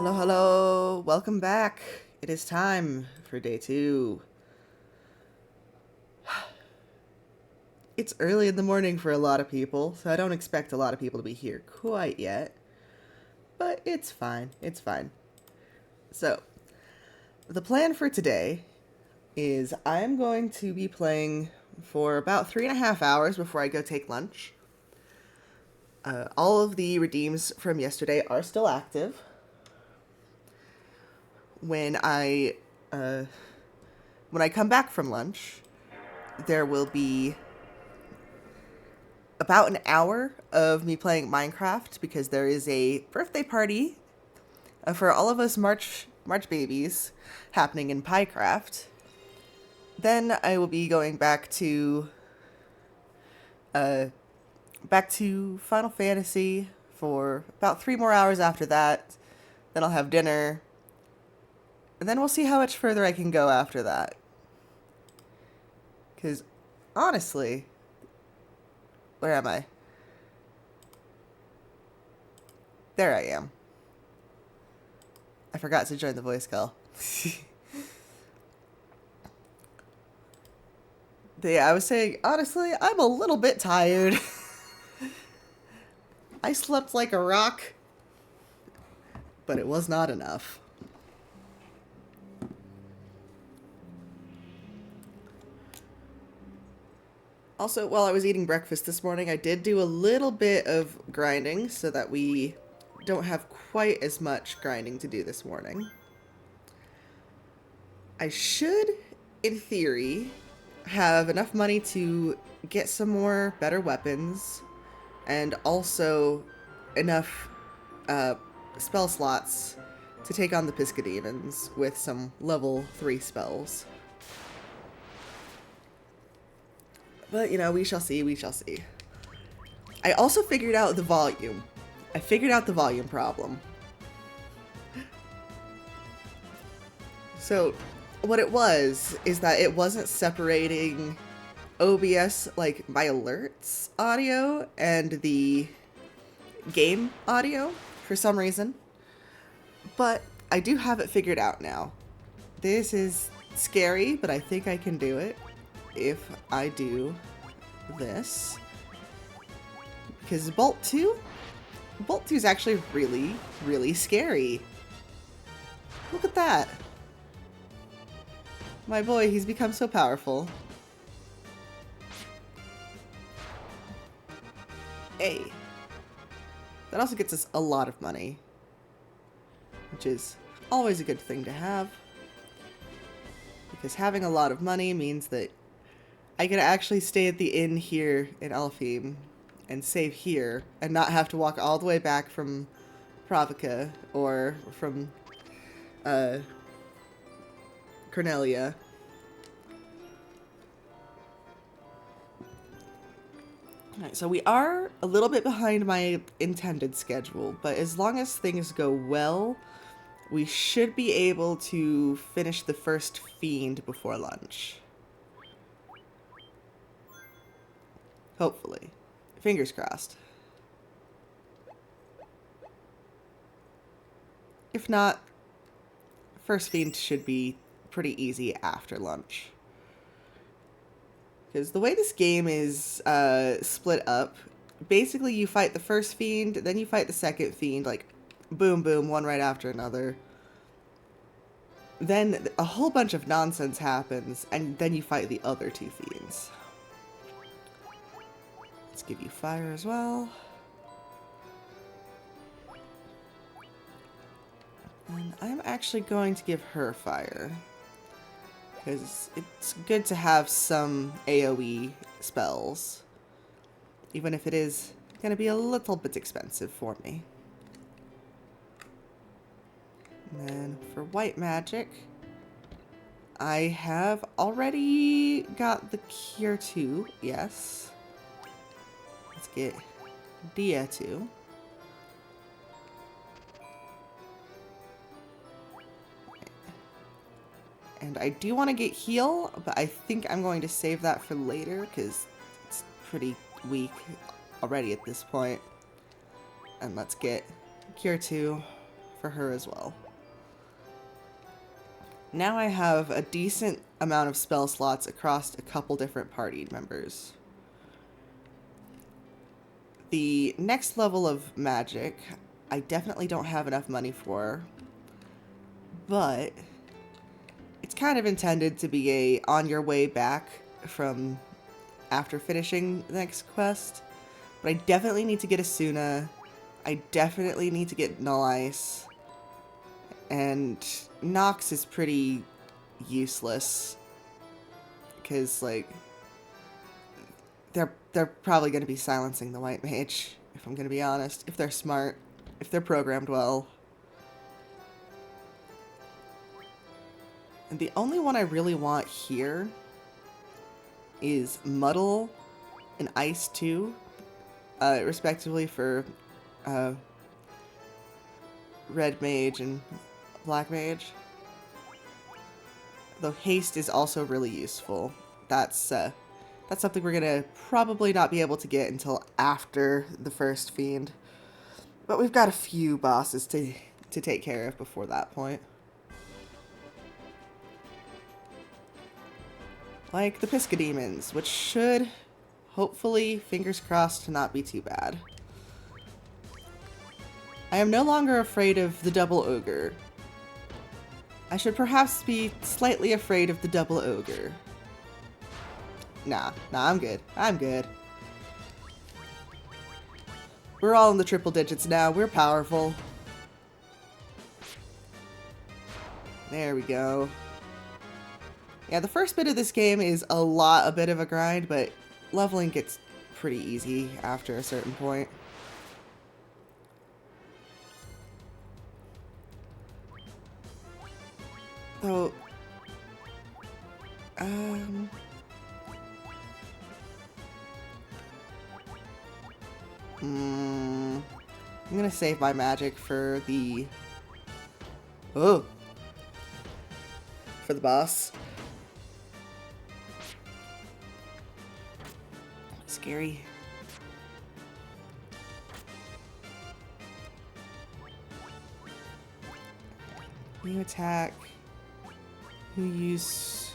Hello, hello. Welcome back. It is time for day 2. It's early in the morning for a lot of people, so I don't expect a lot of people to be here quite yet. But it's fine. It's fine. So, the plan for today is I'm going to be playing for about 3.5 hours before I go take lunch. All of the redeems from yesterday are still active. When I come back from lunch, there will be about an hour of me playing Minecraft because there is a birthday party for all of us March babies happening in Piecraft. Then I will be going back to Final Fantasy for about 3 more hours after that. Then I'll have dinner. And then we'll see how much further I can go after that. Because, honestly, where am I? There I am. I forgot to join the voice call. Yeah, I was saying, honestly, I'm a little bit tired. I slept like a rock, but it was not enough. Also, while I was eating breakfast this morning, I did do a little bit of grinding so that we don't have quite as much grinding to do this morning. I should, in theory, have enough money to get some more better weapons and also enough spell slots to take on the Piscademons with some level 3 spells. But, you know, we shall see, we shall see. I also figured out the volume. I figured out the volume problem. So, what it was is that it wasn't separating OBS, like, my alerts audio and the game audio for some reason. But I do have it figured out now. This is scary, but I think I can do it if I do this. Because Bolt 2 is actually really, really scary. Look at that. My boy, he's become so powerful. Hey. That also gets us a lot of money, which is always a good thing to have. Because having a lot of money means that I can actually stay at the inn here in Elfheim and save here and not have to walk all the way back from Pravica or from Cornelia. Alright, so we are a little bit behind my intended schedule, but as long as things go well, we should be able to finish the first fiend before lunch. Hopefully. Fingers crossed. If not, first fiend should be pretty easy after lunch. Because the way this game is split up, basically you fight the first fiend, then you fight the second fiend, like boom boom, one right after another. Then a whole bunch of nonsense happens, and then you fight the other 2 fiends. Let's give you fire as well. And I'm actually going to give her fire. Because it's good to have some AoE spells. Even if it is going to be a little bit expensive for me. And then for white magic, I have already got the Cure 2, yes. Let's get Dia 2. And I do want to get heal, but I think I'm going to save that for later because it's pretty weak already at this point. And let's get Cure 2 for her as well. Now I have a decent amount of spell slots across a couple different party members. The next level of magic, I definitely don't have enough money for, but it's kind of intended to be a on your way back from after finishing the next quest. But I definitely need to get Asuna. I definitely need to get Null Ice. And Nox is pretty useless. Because, like, they're probably going to be silencing the White Mage, if I'm going to be honest. If they're smart. If they're programmed well. And the only one I really want here is Muddle and Ice 2. Respectively for Red Mage and Black Mage. Though Haste is also really useful. That's something we're gonna probably not be able to get until after the first Fiend. But we've got a few bosses to take care of before that point. Like the Pisca Demons, which should, hopefully, fingers crossed, not be too bad. I am no longer afraid of the Double Ogre. I should perhaps be slightly afraid of the Double Ogre. Nah, I'm good. I'm good. We're all in the triple digits now. We're powerful. There we go. Yeah, the first bit of this game is a bit of a grind, but leveling gets pretty easy after a certain point. Though, I'm gonna save my magic for the... Oh! For the boss. Scary. New attack. You use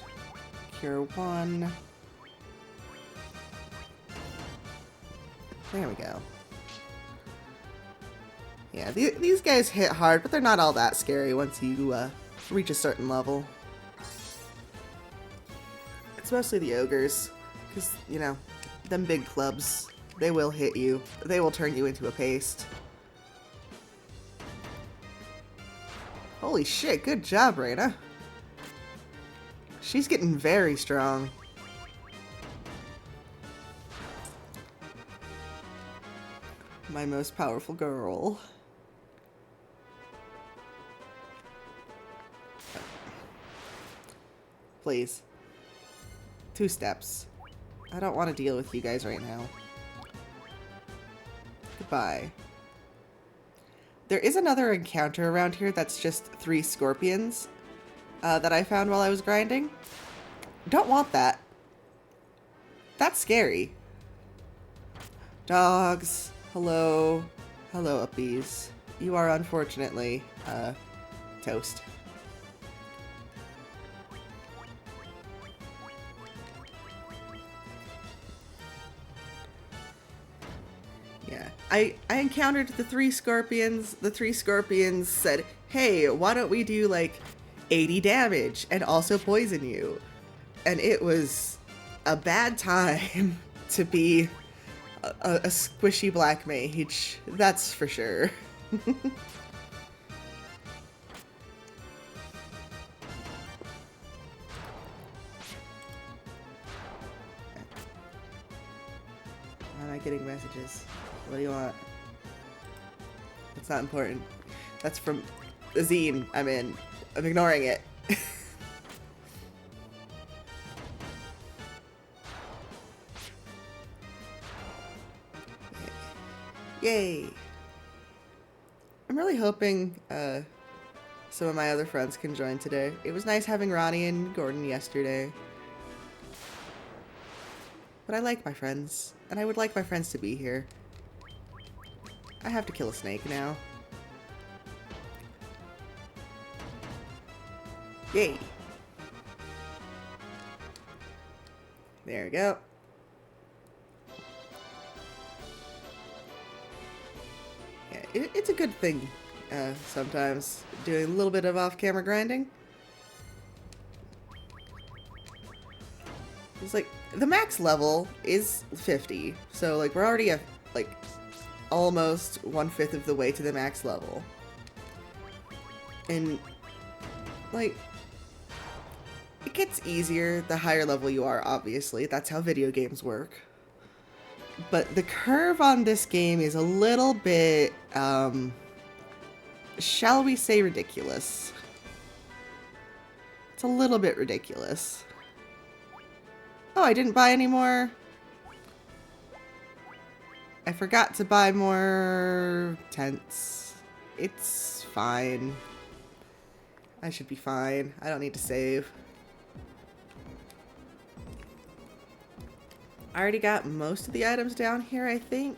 Cure 1. There we go. Yeah, these guys hit hard, but they're not all that scary once you reach a certain level. It's mostly the ogres, because, you know, them big clubs, they will hit you. They will turn you into a paste. Holy shit, good job, Reyna. She's getting very strong. My most powerful girl. Please. 2 steps. I don't want to deal with you guys right now. Goodbye. There is another encounter around here that's just 3 scorpions that I found while I was grinding. Don't want that. That's scary. Dogs. Hello. Hello, uppies. You are unfortunately toast. Yeah. I encountered the 3 scorpions. The 3 scorpions said, hey, why don't we do like 80 damage and also poison you? And it was a bad time to be a squishy black mage, that's for sure. Why am I getting messages? What do you want? It's not important. That's from the zine I'm in. I'm ignoring it. Yay! I'm really hoping some of my other friends can join today. It was nice having Ronnie and Gordon yesterday. But I like my friends, and I would like my friends to be here. I have to kill a snake now. Yay. There we go. Yeah, it's a good thing sometimes, doing a little bit of off-camera grinding. It's like, the max level is 50, so like we're already at like almost 1/5 of the way to the max level. And like, it gets easier the higher level you are, obviously. That's how video games work. But the curve on this game is a little bit, shall we say, ridiculous. It's a little bit ridiculous. Oh, I didn't buy any more. I forgot to buy more tents. It's fine. I should be fine. I don't need to save. I already got most of the items down here, I think.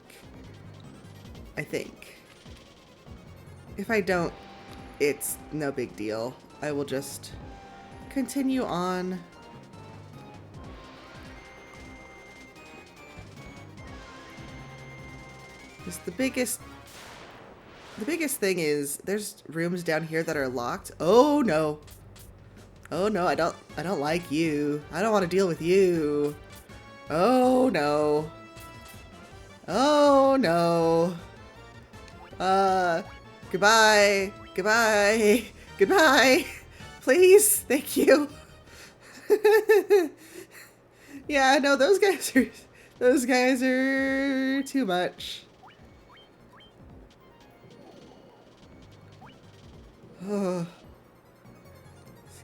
If I don't, it's no big deal. I will just continue on. Just the biggest thing is there's rooms down here that are locked. Oh no. Oh no, I don't like you. I don't want to deal with you. Oh no. Oh no. Goodbye. Goodbye. Goodbye. Please. Thank you. Yeah, no, those guys are too much. Oh.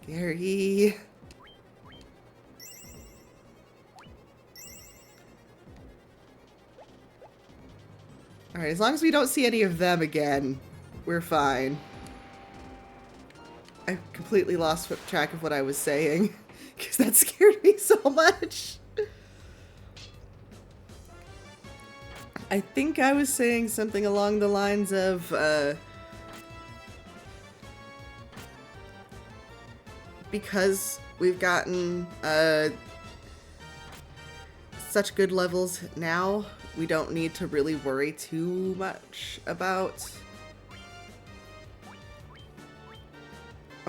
Scary. Alright, as long as we don't see any of them again, we're fine. I completely lost track of what I was saying, because that scared me so much. I think I was saying something along the lines of, because we've gotten, such good levels now, we don't need to really worry too much about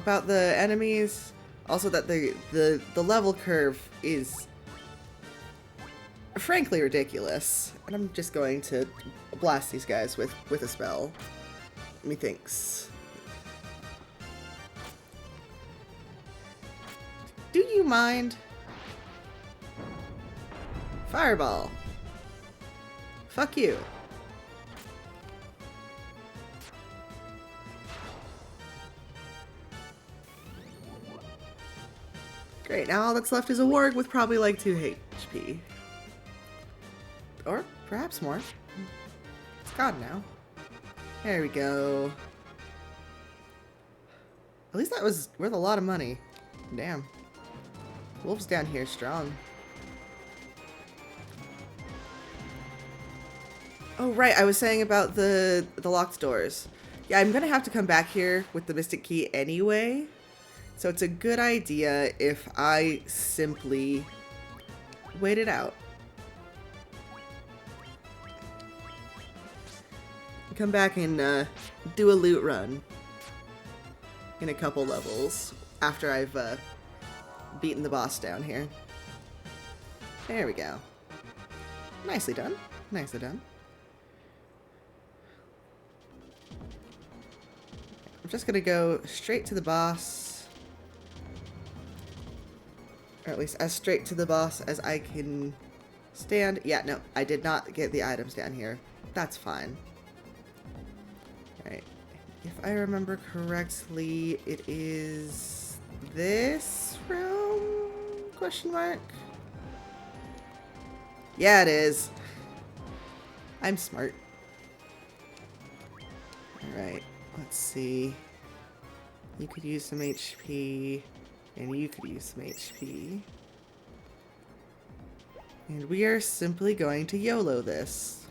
the enemies. Also that the level curve is frankly ridiculous. And I'm just going to blast these guys with a spell. Methinks. Do you mind? Fireball. Fuck you. Great, now all that's left is a warg with probably like 2 HP. Or perhaps more. It's gone now. There we go. At least that was worth a lot of money. Damn. Wolf's down here strong. Oh, right, I was saying about the locked doors. Yeah, I'm gonna have to come back here with the Mystic Key anyway. So it's a good idea if I simply wait it out. Come back and do a loot run in a couple levels after I've beaten the boss down here. There we go. Nicely done. Nicely done. I'm just gonna go straight to the boss. Or at least as straight to the boss as I can stand. Yeah, no, I did not get the items down here. That's fine. Alright. If I remember correctly, it is this room? Question mark? Yeah, it is. I'm smart. Alright. Let's see. You could use some HP, and you could use some HP. And we are simply going to YOLO this.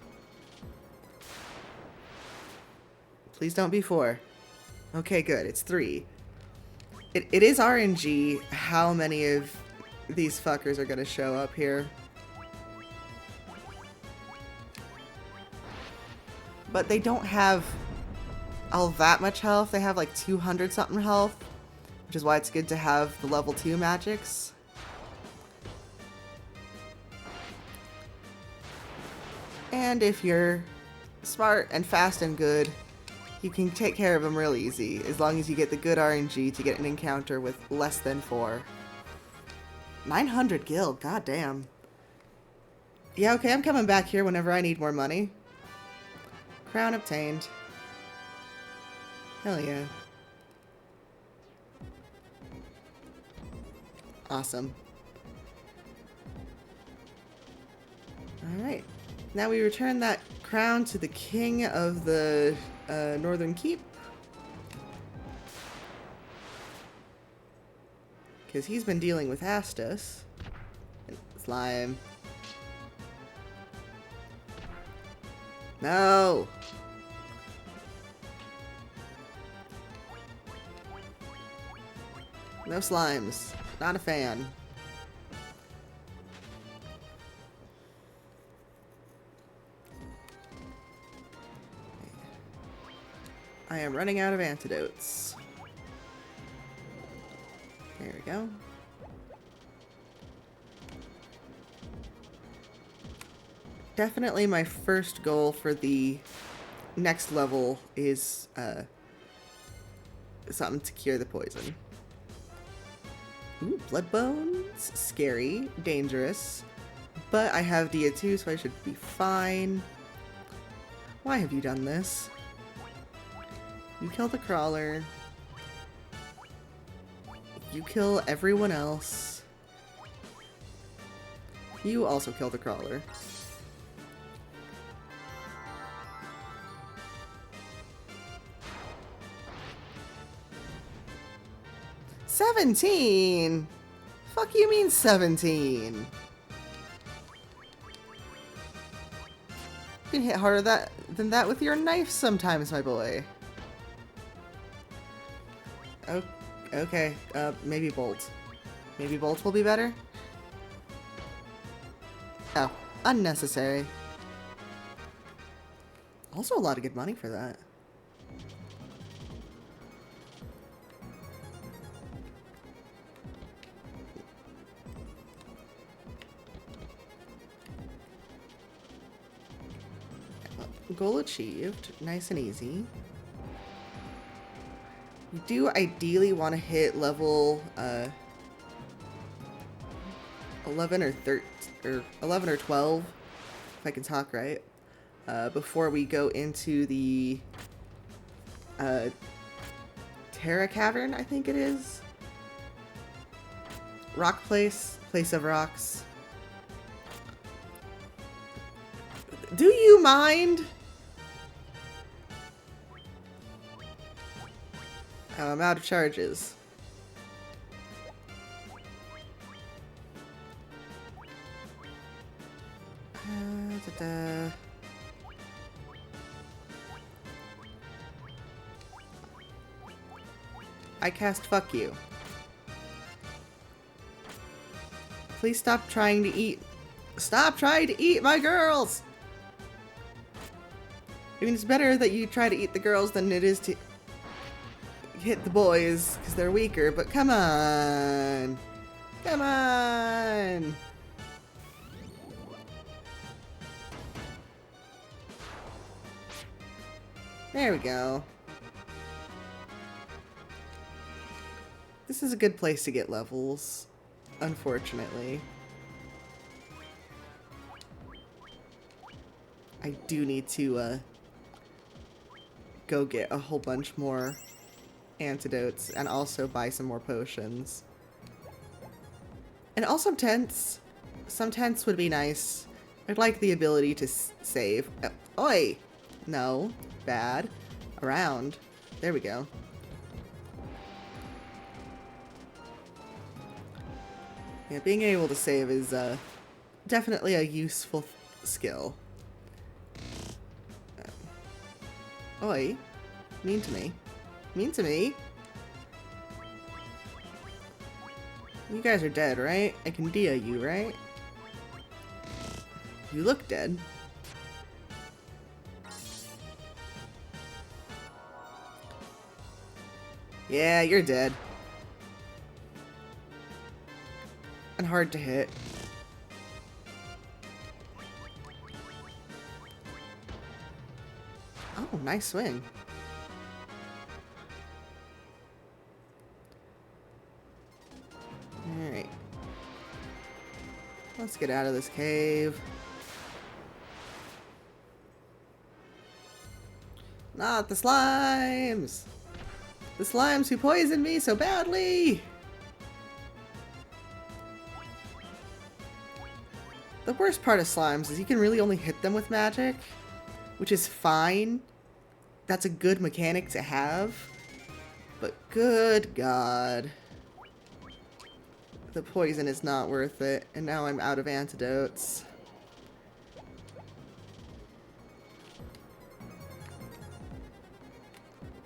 Please don't be 4. Okay, good. It's 3. It is RNG how many of these fuckers are gonna show up here. But they don't have all that much health. They have like 200 something health, which is why it's good to have the level 2 magics. And if you're smart and fast and good, you can take care of them real easy, as long as you get the good RNG to get an encounter with less than 4. 900 guild, goddamn. Yeah, okay, I'm coming back here whenever I need more money. Crown obtained. Hell yeah. Awesome. Alright. Now we return that crown to the king of the Northern Keep. Because he's been dealing with Astus. And slime. No! No slimes. Not a fan. I am running out of antidotes. There we go. Definitely my first goal for the next level is something to cure the poison. Ooh, blood bones. Scary. Dangerous. But I have Dia 2, so I should be fine. Why have you done this? You kill the crawler. You kill everyone else. You also kill the crawler. "17? Fuck you mean 17? You can hit harder than that with your knife sometimes, my boy." Oh, okay, maybe Bolt. Maybe Bolt will be better? Oh, unnecessary. Also a lot of good money for that. Goal achieved. Nice and easy. You do ideally want to hit level 11 or 13 or 11 or 12, if I can talk right, before we go into the Terra Cavern, I think it is. Rock Place, Place of Rocks. Do you mind? Oh, I'm out of charges. I cast fuck you. Please stop trying to eat. Stop trying to eat my girls! I mean, it's better that you try to eat the girls than it is to hit the boys, because they're weaker, but come on! Come on! There we go. This is a good place to get levels, unfortunately. I do need to go get a whole bunch more antidotes and also buy some more potions. And also tents. Some tents would be nice. I'd like the ability to save. Oi! No. Bad. Around. There we go. Yeah, being able to save is definitely a useful skill. Oi. Mean to me. Mean to me. You guys are dead, right? I can DA you, right? You look dead. Yeah, you're dead. And hard to hit. Oh, nice swing. Alright. Let's get out of this cave. Not the slimes! The slimes who poisoned me so badly! The worst part of slimes is you can really only hit them with magic, which is fine. That's a good mechanic to have. But good God. The poison is not worth it, and now I'm out of antidotes.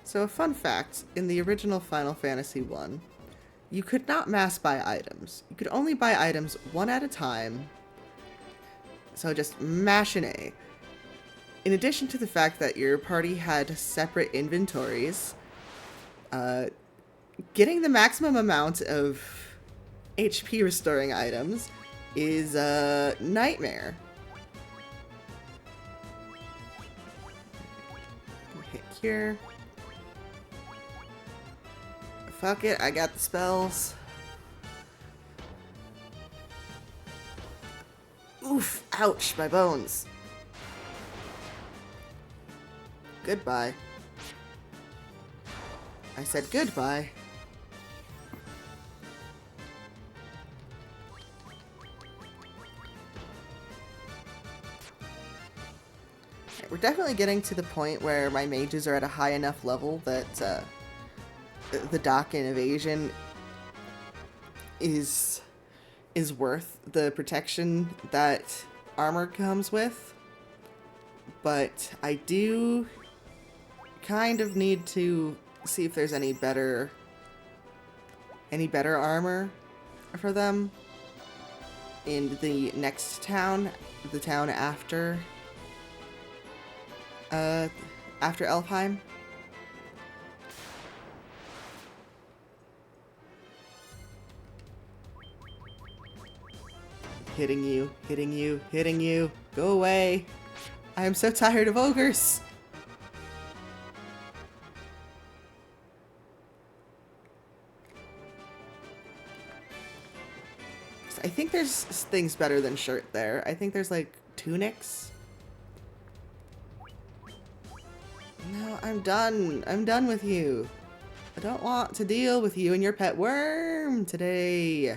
So a fun fact, in the original Final Fantasy 1, you could not mass buy items. You could only buy items one at a time. So just mash an A. In addition to the fact that your party had separate inventories, getting the maximum amount of HP restoring items is a nightmare. Hit cure. Fuck it, I got the spells. Oof, ouch, my bones. Goodbye. I said goodbye. We're definitely getting to the point where my mages are at a high enough level that the dock and evasion is worth the protection that armor comes with. But I do kind of need to see if there's any better armor for them in the next town, the town after Elfheim. Hitting you, hitting you, hitting you. Go away. I am so tired of ogres. I think there's things better than shirt there. I think there's like tunics. No, I'm done. I'm done with you. I don't want to deal with you and your pet worm today.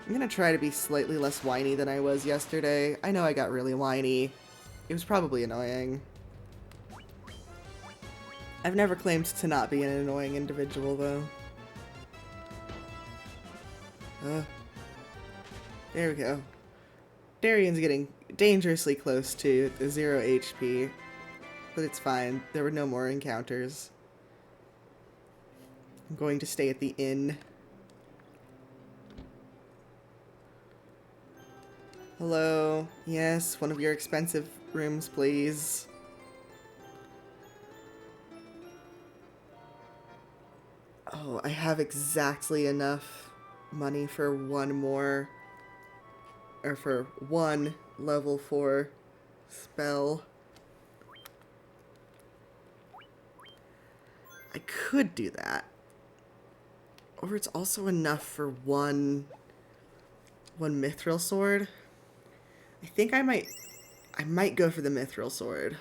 I'm gonna try to be slightly less whiny than I was yesterday. I know I got really whiny. It was probably annoying. I've never claimed to not be an annoying individual, though. There we go. Darian's getting dangerously close to the 0 HP, but it's fine. There were no more encounters. I'm going to stay at the inn. Hello? Yes, one of your expensive rooms, please. Oh, I have exactly enough money for one more, or for one level 4 spell. I could do that. Or it's also enough for one mithril sword. I think I might go for the mithril sword.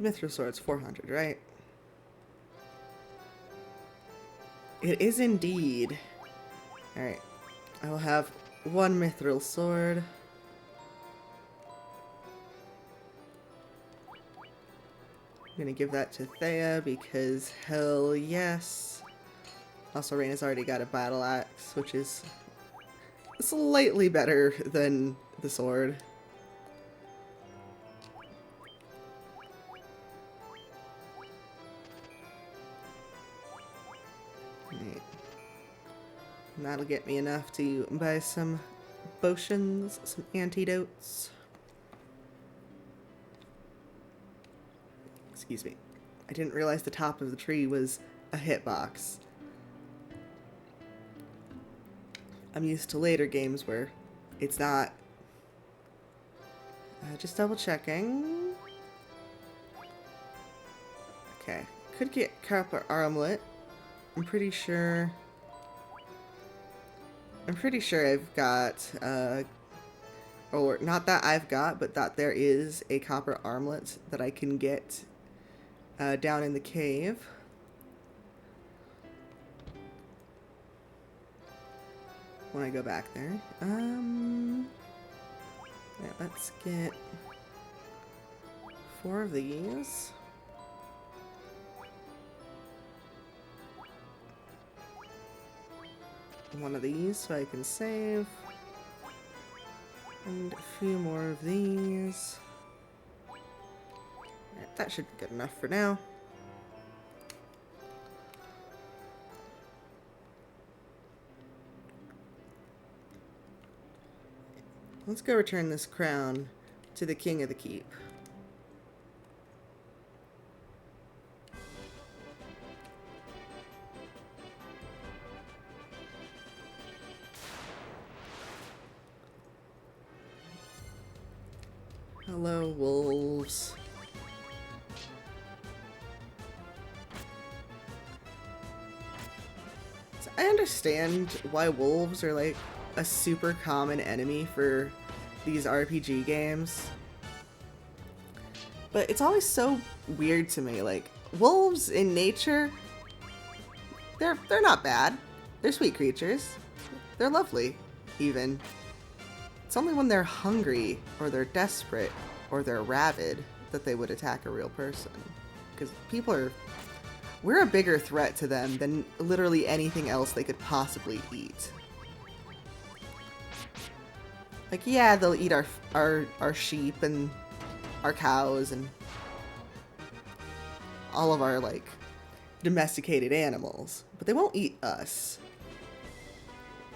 Mithril sword's 400, right? It is indeed. Alright. I will have one mithril sword. I'm gonna give that to Thea because hell yes. Also, Raina's already got a battle axe, which is slightly better than the sword. Right. And that'll get me enough to buy some potions, some antidotes. Excuse me. I didn't realize the top of the tree was a hitbox. I'm used to later games where it's not. Just double checking. Okay. Could get copper armlet. I'm pretty sure I've got, or not that I've got, but that there is a copper armlet that I can get down in the cave. When I go back there. Yeah, let's get 4 of these. One of these so I can save. And a few more of these. Right, that should be good enough for now. Let's go return this crown to the king of the keep. Hello, wolves. So I understand why wolves are like a super common enemy for these RPG games. But it's always so weird to me. Like, wolves in nature, they're not bad. They're sweet creatures. They're lovely, even. It's only when they're hungry, or they're desperate, or they're rabid that they would attack a real person. Because we're a bigger threat to them than literally anything else they could possibly eat. Like, yeah, they'll eat our sheep and our cows and all of our, like, domesticated animals. But they won't eat us.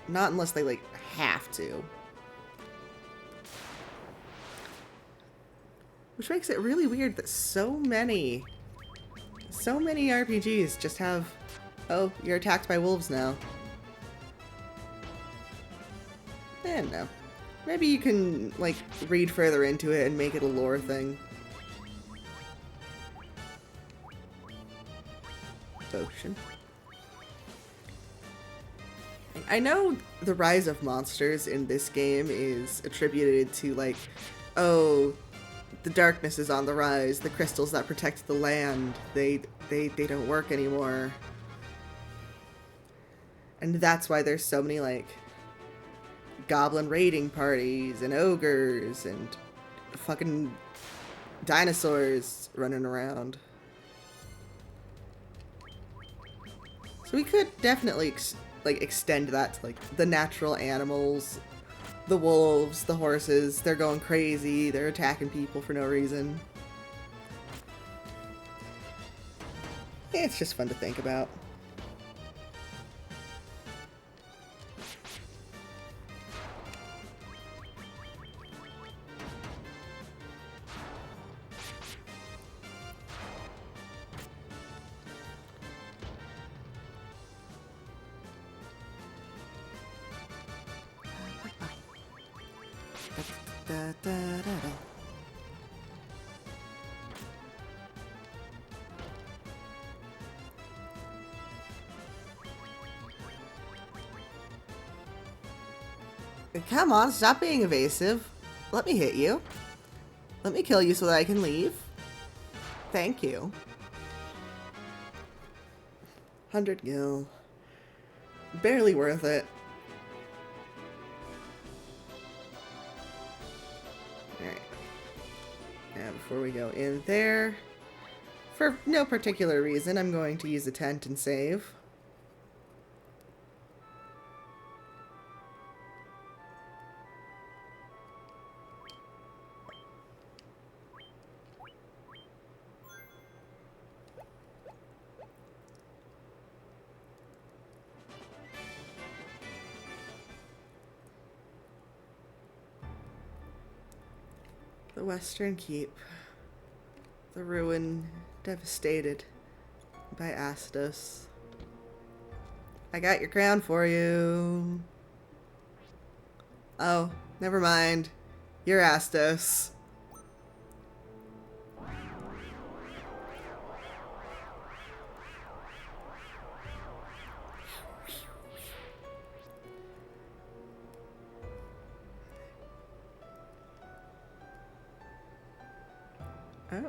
Not unless they, like, have to. Which makes it really weird that so many RPGs just have, oh, you're attacked by wolves now. And no. Maybe you can, like, read further into it and make it a lore thing. Potion. I know the rise of monsters in this game is attributed to, like, oh, the darkness is on the rise, the crystals that protect the land, they don't work anymore. And that's why there's so many, like, goblin raiding parties and ogres and fucking dinosaurs running around. So we could definitely extend that to, like, the natural animals, the wolves, the horses. They're going crazy, they're attacking people for no reason. It's just fun to think about. Da, da, da, da. Come on, stop being evasive. Let me hit you. Let me kill you so that I can leave. Thank you. 100 gil. Barely worth it. Alright. Now before we go in there, for no particular reason, I'm going to use a tent and save. Western Keep. The ruin devastated by Astos. I got your crown for you. Oh, never mind. You're Astos.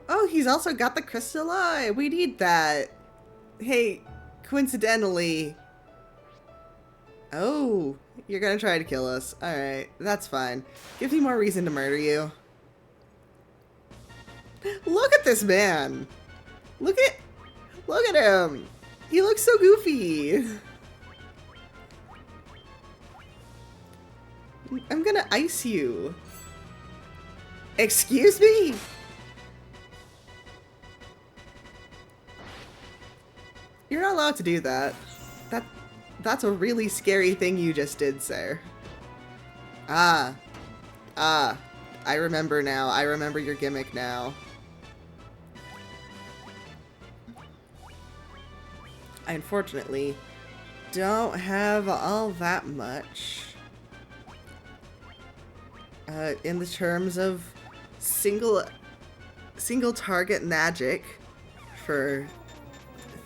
Oh, he's also got the crystal eye. We need that. Hey, coincidentally. Oh, you're gonna try to kill us. Alright, that's fine. Gives me more reason to murder you. Look at this man. Look at him. He looks so goofy. I'm gonna ice you. Excuse me? You're not allowed to do that. That's a really scary thing you just did, sir. Ah. I remember now. I remember your gimmick now. I unfortunately don't have all that much. In the terms of single target magic for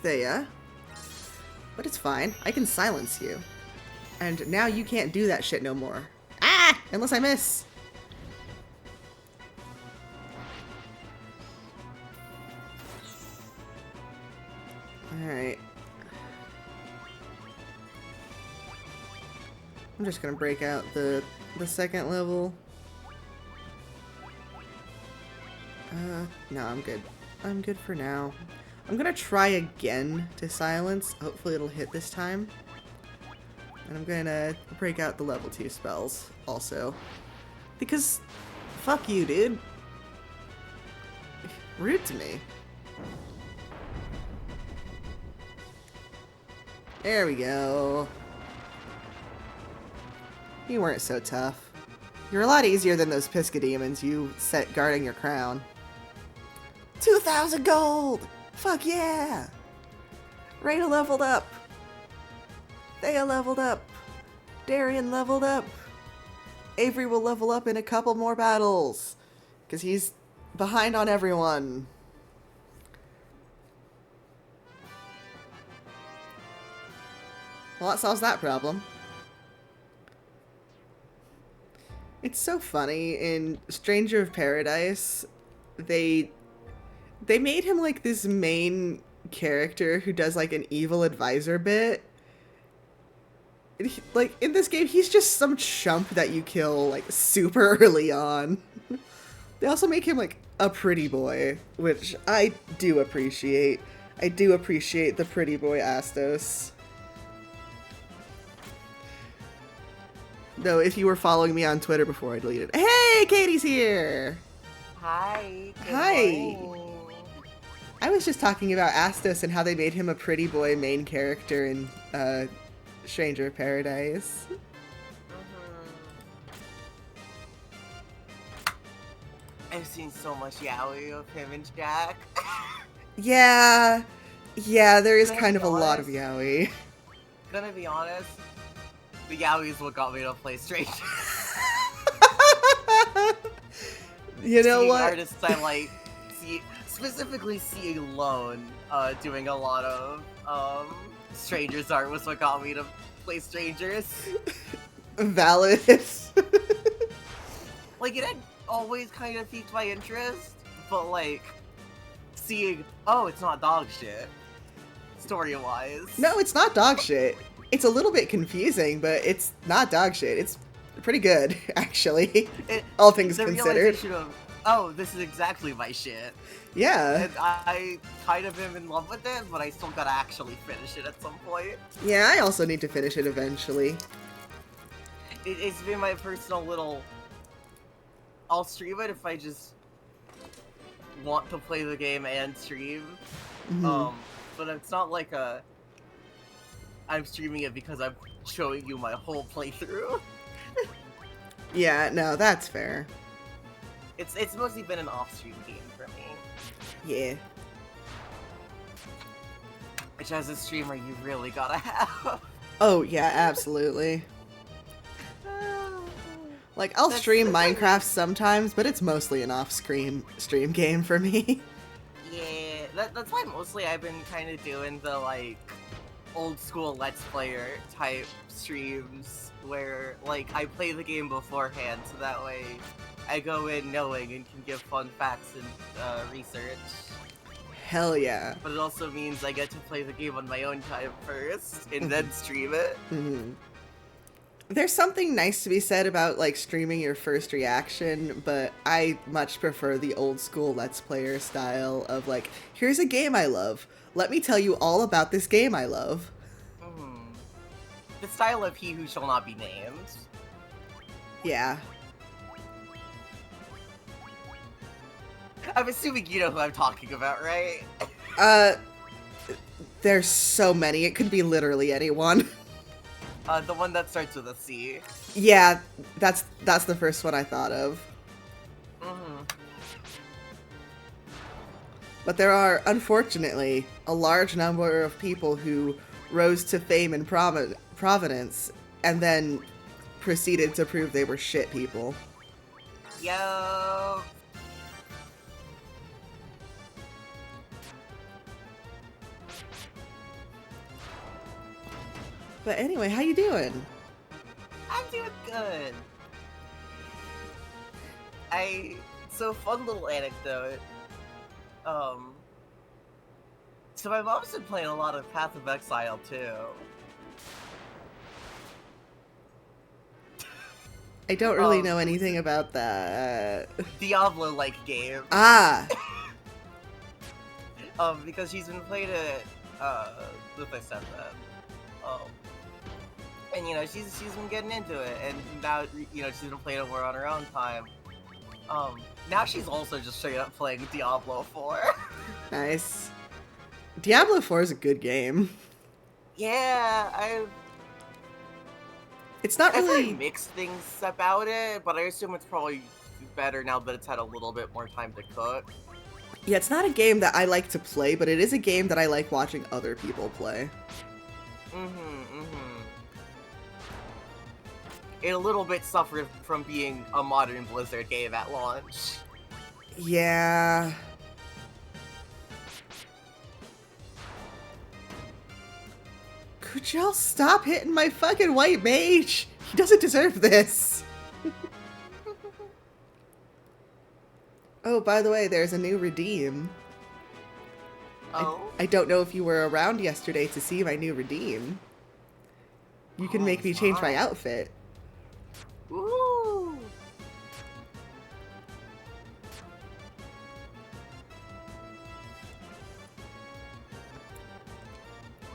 Thea. But it's fine. I can silence you. And now you can't do that shit no more. Ah! Unless I miss. Alright. I'm just gonna break out the second level. No, I'm good. I'm good for now. I'm gonna try again to silence. Hopefully it'll hit this time. And I'm gonna break out the level 2 spells also. Because, fuck you, dude. Rude to me. There we go. You weren't so tough. You're a lot easier than those Piscademons you set guarding your crown. 2,000 gold! Fuck yeah! Reyna leveled up! Thea leveled up! Darian leveled up! Avery will level up in a couple more battles! Because he's behind on everyone. Well, that solves that problem. It's so funny, in Stranger of Paradise, they made him like this main character who does like an evil advisor bit. Like in this game, he's just some chump that you kill like super early on. They also make him like a pretty boy, which I do appreciate. I do appreciate the pretty boy Astos. Though if you were following me on Twitter before I deleted, hey, Katie's here. Hi. Hi. I was just talking about Astos and how they made him a pretty boy main character in Stranger of Paradise. I've seen so much yaoi of him and Jack. Yeah, there is kind of a lot of yaoi. Gonna be honest, the yaoi is what got me to play Stranger. You know seeing what? Artists I like, specifically seeing Lone doing a lot of Strangers art was what got me to play Strangers. Valid. Like, it had always kind of piqued my interest, but like, seeing, oh, it's not dog shit, story-wise. No, it's not dog shit. It's a little bit confusing, but it's not dog shit. It's pretty good, actually. All things considered. Realization of, oh, this is exactly my shit. Yeah. And I kind of am in love with it, but I still gotta actually finish it at some point. Yeah, I also need to finish it eventually. It's been my personal little... I'll stream it if I just want to play the game and stream. Mm-hmm. But it's not like I'm streaming it because I'm showing you my whole playthrough. Yeah, no, that's fair. It's mostly been an off-stream game for me. Yeah. Which, as a streamer, you really gotta have. Oh, yeah, absolutely. Like, I'll stream Minecraft sometimes, but it's mostly an off-stream game for me. Yeah, that's why mostly I've been kind of doing the, like, old school Let's Player type streams, where, like, I play the game beforehand, so that way I go in knowing and can give fun facts and research. Hell yeah. But it also means I get to play the game on my own time first, and then stream it. Mm-hmm. There's something nice to be said about, like, streaming your first reaction, but I much prefer the old school Let's Player style of, like, here's a game I love. Let me tell you all about this game I love. Mm. The style of He Who Shall Not Be Named. Yeah. I'm assuming you know who I'm talking about, right? There's so many. It could be literally anyone. The one that starts with a C. Yeah, that's the first one I thought of. Mm-hmm. But there are, unfortunately, a large number of people who rose to fame and prominence and then proceeded to prove they were shit people. Yo. But anyway, how you doing? I'm doing good. So fun little anecdote. So my mom's been playing a lot of Path of Exile too. I don't really know anything about that. Diablo-like game. Ah! Because she's been playing it, with my stepdad. And you know, she's been getting into it, and now, you know, she's been playing it more on her own time. Now she's also just straight up playing Diablo 4. Nice. Diablo 4 is a good game. Yeah, It's not I've really... heard mixed things about it, but I assume it's probably better now that it's had a little bit more time to cook. Yeah, it's not a game that I like to play, but it is a game that I like watching other people play. It a little bit suffered from being a modern Blizzard game at launch. Yeah. Could y'all stop hitting my fucking white mage? He doesn't deserve this. Oh, by the way, there's a new redeem. Oh? I don't know if you were around yesterday to see my new redeem. You can make me change my outfit. Ooh!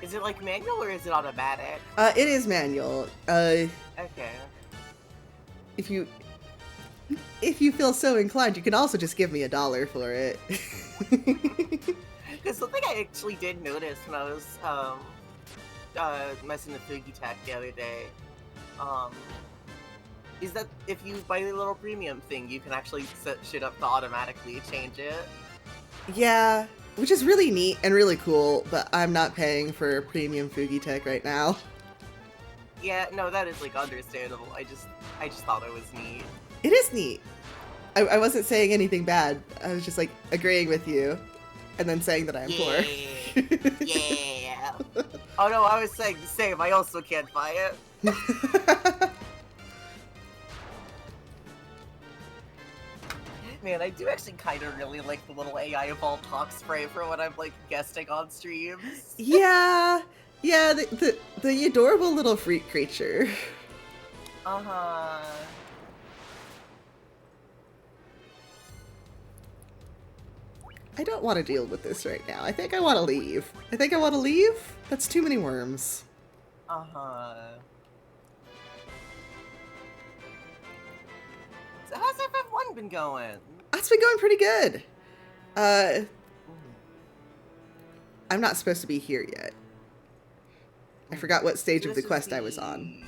Is it like manual or is it automatic? It is manual. Okay. If you feel so inclined, you can also just give me $1 for it. Because something I actually did notice when I was messing with Foogie Tech the other day, is that if you buy the little premium thing, you can actually set shit up to automatically change it. Yeah, which is really neat and really cool, but I'm not paying for premium Foogie Tech right now. Yeah, no, that is, like, understandable. I just thought it was neat. It is neat. I wasn't saying anything bad. I was just, like, agreeing with you, and then saying that I'm poor. Yeah. Oh no, I was saying the same. I also can't buy it. Man, I do actually kind of really like the little AI evolved talk spray for when I'm, like, guesting on streams. Yeah, the adorable little freak creature. Uh-huh. I don't want to deal with this right now. I think I want to leave. That's too many worms. Uh-huh. So how's FF1 been going? That's been going pretty good. I'm not supposed to be here yet. I forgot what stage of the quest I was on.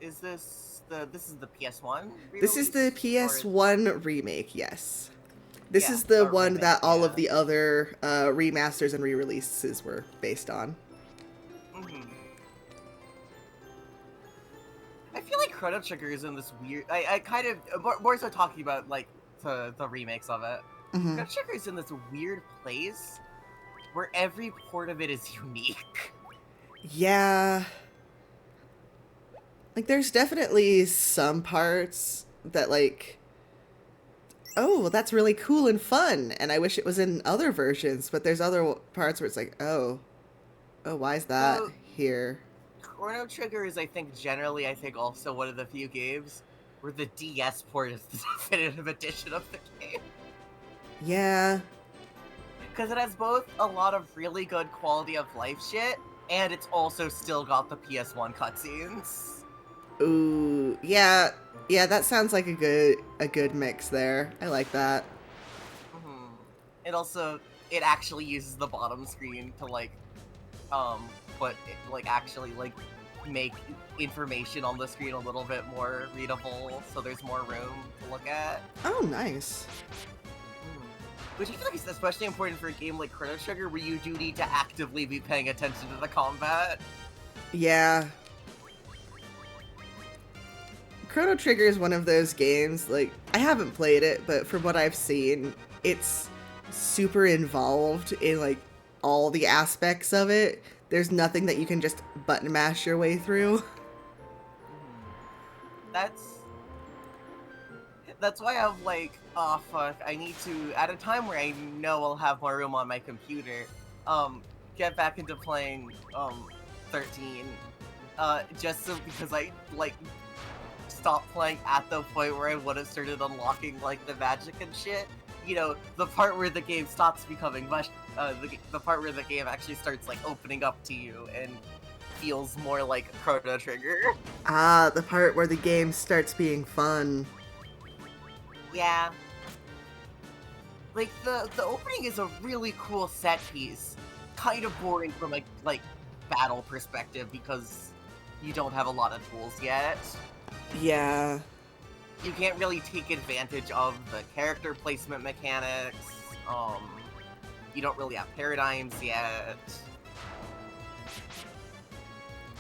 Is this this is the PS1 This is the re-release? PS1 remake, yes. This Yeah, is the a one remake, that all of yeah. the other remasters and re-releases were based on. Mm-hmm. I feel like Chrono Trigger is in this weird. I kind of more so talking about like the remakes of it. Hmm. Chrono Trigger is in this weird place where every port of it is unique. Yeah. Like, there's definitely some parts that, like, oh, well, that's really cool and fun, and I wish it was in other versions, but there's other parts where it's like, oh, why is that So here? Chrono Trigger is, I think, generally, I think, also one of the few games where the DS port is the definitive edition of the game. Yeah. Because it has both a lot of really good quality of life shit, and it's also still got the PS1 cutscenes. Ooh, yeah. Yeah, that sounds like a good mix there. I like that. Mm-hmm. And also, it actually uses the bottom screen to, like, but, like, actually, like, make information on the screen a little bit more readable, so there's more room to look at. Oh, nice. Which I feel like is especially important for a game like Chrono Trigger, where you do need to actively be paying attention to the combat. Yeah. Chrono Trigger is one of those games, like, I haven't played it, but from what I've seen, it's super involved in, like, all the aspects of it. There's nothing that you can just button mash your way through. That's why I'm like, oh fuck, I need to, at a time where I know I'll have more room on my computer, get back into playing 13. Just so because I like stopped playing at the point where I would have started unlocking like the magic and shit. You know, the part where the game stops becoming much, the part where the game actually starts like opening up to you and feels more like Chrono Trigger. Ah, the part where the game starts being fun. Yeah. Like the opening is a really cool set piece. Kind of boring from a like battle perspective because you don't have a lot of tools yet. Yeah. You can't really take advantage of the character placement mechanics. You don't really have paradigms yet.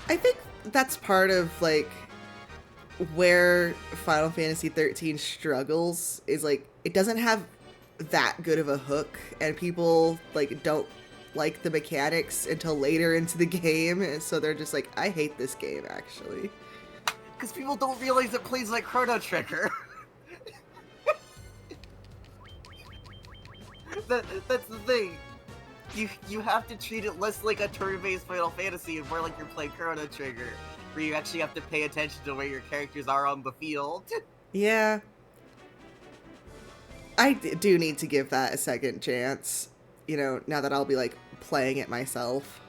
I think that's part of, like, where Final Fantasy 13 struggles is, like, it doesn't have that good of a hook, and people, like, don't like the mechanics until later into the game, and so they're just like, I hate this game, actually. Because people don't realize it plays like Chrono Trigger. That's the thing. You have to treat it less like a turn-based Final Fantasy and more like you're playing Chrono Trigger, where you actually have to pay attention to where your characters are on the field. Yeah. I do need to give that a second chance, you know, now that I'll be, like, playing it myself.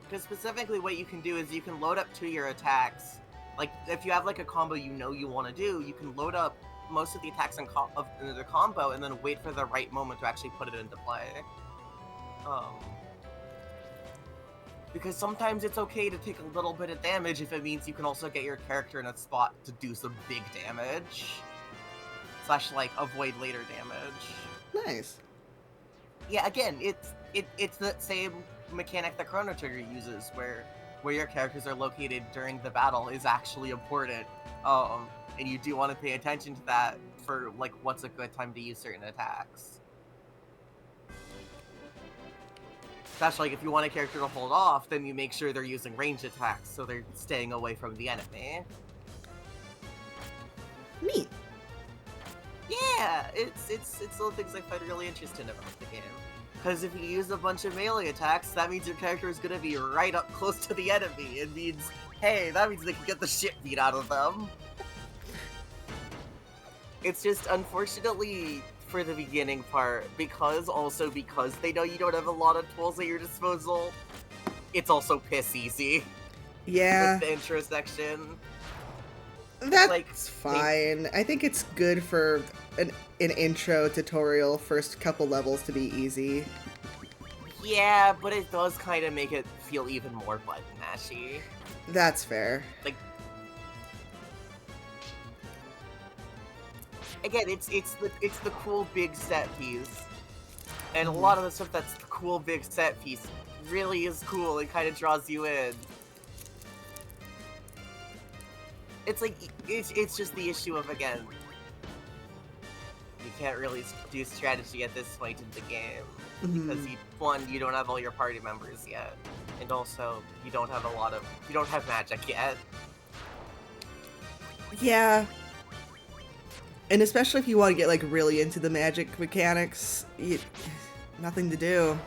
Because specifically what you can do is you can load up to your attacks. Like, if you have, like, a combo you know you want to do, you can load up most of the attacks into the combo and then wait for the right moment to actually put it into play. Because sometimes it's okay to take a little bit of damage if it means you can also get your character in a spot to do some big damage. / like, avoid later damage. Nice. Yeah, again, it's the same mechanic that Chrono Trigger uses, where your characters are located during the battle is actually important. And you do want to pay attention to that for, like, what's a good time to use certain attacks. Especially, like, if you want a character to hold off, then you make sure they're using range attacks, so they're staying away from the enemy. Neat. Yeah, it's little things I find really interesting about the game. Because if you use a bunch of melee attacks, that means your character is going to be right up close to the enemy. It means, hey, that means they can get the shit beat out of them. It's just, unfortunately, for the beginning part, because they know you don't have a lot of tools at your disposal, it's also piss easy. Yeah. With the intro section. That's like, fine. I think it's good for an intro tutorial, first couple levels to be easy. Yeah, but it does kind of make it feel even more button mashy. That's fair. again, it's the cool big set piece, and a Mhm. lot of the stuff that's the cool big set piece really is cool and kind of draws you in. It's like it's just the issue of, again, you can't really do strategy at this point in the game because Mhm. you don't have all your party members yet, and also you don't have magic yet. Yeah. And especially if you want to get like really into the magic mechanics, nothing to do.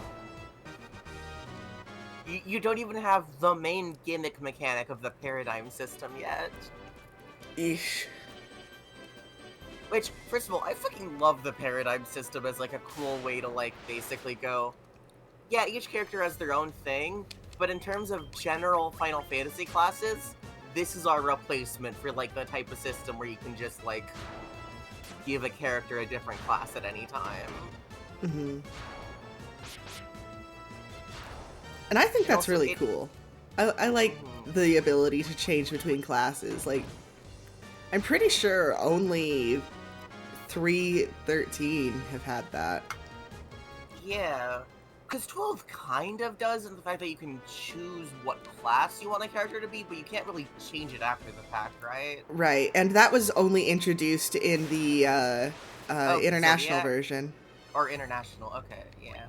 You don't even have the main gimmick mechanic of the paradigm system yet. Eesh. Which, first of all, I fucking love the paradigm system as like a cool way to like basically go, yeah, each character has their own thing, but in terms of general Final Fantasy classes, this is our replacement for like the type of system where you can just like give a character a different class at any time. Hmm. And I think And that's also, really cool. I like mhm. the ability to change between classes. Like, I'm pretty sure only 313 have had that. Yeah, because 12 kind of does, in the fact that you can choose what class you want a character to be, but you can't really change it after the fact, right? Right, and that was only introduced in the Oh, international Zodiac version. or International. Okay, yeah.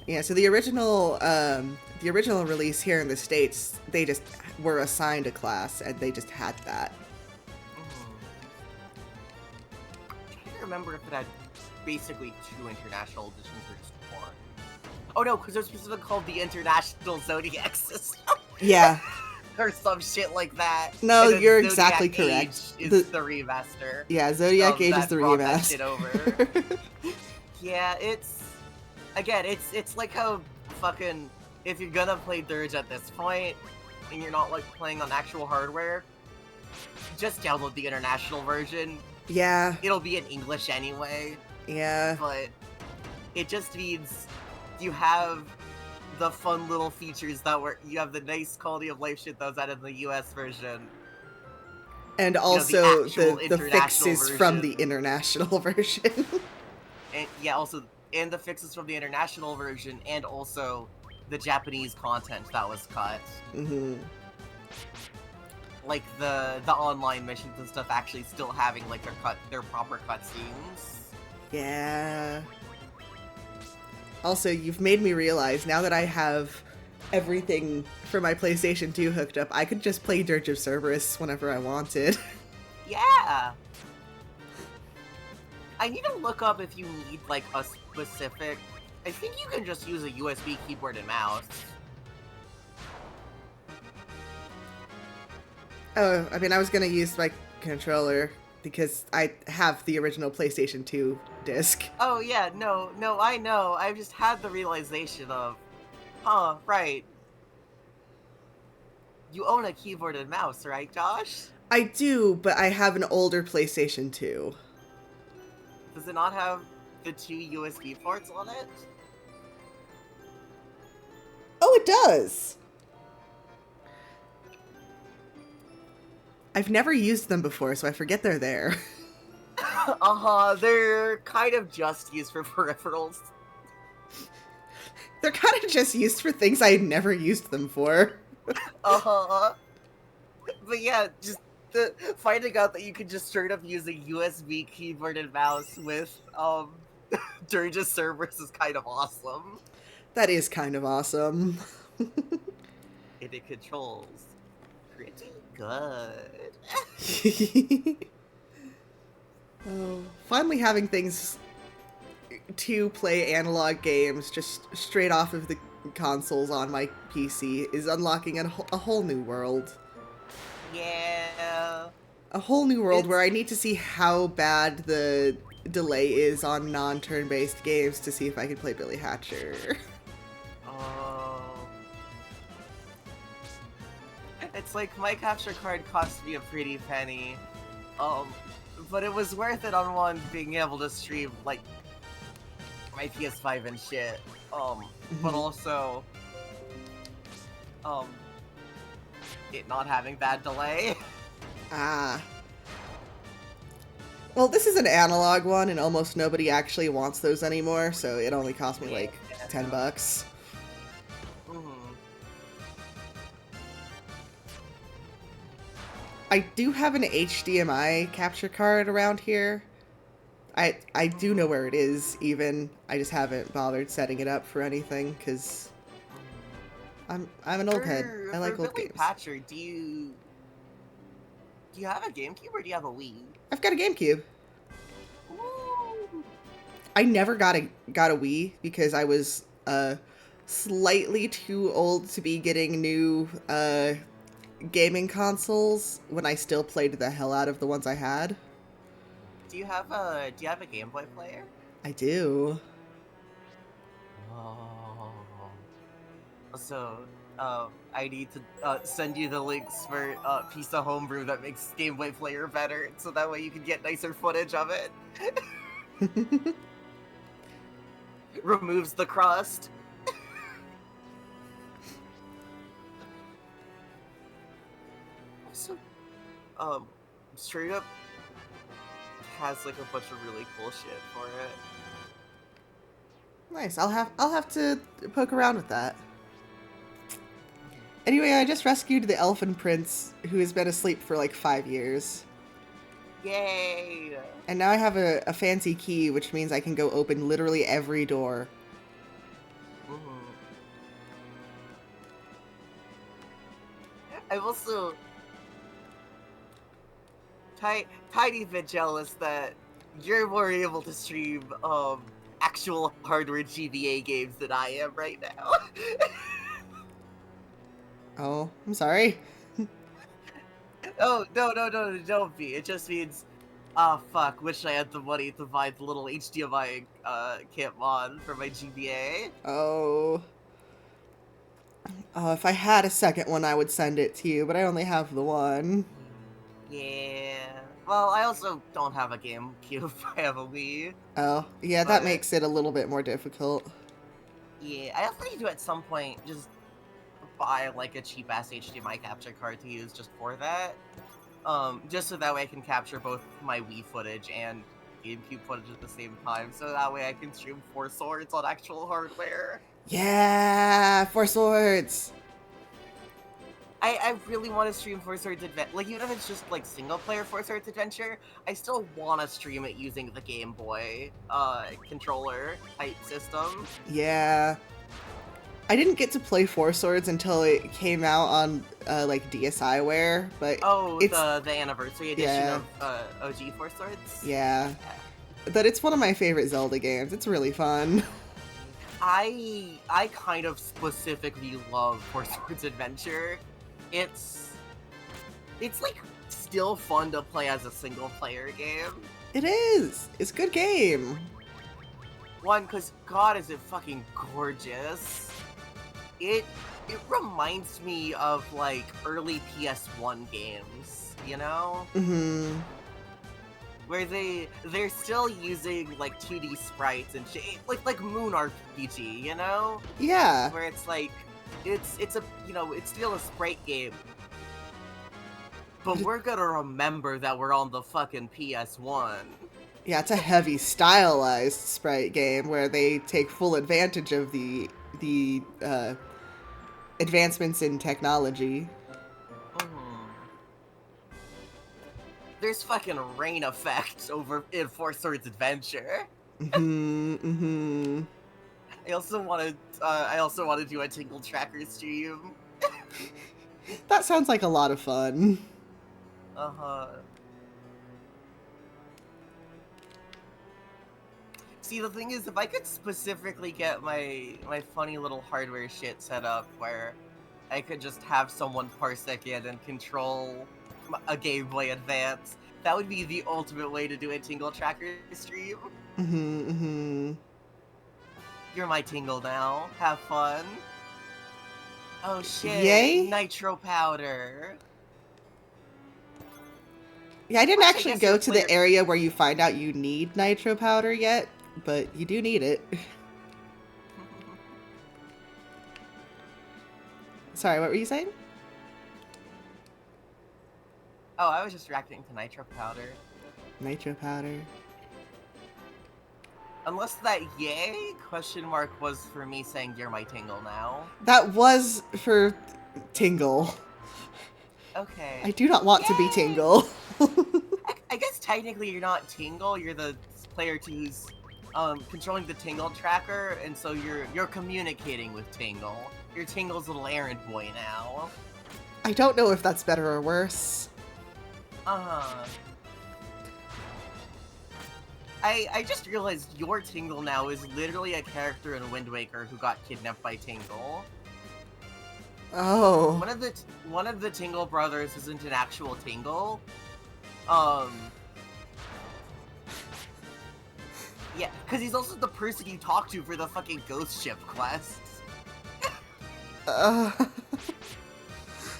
Yeah, so the original release here in the States, they just were assigned a class and they just had that. I can't remember if it had basically 2 international editions or just 1. Oh no, because it's specifically called the International Zodiac System Yeah. or some shit like that. No, And then you're Zodiac exactly Age correct. is the remaster Yeah, Zodiac Age is that the brought that remaster. shit over. Yeah, it's like how fucking, if you're gonna play Dirge at this point and you're not like playing on actual hardware, just download the international version. Yeah, It'll be in English anyway, yeah. but it just means you have the fun little features you have the nice quality of life shit that was added in the US version. And The also actual the international fixes from the version. international version. And yeah, also, and the fixes from the international version, and also the Japanese content that was cut. Hmm. Like the online missions and stuff actually still having like their proper cutscenes. Yeah. Also, you've made me realize now that I have everything for my PlayStation 2 hooked up, I could just play Dirge of Cerberus whenever I wanted. Yeah! I need to look up if you need like a specific. I think you can just use a USB keyboard and mouse. Oh, I mean, I was gonna use my controller because I have the original PlayStation 2 disc. Oh yeah, no, I know. I've just had the realization of, huh, right. You own a keyboard and mouse, right, Josh? I do, but I have an older PlayStation 2. Does it not have the 2 USB ports on it? Oh, it does! I've never used them before, so I forget they're there. Uh-huh, they're kind of just used for peripherals. They're kind of just used for things I had never used them for. Uh-huh. But yeah, just finding out that you can just straight up use a USB keyboard and mouse with Dirge's servers is kind of awesome. That is kind of awesome. And it controls pretty good. Oh, finally having things to play analog games just straight off of the consoles on my PC is unlocking a whole new world. Yeah. A whole new world where I need to see how bad the delay is on non-turn-based games to see if I can play Billy Hatcher. Oh. It's like my capture card cost me a pretty penny. But it was worth it on one being able to stream like my PS5 and shit. But also it not having bad delay. Ah. Well, this is an analog one, and almost nobody actually wants those anymore, so it only cost me Yeah. like $10. Mhm. I do have an HDMI capture card around here. I do know where it is, even. I just haven't bothered setting it up for anything, because I'm an old head. I For like old Billy games. Patcher, do you have a GameCube or do you have a Wii? I've got a GameCube. Ooh. I never got a Wii because I was slightly too old to be getting new gaming consoles when I still played the hell out of the ones I had. Do you have a Game Boy player? I do. Oh. So, I need to send you the links for piece of homebrew that makes Game Boy Player better, so that way you can get nicer footage of it. Removes the crust. Also, um, straight up has like a bunch of really cool shit for it. Nice. I'll have to poke around with that. Anyway, I just rescued the elfin prince who has been asleep for like 5 years. Yay! And now I have a fancy key, which means I can go open literally every door. Mhm. I'm also tiny bit jealous that you're more able to stream actual hardware GBA games than I am right now. Oh, I'm sorry. Oh no, don't be. It just means ah fuck, wish I had the money to buy the little HDMI kit mod for my GBA. Oh. If I had a second one, I would send it to you, but I only have the one. Yeah. Well, I also don't have a GameCube. I have a Wii. Oh, yeah, that But makes it a little bit more difficult. yeah, I also need to at some point just buy like a cheap ass HDMI capture card to use just for that. Just so that way I can capture both my Wii footage and GameCube footage at the same time, so that way I can stream Four Swords on actual hardware. Yeah, Four Swords. I really want to stream Four Swords Adventure. Like, even if it's just like single player Four Swords Adventure, I still want to stream it using the Game Boy controller type system. Yeah. I didn't get to play Four Swords until it came out on like DSiWare, but Oh, it's the anniversary edition yeah, of OG Four Swords. yeah. But it's one of my favorite Zelda games. It's really fun. I kind of specifically love Four Swords Adventure. It's it's like still fun to play as a single player game. It is. It's a good game. One, because God, is it fucking gorgeous. It it reminds me of like early PS1 games, you know, Mm-hmm. where they're still using like 2D sprites and shit, like Moon RPG, you know, Yeah. where it's like it's a it's still a sprite game, but we're gonna remember that we're on the fucking PS1. Yeah, it's a heavy stylized sprite game where they take full advantage of the advancements in technology. Mhm. There's fucking rain effects over in Four Swords Adventure. Mm-hmm. Mm-hmm. I also want to do a Tingle Tracker stream. That sounds like a lot of fun. Uh-huh. See, the thing is, if I could specifically get my funny little hardware shit set up where I could just have someone parsec in and control a Game Boy Advance, that would be the ultimate way to do a Tingle Tracker stream. Mm-hmm. Mm-hmm. You're my Tingle now. Have fun. Oh shit, Yay? Nitro Powder. Yeah, I didn't Which I actually guess you're go a to the player. area where you find out you need nitro powder yet, but you do need it. Sorry, what were you saying? Oh, I was just reacting to Nitro Powder. Nitro powder. Unless that yay question mark was for me saying you're my tingle now. That was for Tingle. Okay. I do not want to be Yay! Tingle. I guess technically you're not Tingle, you're the player who's controlling the Tingle tracker, and so you're communicating with Tingle. You're Tingle's little errand boy now. I don't know if that's better or worse. Uh-huh. I just realized your Tingle now is literally a character in Wind Waker who got kidnapped by Tingle. Oh. One of the Tingle brothers isn't an actual Tingle. Yeah, because he's also the person you talk to for the fucking ghost ship quests.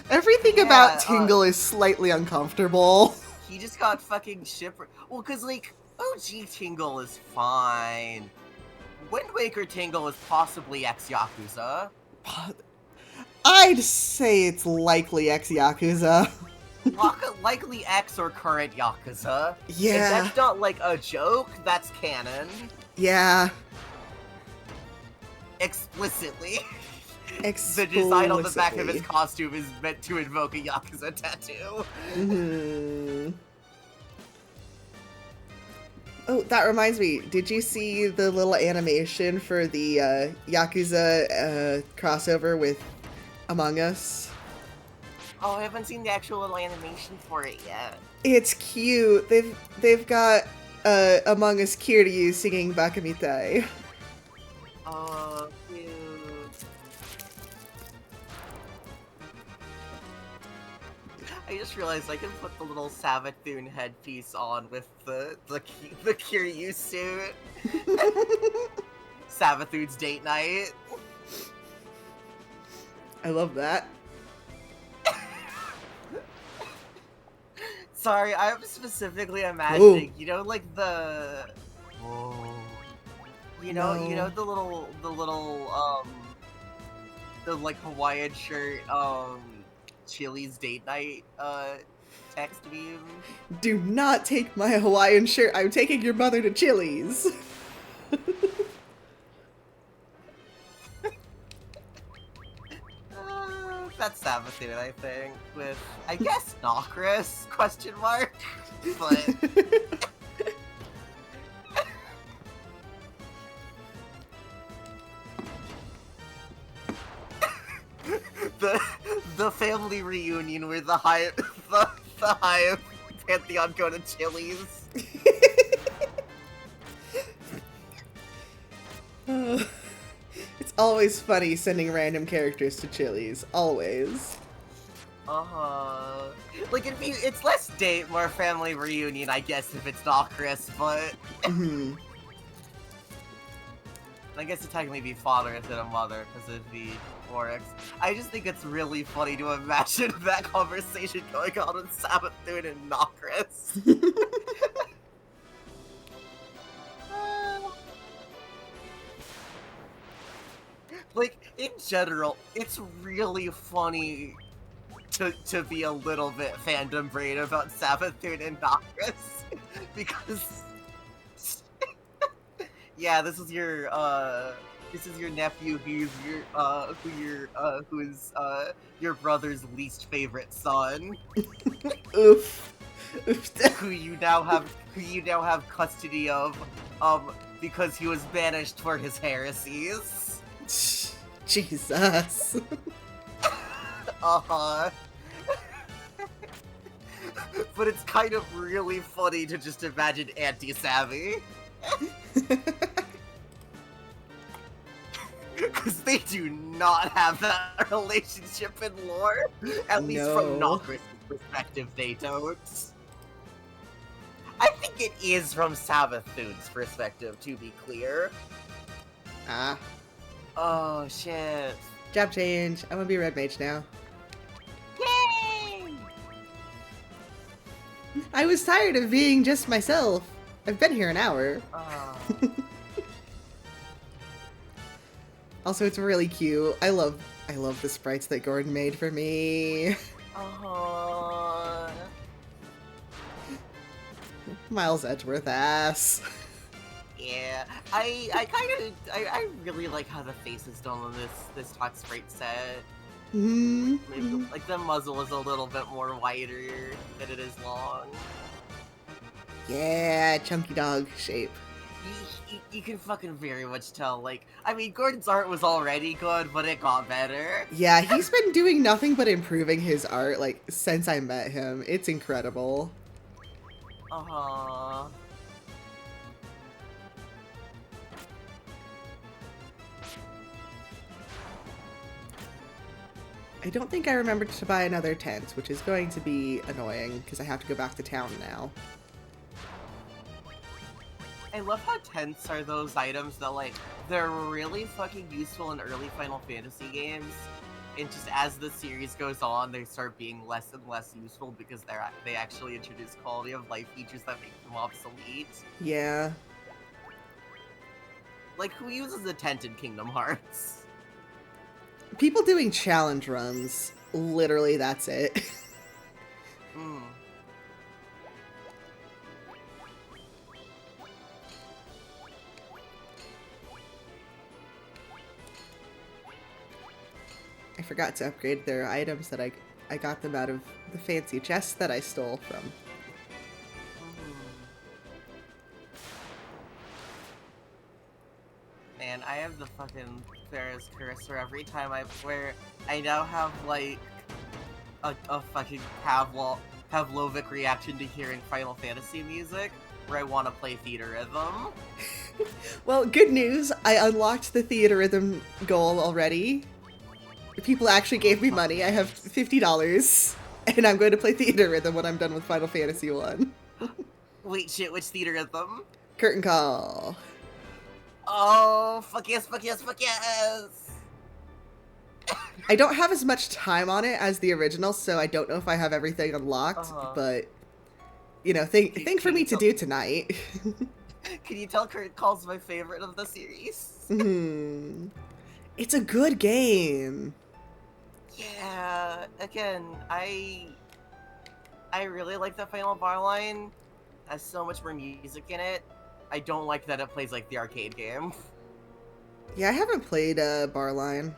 Everything about Tingle is slightly uncomfortable. He just got fucking shipwrecked. Well, because, like, OG Tingle is fine. Wind Waker Tingle is possibly ex-Yakuza. I'd say it's likely ex-Yakuza. Likely ex or current Yakuza. Yeah. And that's not, like, a joke, that's canon. Yeah. Explicitly. Explicitly. The design on the back of his costume is meant to invoke a Yakuza tattoo. Mm-hmm. Oh, that reminds me. Did you see the little animation for the Yakuza crossover with Among Us? Oh, I haven't seen the actual little animation for it yet. It's cute. They've got Among Us Kiryu singing Bakamitai. Oh, cute. I just realized I can put the little Savathun headpiece on with the Kiryu suit. Savathun's date night. I love that. Sorry, I'm specifically imagining, Ooh. you know, like the... Whoa. You know, No. you know the like Hawaiian shirt, Chili's date night, text meme. Do not take my Hawaiian shirt. I'm taking your mother to Chili's. That's Savathun, I think, with, I guess, Nokris, question mark, but... the family reunion where the high pantheon go to Chili's. It's always funny sending random characters to Chili's. Always. Uh-huh. Like, it's less date, more family reunion, I guess, if it's not Chris, but... Mm-hmm. I guess it'd technically be father instead of mother, because it'd be Oryx. I just think it's really funny to imagine that conversation going on with Savathun and Nokris. Like, in general, it's really funny to be a little bit fandom brain about Savathun and Nokris, because... yeah, this is your nephew who is your brother's least favorite son. Oof. who you now have custody of, because he was banished for his heresies. Jesus. Uh-huh. But it's kind of really funny to just imagine anti-Savvy. Because they do not have that relationship in lore. At least from Nokris' perspective, they don't. I think it is from Savathun's perspective, to be clear. Ah. Oh, shit. Job change. I'm gonna be a red mage now. Yay! I was tired of being just myself. I've been here an hour. Also, it's really cute. I love the sprites that Gordon made for me. Miles Edgeworth ass. Yeah, I really like how the face is done on this Talk Sprite set. Maybe, Mm-hmm. like the muzzle is a little bit more wider than it is long. Yeah, chunky dog shape. You can fucking very much tell. Like, I mean, Gordon's art was already good, but it got better. Yeah, he's been doing nothing but improving his art, like, since I met him. It's incredible. Uh-huh. I don't think I remembered to buy another tent, which is going to be annoying, because I have to go back to town now. I love how tents are those items that, like, they're really fucking useful in early Final Fantasy games. And just as the series goes on, they start being less and less useful because they actually introduce quality of life features that make them obsolete. Yeah. Like, who uses a tent in Kingdom Hearts? People doing challenge runs. Literally, that's it. Hmm. I forgot to upgrade their items that I got them out of the fancy chest that I stole from. Man, I have the fucking Pharaoh's Curse where every time I now have, like, a fucking Pavlovic reaction to hearing Final Fantasy music, where I want to play Theater Rhythm. Well, good news. I unlocked the theater rhythm goal already. People actually gave me money. I have $50, and I'm going to play theater rhythm when I'm done with Final Fantasy 1. Wait, shit, which Theater Rhythm? Curtain call. Oh, fuck yes, fuck yes, fuck yes! I don't have as much time on it as the original, so I don't know if I have everything unlocked, but, you know, thing for me to do tonight. Can you tell Curtain Call's my favorite of the series? It's a good game. Yeah, again, I really like the final bar line. Has so much more music in it. I don't like that it plays like the arcade game. Yeah, I haven't played Barline.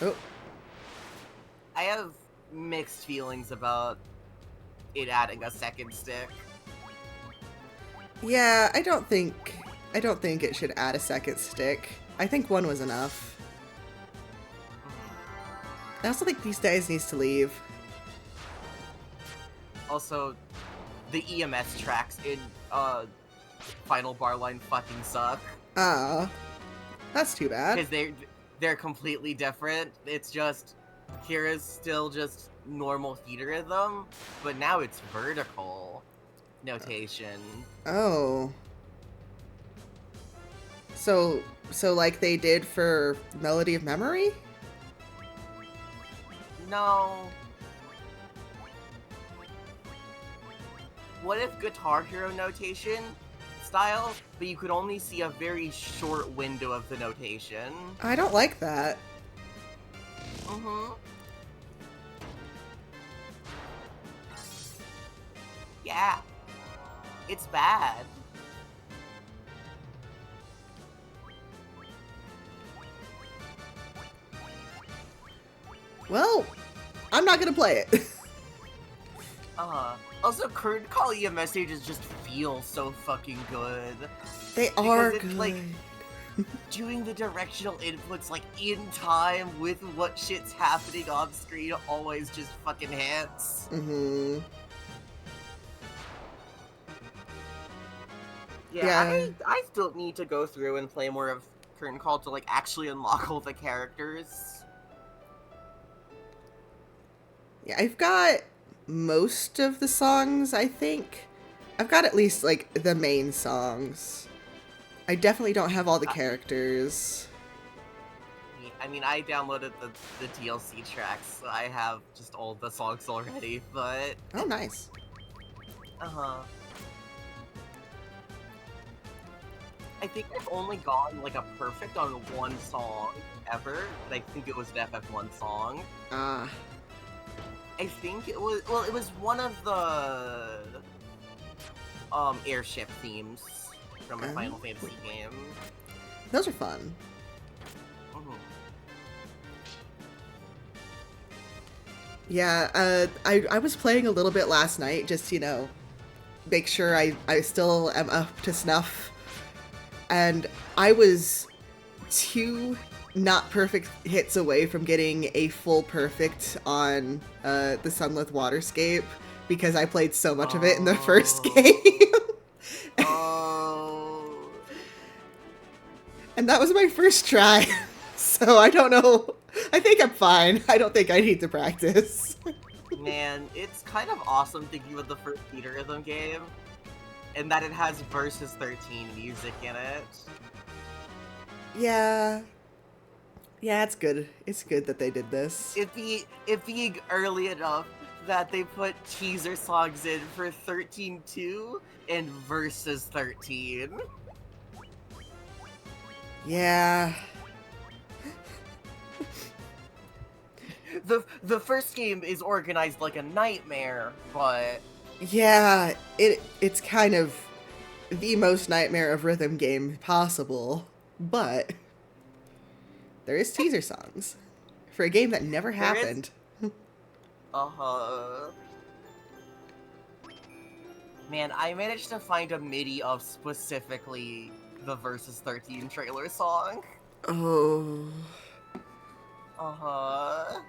Oh. I have mixed feelings about it adding a second stick. Yeah, I don't think it should add a second stick. I think one was enough. I also think these guys needs to leave. Also, the EMS tracks in Final Bar Line fucking suck. Ah, that's too bad. Because they're completely different. It's just Kira's still just normal theater rhythm, but now it's vertical notation. Oh. So like they did for Melody of Memory? No. What if Guitar Hero notation style, but you could only see a very short window of the notation? I don't like that. Mm-hmm. Yeah. It's bad. Well, I'm not gonna play it. Also, Curtain Call EMS stages just feel so fucking good. They are it's good. like doing the directional inputs like in time with what shit's happening on screen always just fucking hits. Mm-hmm. Yeah. I still need to go through and play more of Curtain Call to like actually unlock all the characters. Yeah, I've got most of the songs, I think. I've got at least, like, the main songs. I definitely don't have all the characters. I mean, I downloaded the DLC tracks, so I have just all the songs already, but... Oh, nice. Uh-huh. I think I've only gotten, like, a perfect on one song ever, but I think it was an FF1 song. Ah. I think it was, well, it was one of the airship themes from a Final Oh. Fantasy game. Those are fun. Mhm. Yeah, I was playing a little bit last night, just, make sure I still am up to snuff. And I was 2 not perfect hits away from getting a full perfect on the Sunlit Waterscape because I played so much of it in the first game. Oh. And that was my first try. So I don't know. I think I'm fine. I don't think I need to practice. Man, it's kind of awesome thinking about the first Theater Rhythm game, and that it has Versus 13 music in it. Yeah. Yeah, it's good. It's good that they did this. It being early enough that they put teaser songs in for 13-2 and Versus 13. Yeah. The first game is organized like a nightmare, but Yeah, it's kind of the most nightmare of rhythm game possible, but there is teaser songs for a game that never there is happened. uh-huh. Man, I managed to find a MIDI of specifically the Versus 13 trailer song. Oh, Uh-huh.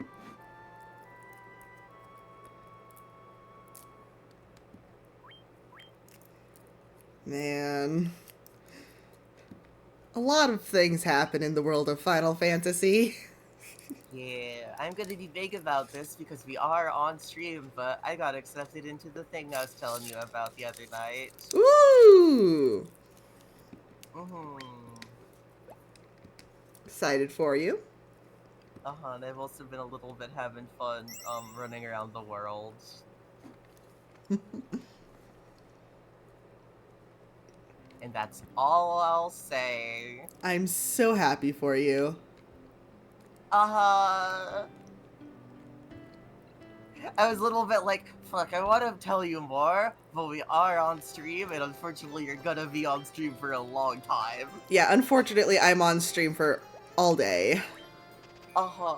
man. A lot of things happen in the world of Final Fantasy. Yeah, I'm gonna be vague about this because we are on stream, but I got accepted into the thing I was telling you about the other night. Ooh! Mm-hmm. Excited for you. Uh-huh, and I've also been a little bit having fun, running around the world. And that's all I'll say. I'm so happy for you. Uh-huh. I was a little bit like, fuck, I want to tell you more, but we are on stream, and unfortunately you're gonna be on stream for a long time. Yeah, unfortunately, I'm on stream for all day. Uh-huh.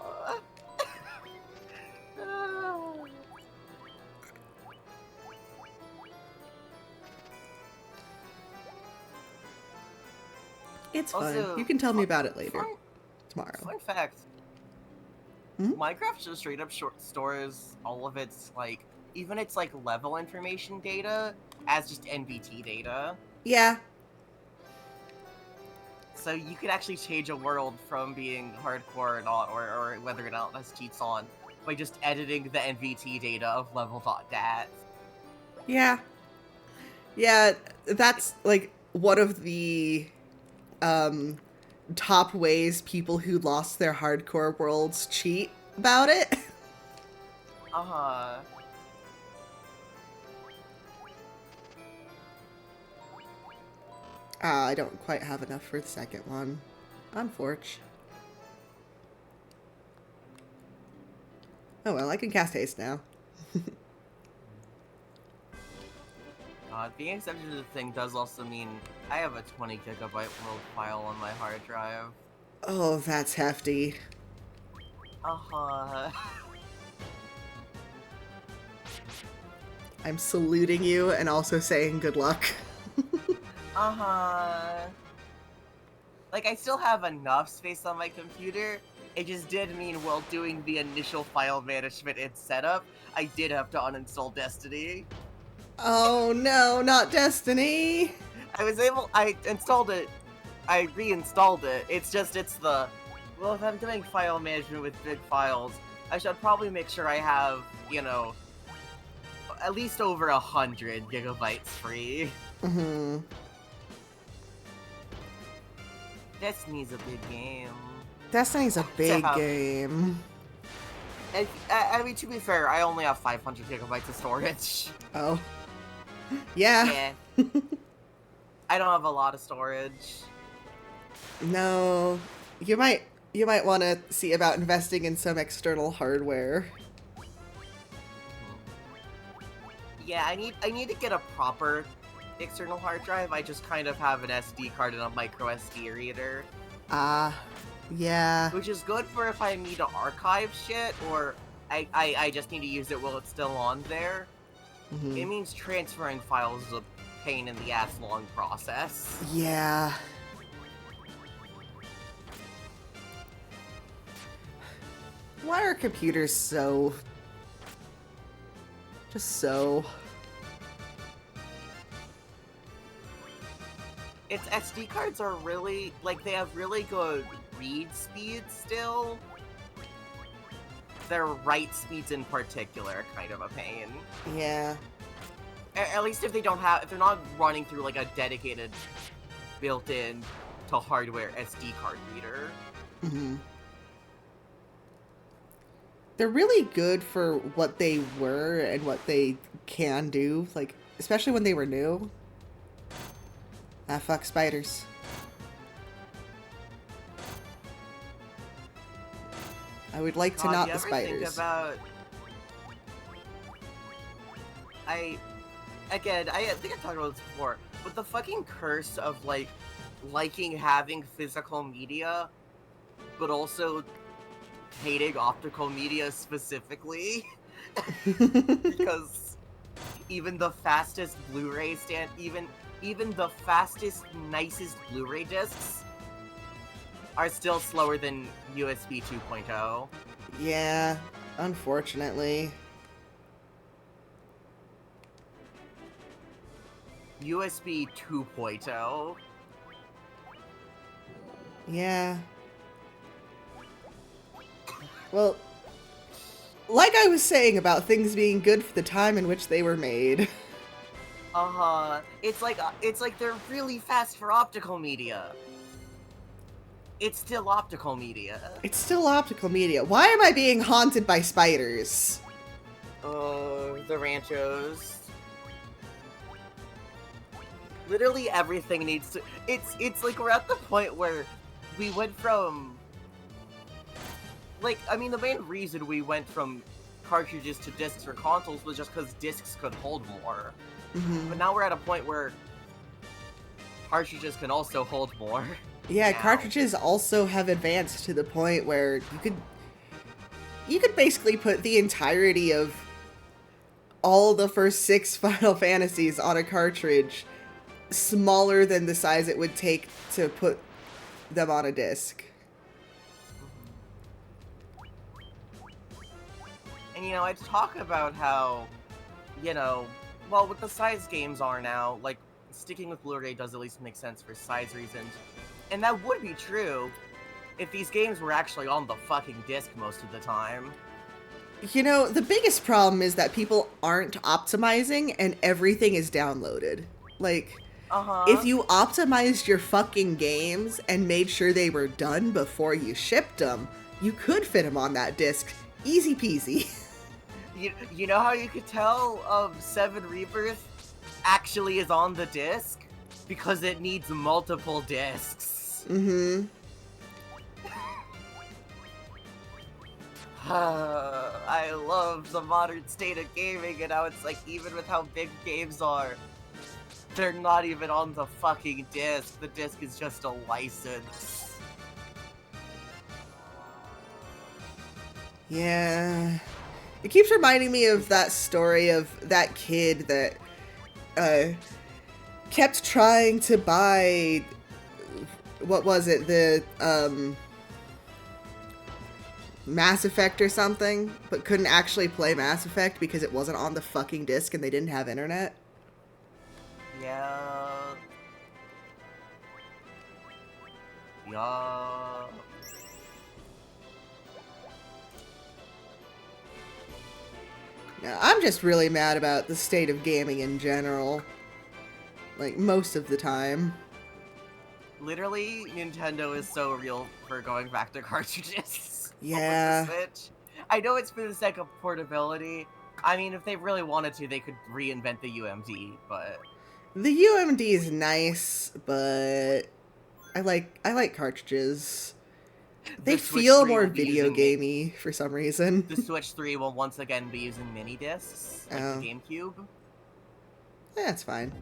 It's fine. Also, You can tell me about it later. fun, Tomorrow. fun fact. Hmm? Minecraft just straight up stores all of its, like, even its, like, level information data as just NBT data. Yeah. So you could actually change a world from being hardcore or not, or whether or not it has cheats on, by just editing the NVT data of level.dat. Yeah. Yeah, that's like one of the top ways people who lost their hardcore worlds cheat about it. Uh-huh. I don't quite have enough for the second one. Unfortunate. Oh well, I can cast haste now. Being accepted to the thing does also mean I have a 20 gigabyte world file on my hard drive. Oh, that's hefty. Uh-huh. I'm saluting you and also saying good luck. Uh-huh. Like, I still have enough space on my computer. It just did mean while doing the initial file management and setup, I did have to uninstall Destiny. Oh no, not Destiny! I installed it, I reinstalled it. It's the, well, if I'm doing file management with big files, I should probably make sure I have, at least over 100 gigabytes free. Mm-hmm. Destiny's a big game. Destiny's a big have. game. And, I mean, to be fair, I only have 500 gigabytes of storage. Oh. Yeah. Yeah. I don't have a lot of storage. No. You might want to see about investing in some external hardware. Yeah, I need to get a proper external hard drive. I just kind of have an SD card and a micro SD reader. Ah, yeah. Which is good for if I need to archive shit, or I just need to use it while it's still on there. Mm-hmm. It means transferring files is a pain in the ass long process. Yeah. Why are computers so... just so... Its SD cards are really, like, they have really good read speeds still. Their write speeds in particular are kind of a pain. Yeah. At least if they don't have, if they're not running through, like, a dedicated built-in to hardware SD card reader. Mm-hmm. They're really good for what they were and what they can do, like, especially when they were new. Ah, fuck spiders. I would like to not the spiders. Think about... Again, I think I've talked about this before, but the fucking curse of, like, liking having physical media, but also hating optical media specifically. Because even the fastest Blu-ray even the fastest, nicest Blu-ray discs are still slower than USB 2.0. Yeah, unfortunately. USB 2.0. Yeah. Well, like I was saying about things being good for the time in which they were made. Uh-huh. It's like they're really fast for optical media. It's still optical media. It's still optical media. Why am I being haunted by spiders? Oh, the ranchos. Literally everything needs to... It's like we're at the point where we went from... Like, I mean, the main reason we went from cartridges to discs for consoles was just because discs could hold more. Mm-hmm. But now we're at a point where cartridges can also hold more. Yeah, now. Cartridges also have advanced to the point where you could basically put the entirety of all the first 6 Final Fantasies on a cartridge smaller than the size it would take to put them on a disc. And, you know, I talk about how, you know, well, with the size games are now, like, sticking with Blu-ray does at least make sense for size reasons. And that would be true if these games were actually on the fucking disc most of the time. You know, the biggest problem is that people aren't optimizing and everything is downloaded. Like, if you optimized your fucking games and made sure they were done before you shipped them, you could fit them on that disc. Easy peasy. You know how you could tell 7 Rebirth actually is on the disc? Because it needs multiple discs. Mm-hmm. I love the modern state of gaming and how it's like, even with how big games are, they're not even on the fucking disc. The disc is just a license. Yeah. It keeps reminding me of that story of that kid that kept trying to buy, what was it, the Mass Effect or something, but couldn't actually play Mass Effect because it wasn't on the fucking disc and they didn't have internet. Yeah. Yeah. Yeah, I'm just really mad about the state of gaming in general. Like, most of the time. Literally, Nintendo is so real for going back to cartridges. Yeah. With the Switch. I know it's for the sake of portability. I mean, if they really wanted to, they could reinvent the UMD, but... The UMD is nice, but I like cartridges. They feel more video gamey for some reason. The Switch 3 will once again be using mini discs, like the GameCube. Yeah, that's fine.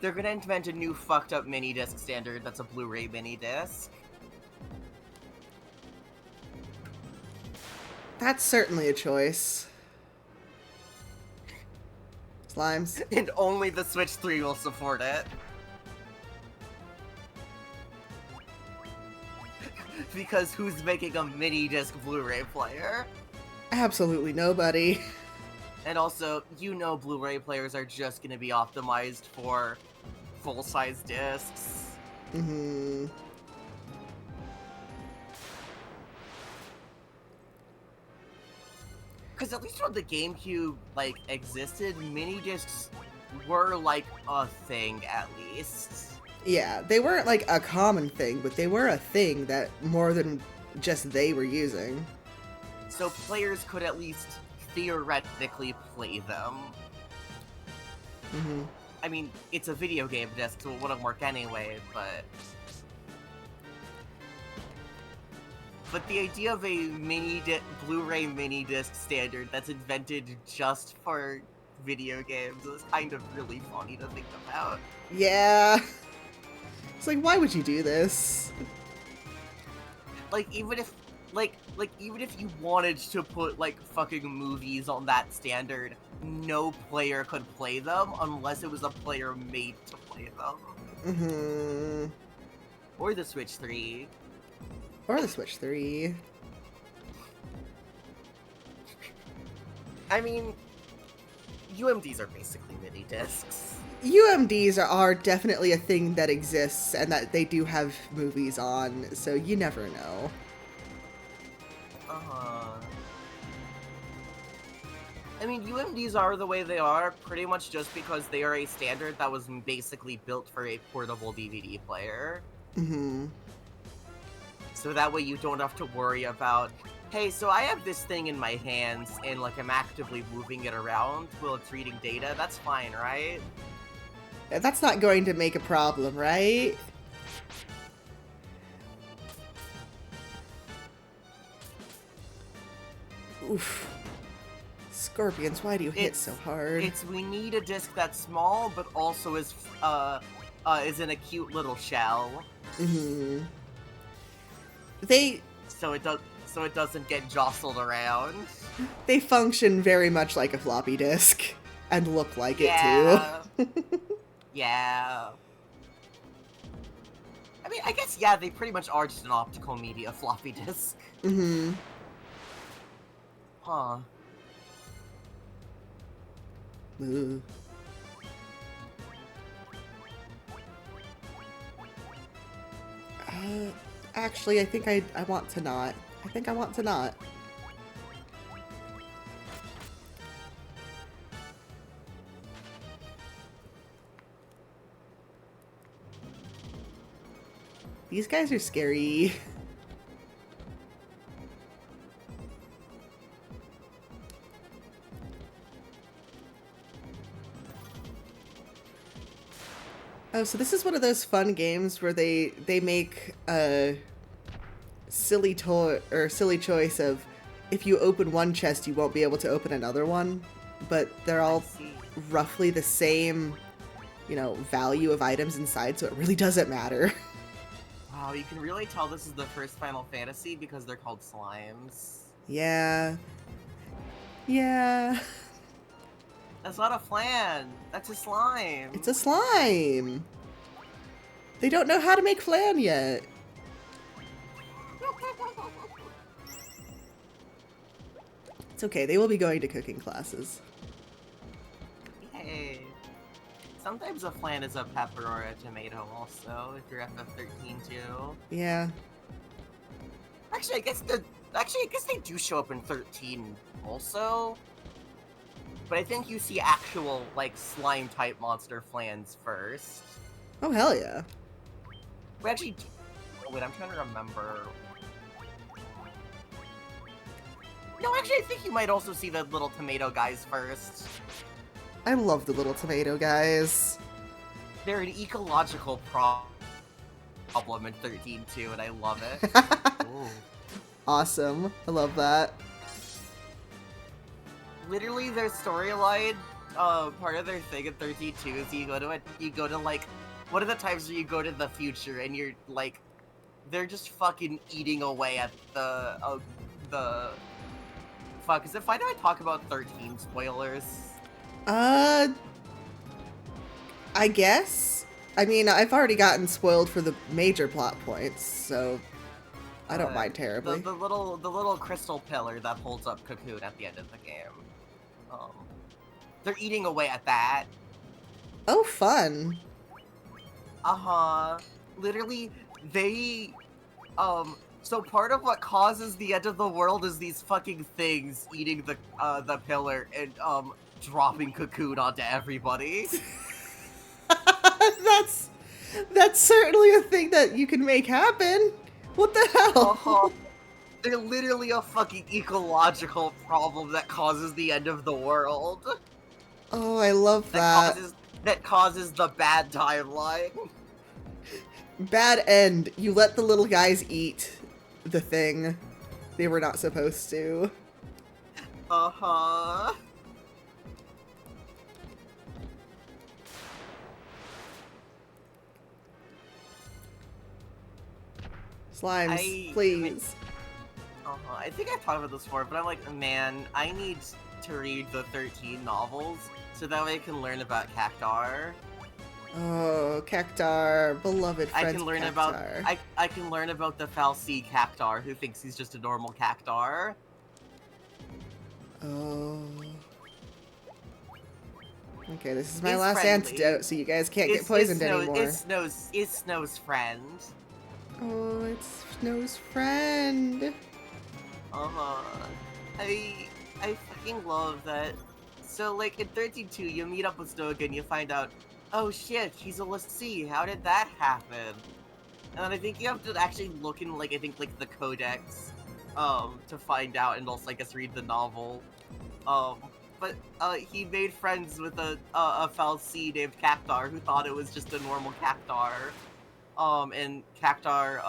They're gonna invent a new fucked up mini disc standard that's a Blu-ray mini disc. That's certainly a choice. Slimes. And only the Switch 3 will support it. Because who's making a mini disc Blu-ray player? Absolutely nobody. And also, you know Blu-ray players are just gonna be optimized for full-size discs. Mm-hmm. Because at least when the GameCube, like, existed, mini discs were, like, a thing, at least. Yeah, they weren't like a common thing, but they were a thing that more than just they were using. So players could at least theoretically play them. Mm-hmm. I mean, it's a video game disc, so it wouldn't work anyway, but... But the idea of a Blu-ray mini disc standard that's invented just for video games is kind of really funny to think about. Yeah. It's like, why would you do this? Like, even if you wanted to put, like, fucking movies on that standard, no player could play them unless it was a player made to play them. Mm-hmm. Or the Switch 3. Or the Switch 3. I mean, UMDs are basically mini discs. UMDs are definitely a thing that exists and that they do have movies on, so you never know. I mean, UMDs are the way they are pretty much just because they are a standard that was basically built for a portable DVD player. Mm-hmm. So that way you don't have to worry about, hey, so I have this thing in my hands and, like, I'm actively moving it around while it's reading data. That's fine, right? That's not going to make a problem, right? Oof. Scorpions, why do you hit so hard? We need a disc that's small, but also is in a cute little shell. Mm-hmm. So it doesn't get jostled around. They function very much like a floppy disk and look like it too. Yeah. I mean, I guess, yeah, they pretty much are just an optical media floppy disk. Mm-hmm. Huh. Ooh. Actually, I think I want to not. I think I want to not. These guys are scary. Oh, so this is one of those fun games where they make a silly choice of if you open one chest, you won't be able to open another one, but they're all roughly the same, you know, value of items inside, so it really doesn't matter. Wow, you can really tell this is the first Final Fantasy because they're called slimes. Yeah. Yeah. That's not a flan. That's a slime. It's a slime. They don't know how to make flan yet. It's okay. They will be going to cooking classes. Yay. Sometimes a flan is a pepper or a tomato also, if you're FF13 too. Yeah. Actually, I guess they do show up in 13 also. But I think you see actual, like, slime-type monster flans first. Oh, hell yeah. We actually do... Wait, I'm trying to remember... No, actually, I think you might also see the little tomato guys first. I love the little tomato guys. They're an ecological problem in 13 too, and I love it. Awesome. I love that. Literally, their storyline part of their thing in 32 is you go to like, one of the times where you go to the future and you're like, they're just fucking eating away at the fuck. Is it fine if I talk about 13 spoilers? Uh, I guess. I mean, I've already gotten spoiled for the major plot points, so I don't mind terribly. The little crystal pillar that holds up Cocoon at the end of the game. Um, they're eating away at that. Oh, fun. Literally, they, so part of what causes the end of the world is these fucking things eating the pillar and, dropping Cocoon onto everybody. That's certainly a thing that you can make happen. What the hell? They're literally a fucking ecological problem that causes the end of the world. Oh, I love that. That causes the bad timeline. Bad end. You let the little guys eat the thing they were not supposed to. Slimes, please. I think I've talked about this before, but I'm like, man, I need to read the 13 novels so that way I can learn about Cactar. Oh, Cactar, beloved friend. I can learn Cactar. I can learn about the Fal'Cie Cactar who thinks he's just a normal Cactar. Oh. Okay, this is my last antidote, so you guys can't get poisoned anymore. It's Snow's friend. Oh, it's Snow's friend. I fucking love that. So, like, in 13-2, you meet up with Snow again, you find out, oh shit, he's a l'Cie, how did that happen? And I think you have to actually look in, like, I think, like, the codex, to find out, and also, I guess, read the novel. But he made friends with a Fal'Cie named Cactar, who thought it was just a normal Cactar. And Cactar,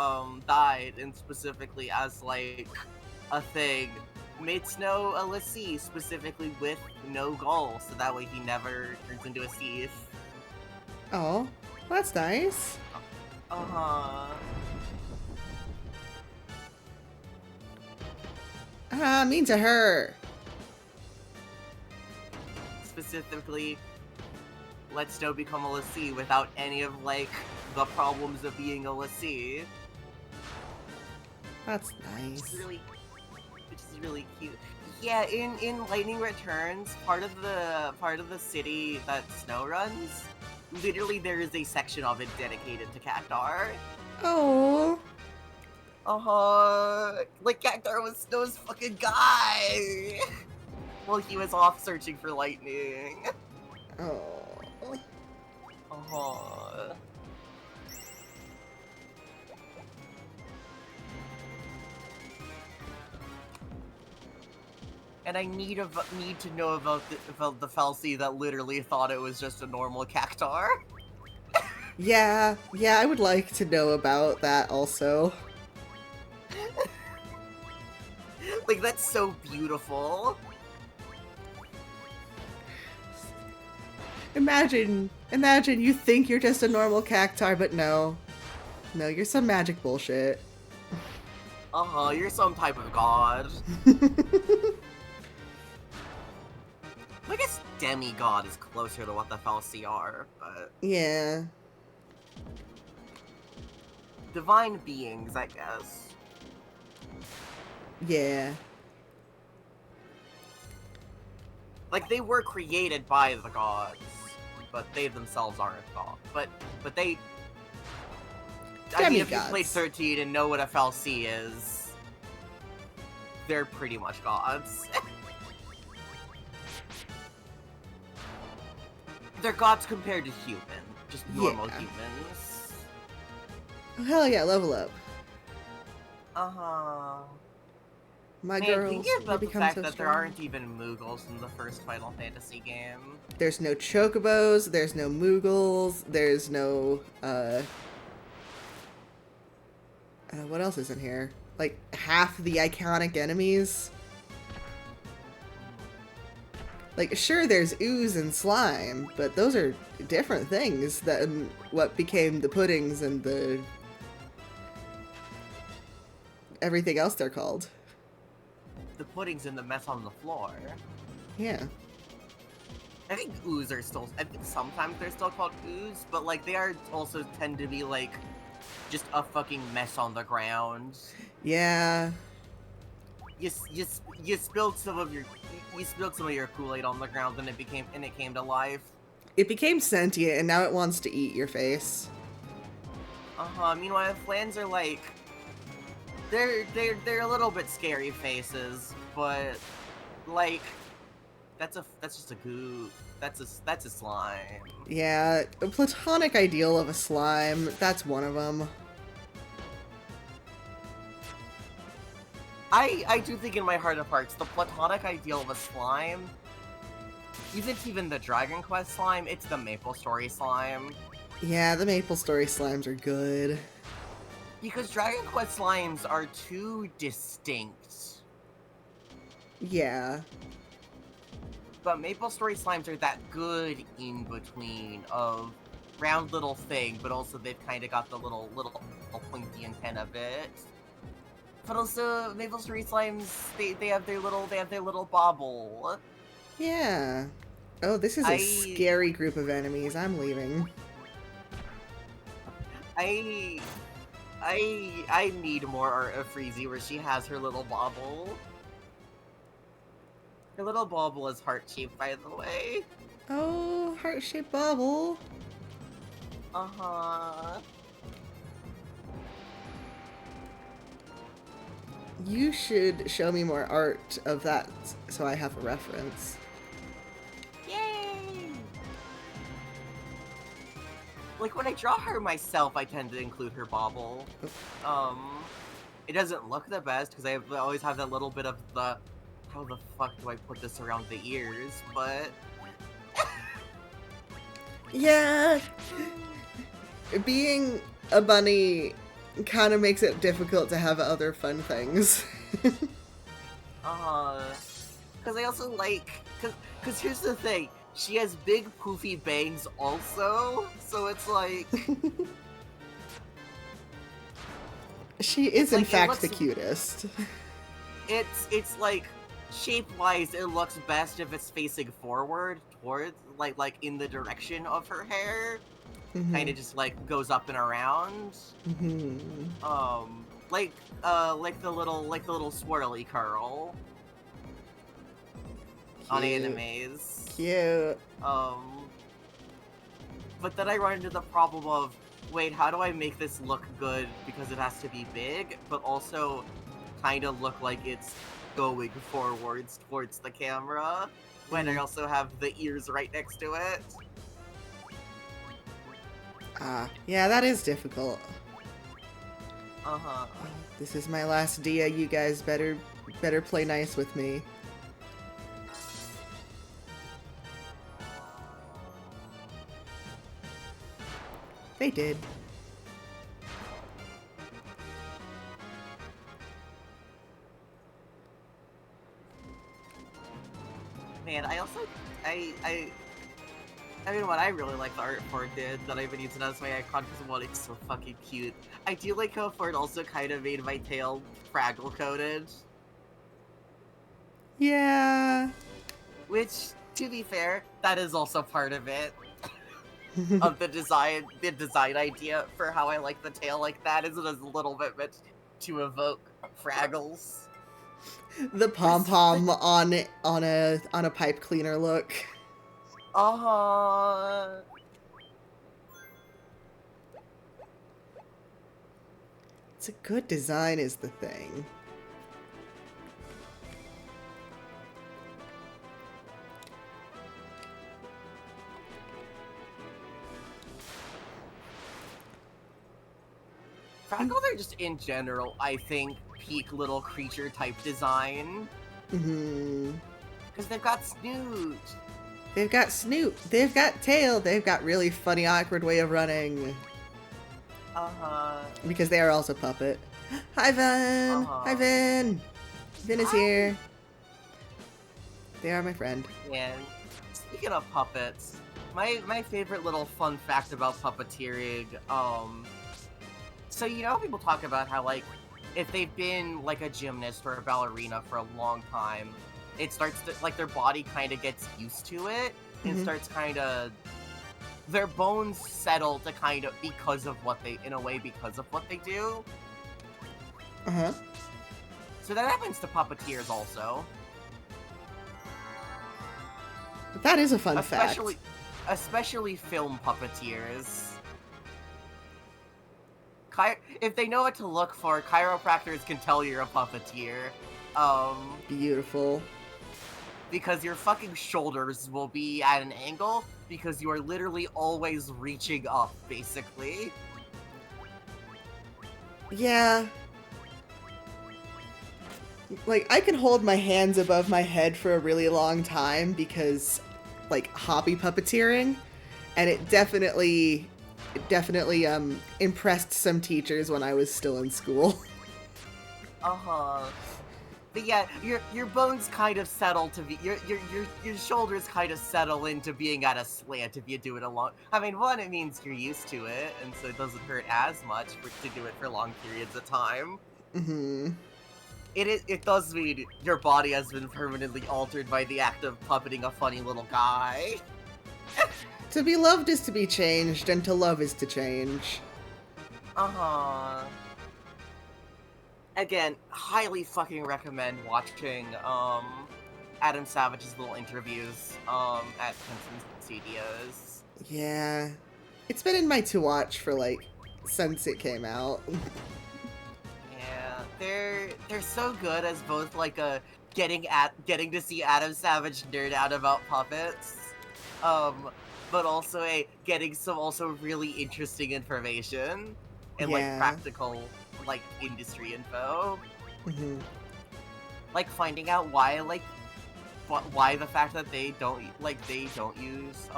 died, and specifically as, like, a thing, made Snow a l'Cie, specifically with no goal, so that way he never turns into a thief. Oh, that's nice. Mean to her. Specifically, let Snow become a l'Cie without any of, like, the problems of being a l'Cie. That's nice. Which is really cute. Yeah, in Lightning Returns, part of the city that Snow runs, literally there is a section of it dedicated to Cactar. Oh. Like Cactar was Snow's fucking guy. Well, he was off searching for lightning. Oh. And I need to know about the Fal'Cie that literally thought it was just a normal Cactar. Yeah, I would like to know about that also. Like, that's so beautiful. Imagine you think you're just a normal Cactar, but no, you're some magic bullshit. You're some type of god. I guess demigod is closer to what the Fal'Cie are, but... Yeah. Divine beings, I guess. Yeah. Like, they were created by the gods, but they themselves aren't god. But they... I mean, if you played 13 and know what a Fal'Cie is, they're pretty much gods. They're gods compared to human, just normal humans. Oh, hell yeah, level up. My girls, thinking about they the become fact so that strong. there aren't even Moogles in the first Final Fantasy game. There's no Chocobos, there's no Moogles, there's no, what else is in here? Like, half the iconic enemies? Like, sure, there's ooze and slime, but those are different things than what became the puddings and the everything else they're called. The pudding's in the mess on the floor. Yeah. I think ooze are still. I think sometimes they're still called ooze, but like they are also tend to be like just a fucking mess on the ground. Yeah. You spilled some of your Kool-Aid on the ground, and it came to life. It became sentient, and now it wants to eat your face. Meanwhile, flans are like they're a little bit scary faces, but like that's just a goo. That's a slime. Yeah, a platonic ideal of a slime. That's one of them. I do think in my heart of hearts, the platonic ideal of a slime isn't even the Dragon Quest slime, it's the Maple Story slime. Yeah, the Maple Story slimes are good. Because Dragon Quest slimes are too distinct. Yeah. But Maple Story slimes are that good in between of round little thing, but also they've kind of got the little pointy antenna bit. But also Maple Story slimes, they have their little bobble. Yeah. Oh, this is a scary group of enemies. I'm leaving. I need more art of Freezy where she has her little bobble. Her little bobble is heart-shaped, by the way. Oh, heart-shaped bobble. Uh-huh. You should show me more art of that so I have a reference. Yay! Like, when I draw her myself, I tend to include her bobble. It doesn't look the best, because I always have that little bit of the, how the fuck do I put this around the ears, but... Yeah! Being a bunny kind of makes it difficult to have other fun things. Because I also like... Because here's the thing, she has big poofy bangs also, so it's like... She is in like, fact the cutest. It's like, shape-wise, it looks best if it's facing forward towards, like in the direction of her hair. Mm-hmm. Kind of just like goes up and around. Mm-hmm. Like the little swirly curl on animes. Cute. But then I run into the problem of, wait, how do I make this look good because it has to be big, but also kind of look like it's going forwards towards the camera when I also have the ears right next to it. Ah, yeah, that is difficult. Uh-huh. This is my last dia. You guys better play nice with me. They did. Man, I also, I mean, what I really like the art for it did, that I've been using as my icon because of what it's so fucking cute. I do like how Ford also kind of made my tail Fraggle coated. Yeah. Which, to be fair, that is also part of it. Of the design idea for how I like the tail like that is it is a little bit meant to evoke Fraggles. The pom-pom on a pipe cleaner look. It's a good design is the thing. Fraggles are just in general, I think, peak little creature type design. Mm-hmm. Because they've got snoot. They've got snoot. They've got tail. They've got really funny, awkward way of running. Because they are also puppet. Hi, Vin! Hi, Vin! Vin is here. They are my friend. And speaking of puppets, my favorite little fun fact about puppeteering, so you know people talk about how like if they've been like a gymnast or a ballerina for a long time, it starts to like their body kind of gets used to it and Hmm. starts kind of their bones settle to kind of because of what they in a way because of what they do. Uh-huh. So that happens to puppeteers also, That is a fun fact. especially especially film puppeteers. If they know what to look for, chiropractors can tell you're a puppeteer. Um, Beautiful. because your fucking shoulders will be at an angle because you are literally always reaching up, basically. Yeah. Like, I can hold my hands above my head for a really long time because, like, hobby puppeteering, and it definitely impressed some teachers when I was still in school. Uh-huh. But yeah, your bones kind of settle to be your shoulders kind of settle into being at a slant if you do it a lot. I mean, one, it means you're used to it, and so it doesn't hurt as much to do it for long periods of time. Hmm. It does mean your body has been permanently altered by the act of puppeting a funny little guy. To be loved is to be changed, and to love is to change. Uh-huh. Again, highly fucking recommend watching Adam Savage's little interviews at Henson Studios. Yeah. It's been in my to watch for, like, since it came out. Yeah, they're so good as both like a getting to see Adam Savage nerd out about puppets, um, but also a getting some also really interesting information and like Yeah. practical like industry info, Hmm. like finding out why like why the fact that they don't use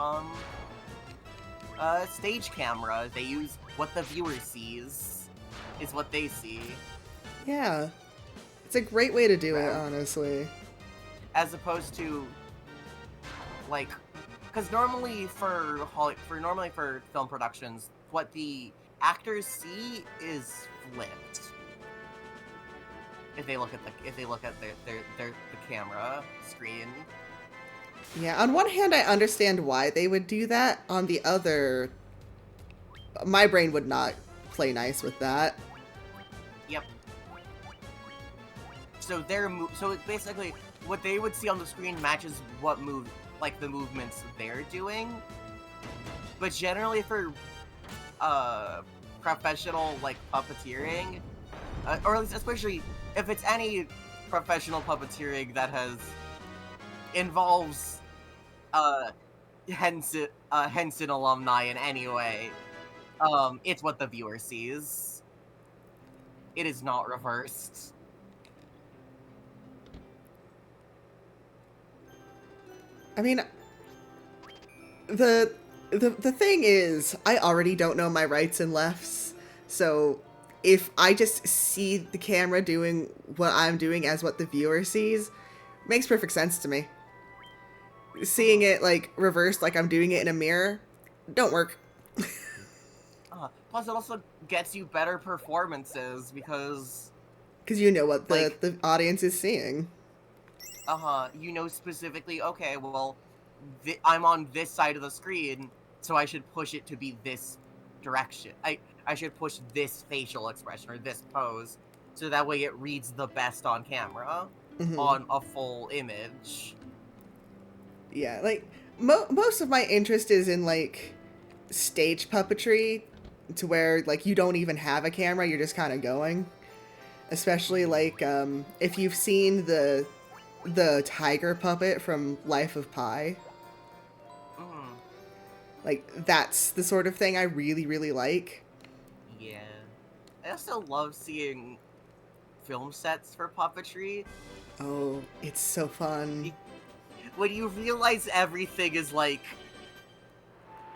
stage camera, they use what the viewer sees is what they see. Yeah. It's a great way to do it, Right. honestly. As opposed to like because normally for film productions what the actors see is flipped if they look at the camera screen. Yeah, on one hand, I understand why they would do that. On the other, my brain would not play nice with that. Yep. So so it basically what they would see on the screen matches what move like the movements they're doing, but generally for uh professional like puppeteering, or at least especially if it's any professional puppeteering that has involves uh Henson alumni in any way, it's what the viewer sees. It is not reversed. I mean, the the thing is, I already don't know my rights and lefts. So if I just see the camera doing what I'm doing as what the viewer sees, makes perfect sense to me. Seeing it like reversed, like I'm doing it in a mirror, don't work. Plus, it also gets you better performances because, Because you know what like, the audience is seeing. you know specifically, okay, well, I'm on this side of the screen, so I should push it to be this direction. I should push this facial expression or this pose, so that way it reads the best on camera, Hmm. on a full image. Yeah, like most of my interest is in like stage puppetry, to where like you don't even have a camera, you're just kind of going. Especially like if you've seen the tiger puppet from Life of Pi, Mm, like that's the sort of thing I really like. yeah. I also love seeing film sets for puppetry. Oh, it's so fun. When you realize everything is like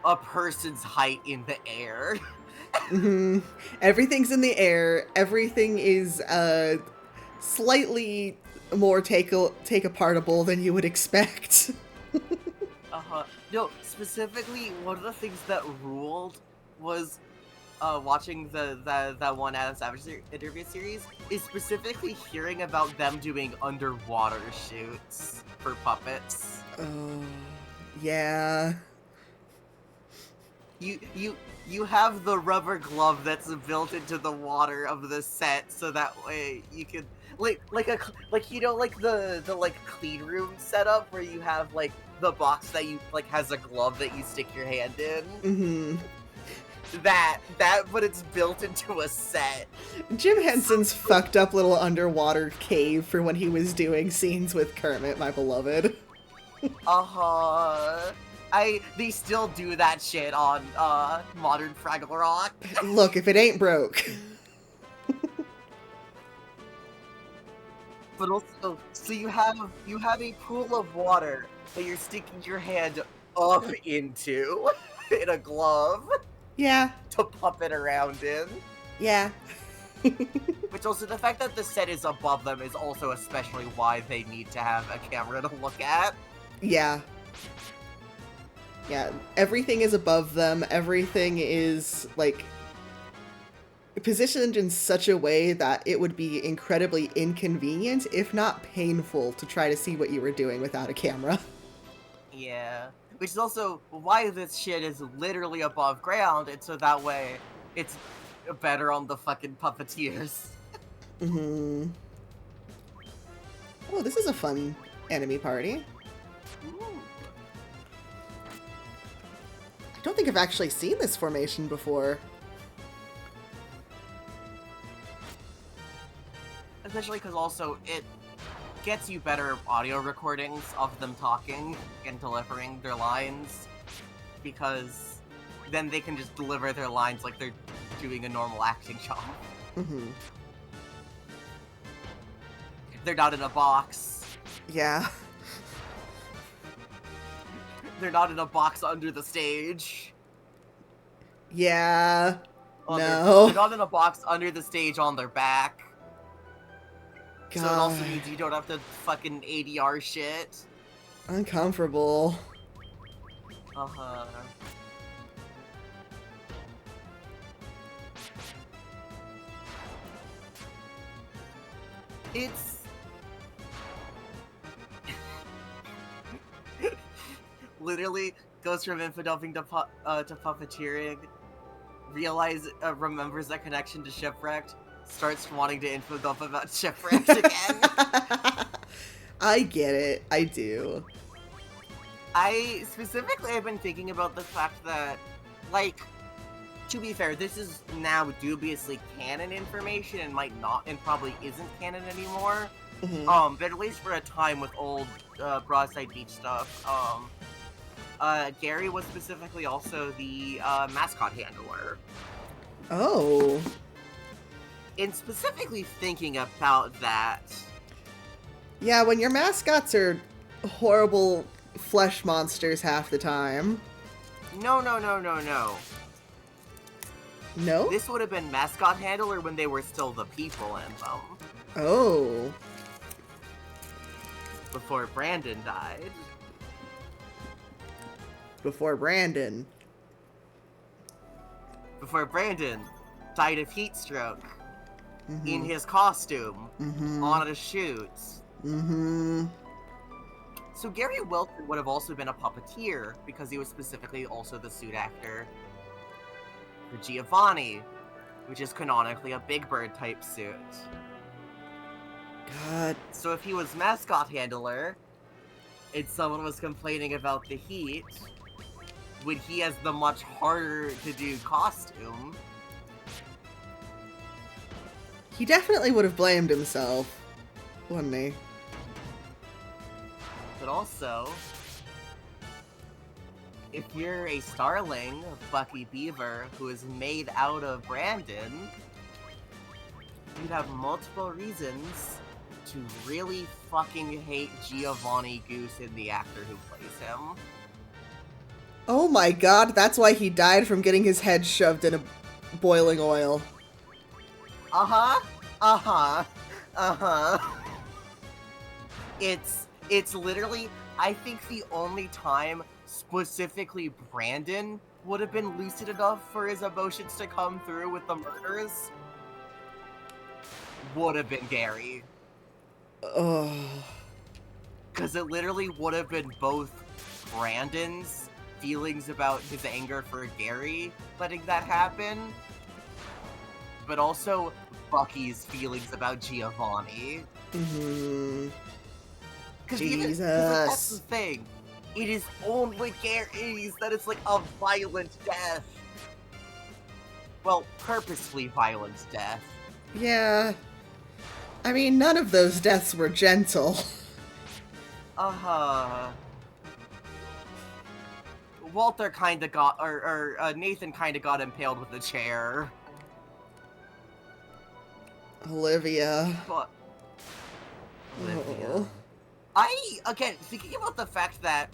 a person's height in the air. Hmm. Everything's in the air. Everything is slightly more take apartable than you would expect. No, specifically, one of the things that ruled was watching that one Adam Savage interview series is specifically hearing about them doing underwater shoots for puppets. Oh, yeah. You have the rubber glove that's built into the water of the set, so that way you can like the like clean room setup where you have like the box that you like has a glove that you stick your hand in. Mm-hmm. That but it's built into a set. Jim Henson's fucked up little underwater cave for when he was doing scenes with Kermit, my beloved. They still do that shit on modern Fraggle Rock. Look, if it ain't broke. But also, so you have a pool of water that you're sticking your hand up into in a glove. Yeah. To puppet around in. Yeah. Which also, the fact that the set is above them is also especially why they need to have a camera to look at. Yeah. Yeah, everything is above them. Everything is, like, positioned in such a way that it would be incredibly inconvenient, if not painful, to try to see what you were doing without a camera. Yeah. Which is also why this shit is literally above ground, and so that way it's better on the fucking puppeteers. Mm-hmm. Oh, this is a fun enemy party. Ooh. I don't think I've actually seen this formation before. Especially because also it gets you better audio recordings of them talking and delivering their lines, because then they can just deliver their lines like they're doing a normal acting job. Mm-hmm. They're not in a box. Yeah. They're not in a box under the stage. Yeah. Oh, No. They're not in a box under the stage on their back. God. So it also means you don't have to fucking ADR shit. Uncomfortable. Uh-huh. It's... literally goes from infodumping to puppeteering, remembers that connection to Shipwrecked, starts wanting to infodump about Shipwrecked again. I get it. I do. I've been thinking about the fact that, like, to be fair, this is now dubiously canon information and might not, and probably isn't canon anymore. Mm-hmm. But at least for a time with old Broadside Beach stuff, Gary was specifically also the mascot handler. Oh. And specifically thinking about that. Yeah, when your mascots are horrible flesh monsters half the time. No. No? This would have been mascot handler when they were still the people in them. Oh. Before Brandon died. Before Brandon died of heat stroke. Mm-hmm. In his costume. Mm-hmm. On a shoot. Mm-hmm. So Gary Wilson would have also been a puppeteer, because he was specifically also the suit actor for Giovanni, which is canonically a Big Bird type suit. God. So if he was mascot handler, and someone was complaining about the heat, when he has the much harder to do costume... He definitely would have blamed himself, wouldn't he? But also, if you're a starling, Bucky Beaver, who is made out of Brandon, you'd have multiple reasons to really fucking hate Giovanni Goosen, the actor who plays him. Oh my god, that's why he died from getting his head shoved in a boiling oil. Uh-huh. Uh-huh. It's literally, I think the only time specifically Brandon would have been lucid enough for his emotions to come through with the murders would have been Gary. Oh. Because it literally would have been both Brandon's feelings about his anger for Gary letting that happen, but also Bucky's feelings about Giovanni. Mm-hmm. Because Jesus. that's the thing. It is only Gary's that it's like a violent death. Well, purposefully violent death. Yeah. I mean, none of those deaths were gentle. Uh-huh. Walter kinda got, Nathan kinda got impaled with a chair. Olivia. But... Olivia. Oh. Again, thinking about the fact that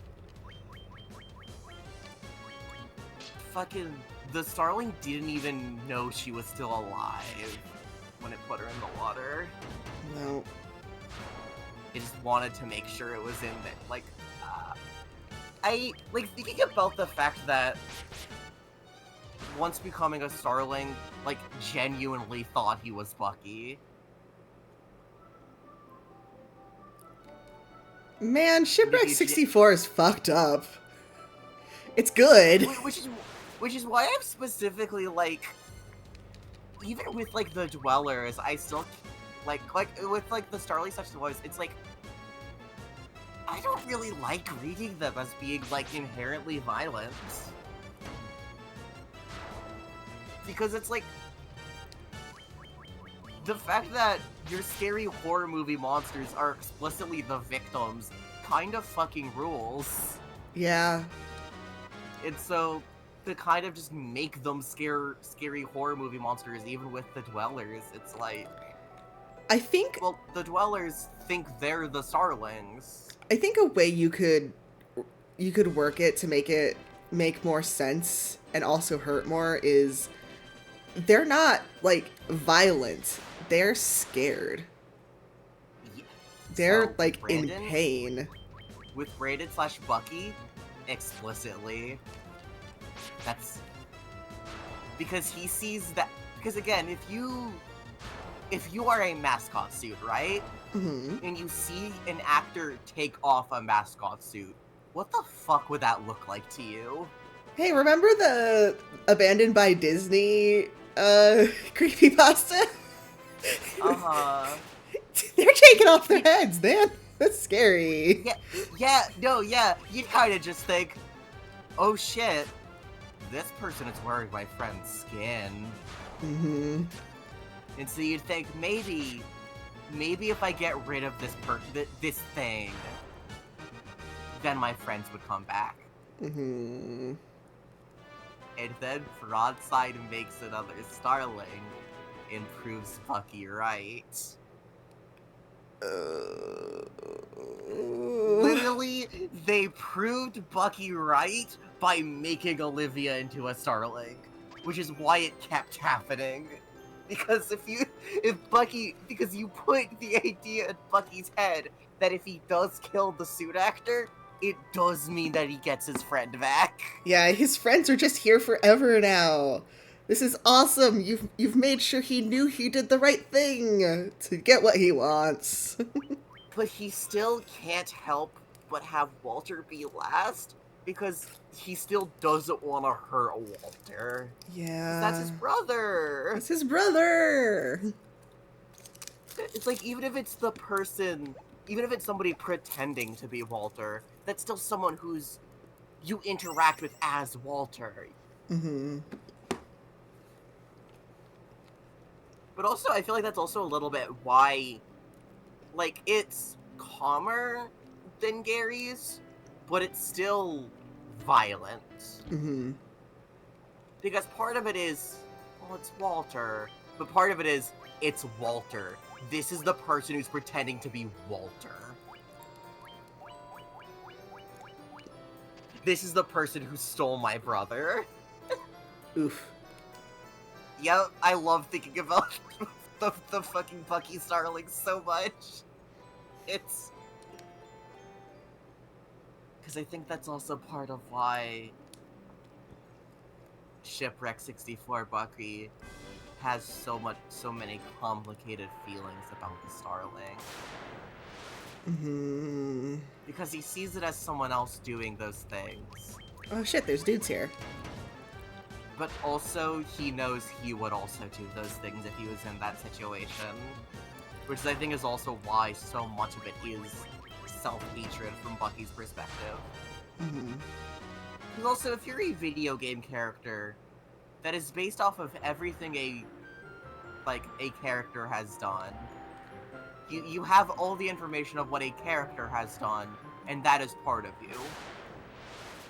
fucking the Starling didn't even know she was still alive when it put her in the water. No. It just wanted to make sure it was in there. Like, thinking about the fact that once becoming a Starling, like, genuinely thought he was Bucky. Man, Shipwreck 64 is fucked up. It's good. Which is why I'm specifically, like, even with, like, the Dwellers, I still, with, like, the Starling such as it's like, I don't really like reading them as being, like, inherently violent. Because it's like, the fact that your scary horror movie monsters are explicitly the victims kind of fucking rules. Yeah. And so, to kind of just make them scary horror movie monsters, even with the Dwellers, it's like... I think... Well, the Dwellers think they're the Starlings. I think a way you could work it to make more sense and also hurt more is they're not, like, violent. They're scared. Yeah. They're, So, like, Brandon, in pain. With Brandon / Bucky, explicitly. That's... Because he sees that... Because, again, if you are a mascot suit, right? Mm-hmm. And you see an actor take off a mascot suit, what the fuck would that look like to you? Hey, remember the Abandoned by Disney creepypasta? Uh-huh. They're taking off their heads, man. That's scary. Yeah, you'd kind of just think, oh shit, this person is wearing my friend's skin. Mm-hmm. And so you'd think, maybe if I get rid of this thing, then my friends would come back. Mm-hmm. And then Broadside makes another Starling and proves Bucky right. Literally, they proved Bucky right by making Olivia into a Starling, which is why it kept happening. Because because you put the idea in Bucky's head that if he does kill the suit actor, it does mean that he gets his friend back. Yeah, his friends are just here forever now. This is awesome. You've made sure he knew he did the right thing to get what he wants. But he still can't help but have Walter be last because he still doesn't want to hurt Walter. Yeah. That's his brother. It's his brother. It's like, even if it's somebody pretending to be Walter, that's still someone you interact with as Walter. Mm-hmm. But also, I feel like that's also a little bit why, like, it's calmer than Gary's, but it's still violent. Mm-hmm. Because part of it is, well, it's Walter, but part of it is, it's Walter. This is the person who's pretending to be Walter. This is the person who stole my brother. Oof. Yep, I love thinking about the fucking Bucky Starling so much. It's... Because I think that's also part of why Shipwreck 64 Bucky has so many complicated feelings about the Starling. Mm-hmm. Because he sees it as someone else doing those things. Oh shit, there's dudes here. But also, he knows he would also do those things if he was in that situation. Which I think is also why so much of it is self-hatred from Bucky's perspective. Mm-hmm. Because also, if you're a video game character that is based off of everything a character has done, you have all the information of what a character has done, and that is part of you.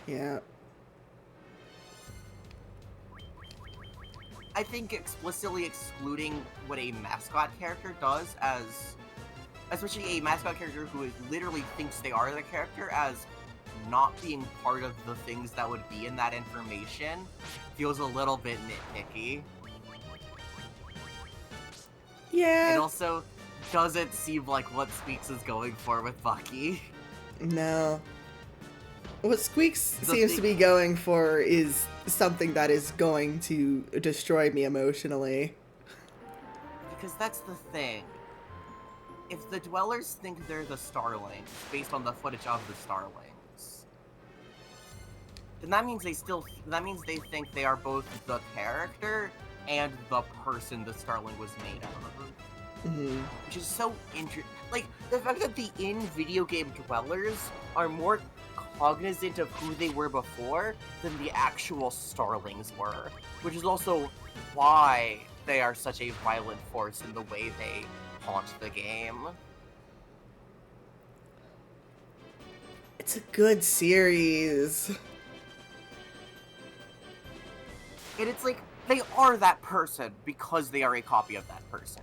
Yeah. I think explicitly excluding what a mascot character does especially a mascot character who literally thinks they are the character, as not being part of the things that would be in that information feels a little bit nitpicky. Yeah. It also doesn't seem like what Squeaks is going for with Bucky. No. What Squeaks seems to be going for is something that is going to destroy me emotionally. Because that's the thing. If the Dwellers think they're the Starlings, based on the footage of the Starlings, then that means they think they are both the character and the person the Starling was made out of. Mm-hmm. Which is so interesting. Like, the fact that the in-video game Dwellers are more cognizant of who they were before than the actual Starlings were. Which is also why they are such a violent force in the way they haunt the game. It's a good series. And it's like, they are that person because they are a copy of that person.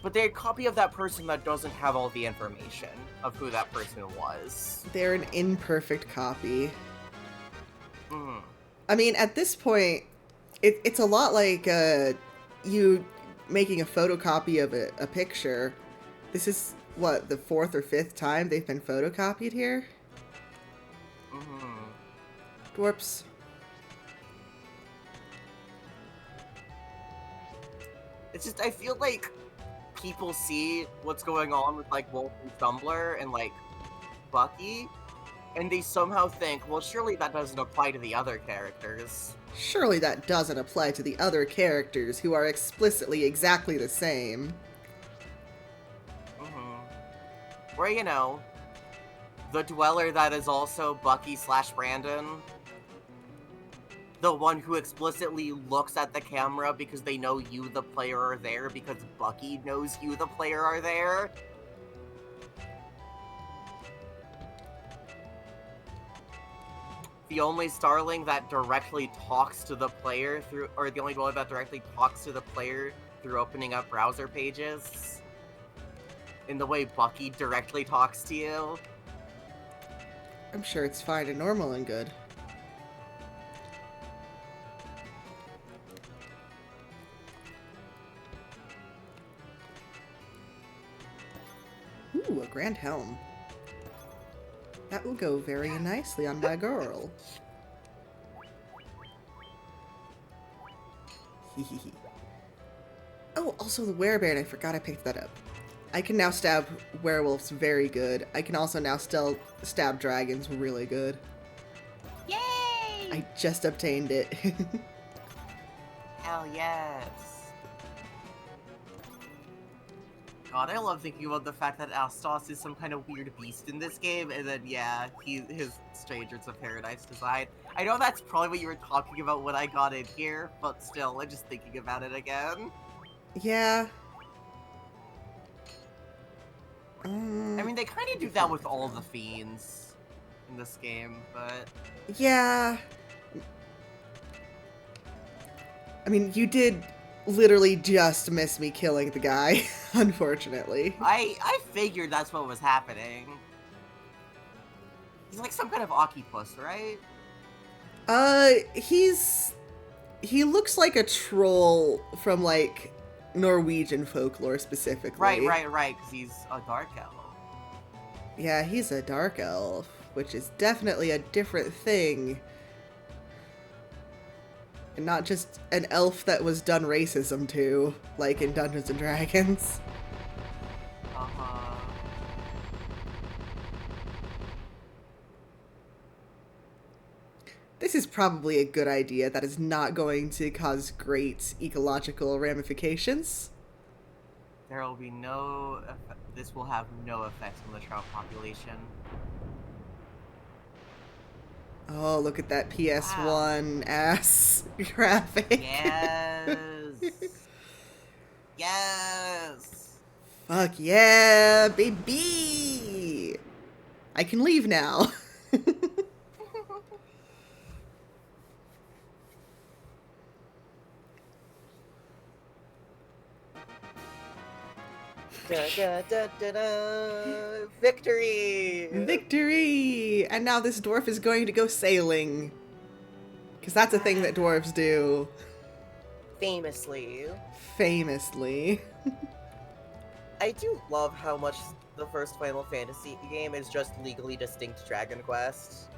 But they're a copy of that person that doesn't have all the information of who that person was. They're an imperfect copy. Mm. I mean, at this point, it's a lot like you making a photocopy of a picture. This is, what, the 4th or 5th time they've been photocopied here? Mm-hmm. Dwarps. It's just, I feel like people see what's going on with, like, Wolf and Stumbler and, like, Bucky, and they somehow think, well, surely that doesn't apply to the other characters. Surely that doesn't apply to the other characters who are explicitly exactly the same. Mm-hmm. Or, you know, the Dweller that is also Bucky/Brandon. The one who explicitly looks at the camera because they know you, the player, are there because Bucky knows you, the player, are there. The only Starling that directly talks to the player through, or the only one that directly talks to the player through opening up browser pages. In the way Bucky directly talks to you. I'm sure it's fine and normal and good. Ooh, a grand helm. That will go very nicely on my girl. Oh, also the werebear, I forgot I picked that up. I can now stab werewolves very good. I can also now still stab dragons really good. Yay! I just obtained it. Hell yes. God, I love thinking about the fact that Astos is some kind of weird beast in this game, and then, yeah, his Strangers of Paradise design. I know that's probably what you were talking about when I got in here, but still, I'm just thinking about it again. Yeah. I mean, they kind of do that with all the Fiends in this game, but... Yeah. I mean, you did literally just miss me killing the guy, unfortunately. I figured that's what was happening. He's like some kind of octopus, right? He looks like a troll from, like, Norwegian folklore specifically. Right, because he's a dark elf. Yeah, he's a dark elf, which is definitely a different thing. And not just an elf that was done racism to, like in Dungeons and Dragons. Uh-huh. This is probably a good idea that is not going to cause great ecological ramifications. There will be no... This will have no effect on the trout population. Oh, look at that PS1 ass graphic. Yes! Yes! Fuck yeah, baby! I can leave now. Da, da, da, da, da. Victory! Victory! And now this dwarf is going to go sailing. Because that's a thing that dwarves do. Famously. Famously. I do love how much the first Final Fantasy game is just legally distinct Dragon Quest.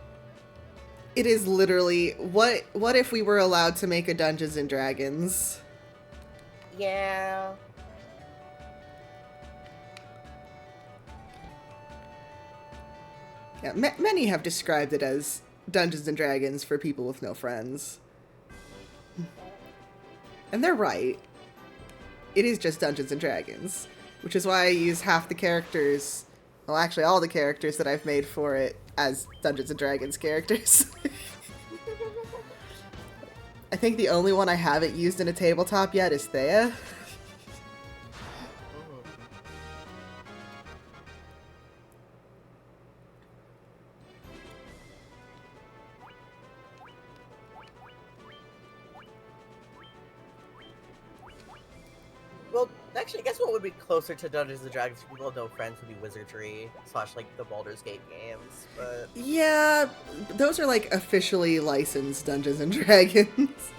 It is literally, what if we were allowed to make a Dungeons and Dragons? Yeah. Yeah, many have described it as Dungeons and Dragons for people with no friends. And they're right. It is just Dungeons and Dragons, which is why I use half the characters, well actually all the characters that I've made for it as Dungeons and Dragons characters. I think the only one I haven't used in a tabletop yet is Thea. Well, actually, I guess what would be closer to Dungeons and Dragons for people with no friends would be Wizardry, / like the Baldur's Gate games, but... Yeah, those are like officially licensed Dungeons and Dragons.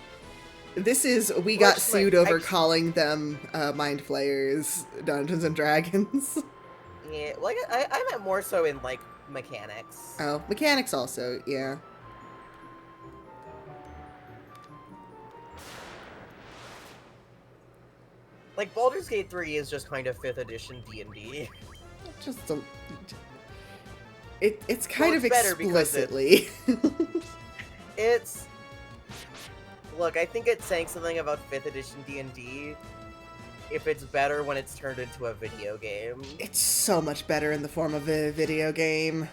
This is, we got sued over calling them Mind Flayers Dungeons and Dragons. Yeah, like, I meant more so in, like, mechanics. Oh, mechanics also, yeah. Like, Baldur's Gate 3 is just kind of 5th edition D&D. Just a... It's kind of better explicitly. It's... Look, I think it's saying something about 5th edition D&D if it's better when it's turned into a video game. It's so much better in the form of a video game.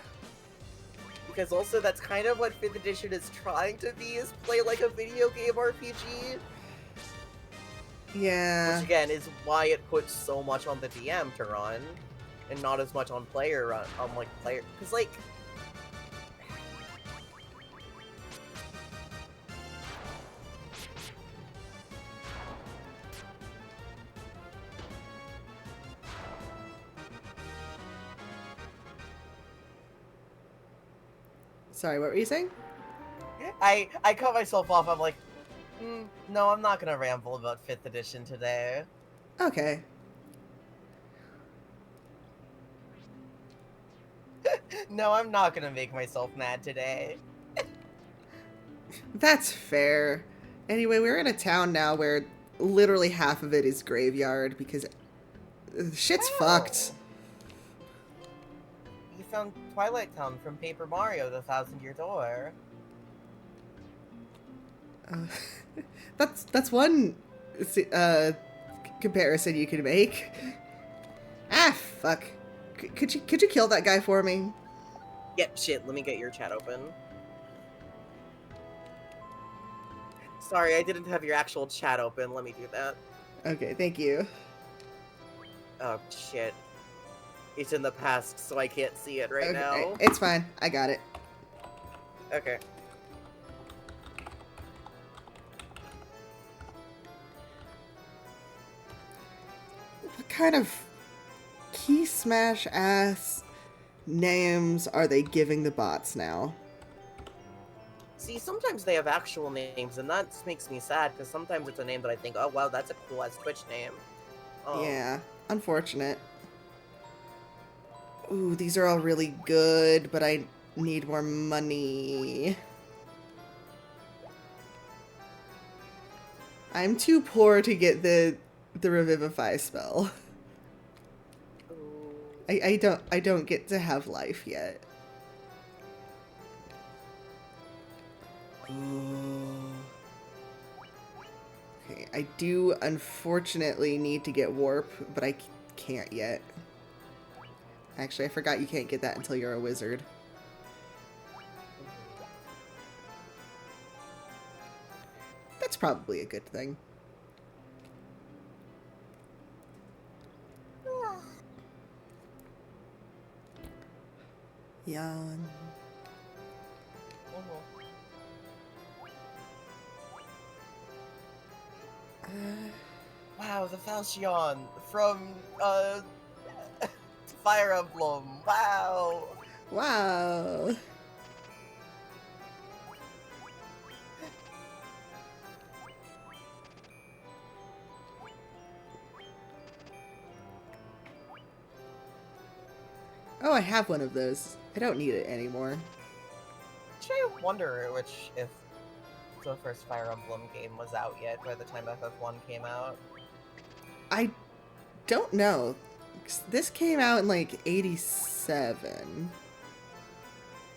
Because also that's kind of what 5th edition is trying to be, is play like a video game RPG. Yeah. Which again is why it puts so much on the DM to run, and not as much on player run, player. Because like, Sorry, what were you saying? I cut myself off. I'm like, no, I'm not gonna ramble about 5th edition today. Okay. No, I'm not gonna make myself mad today. That's fair. Anyway, we're in a town now where literally half of it is graveyard because shit's fucked. You found Twilight Town from Paper Mario: The Thousand-Year Door. That's one comparison you can make. Ah, fuck. Could you kill that guy for me? Yep, shit, let me get your chat open. Sorry, I didn't have your actual chat open. Let me do that. Okay, thank you. Oh, shit. It's in the past, so I can't see it right now. It's fine. I got it. Okay. What kind of key smash ass names are they giving the bots now? See, sometimes they have actual names, and that makes me sad, because sometimes it's a name that I think, oh wow, that's a cool-ass Twitch name. Yeah, unfortunate. Ooh, these are all really good, but I need more money. I'm too poor to get the revivify spell. Ooh. I don't get to have life yet. Ooh. Okay, I do unfortunately need to get warp, but I can't yet. Actually, I forgot you can't get that until you're a wizard. That's probably a good thing. Yawn. Wow, the Falchion from Fire Emblem. Wow. Wow. Oh, I have one of those. I don't need it anymore. Actually, I wonder if the first Fire Emblem game was out yet by the time FF1 came out. I don't know. This came out in like 87.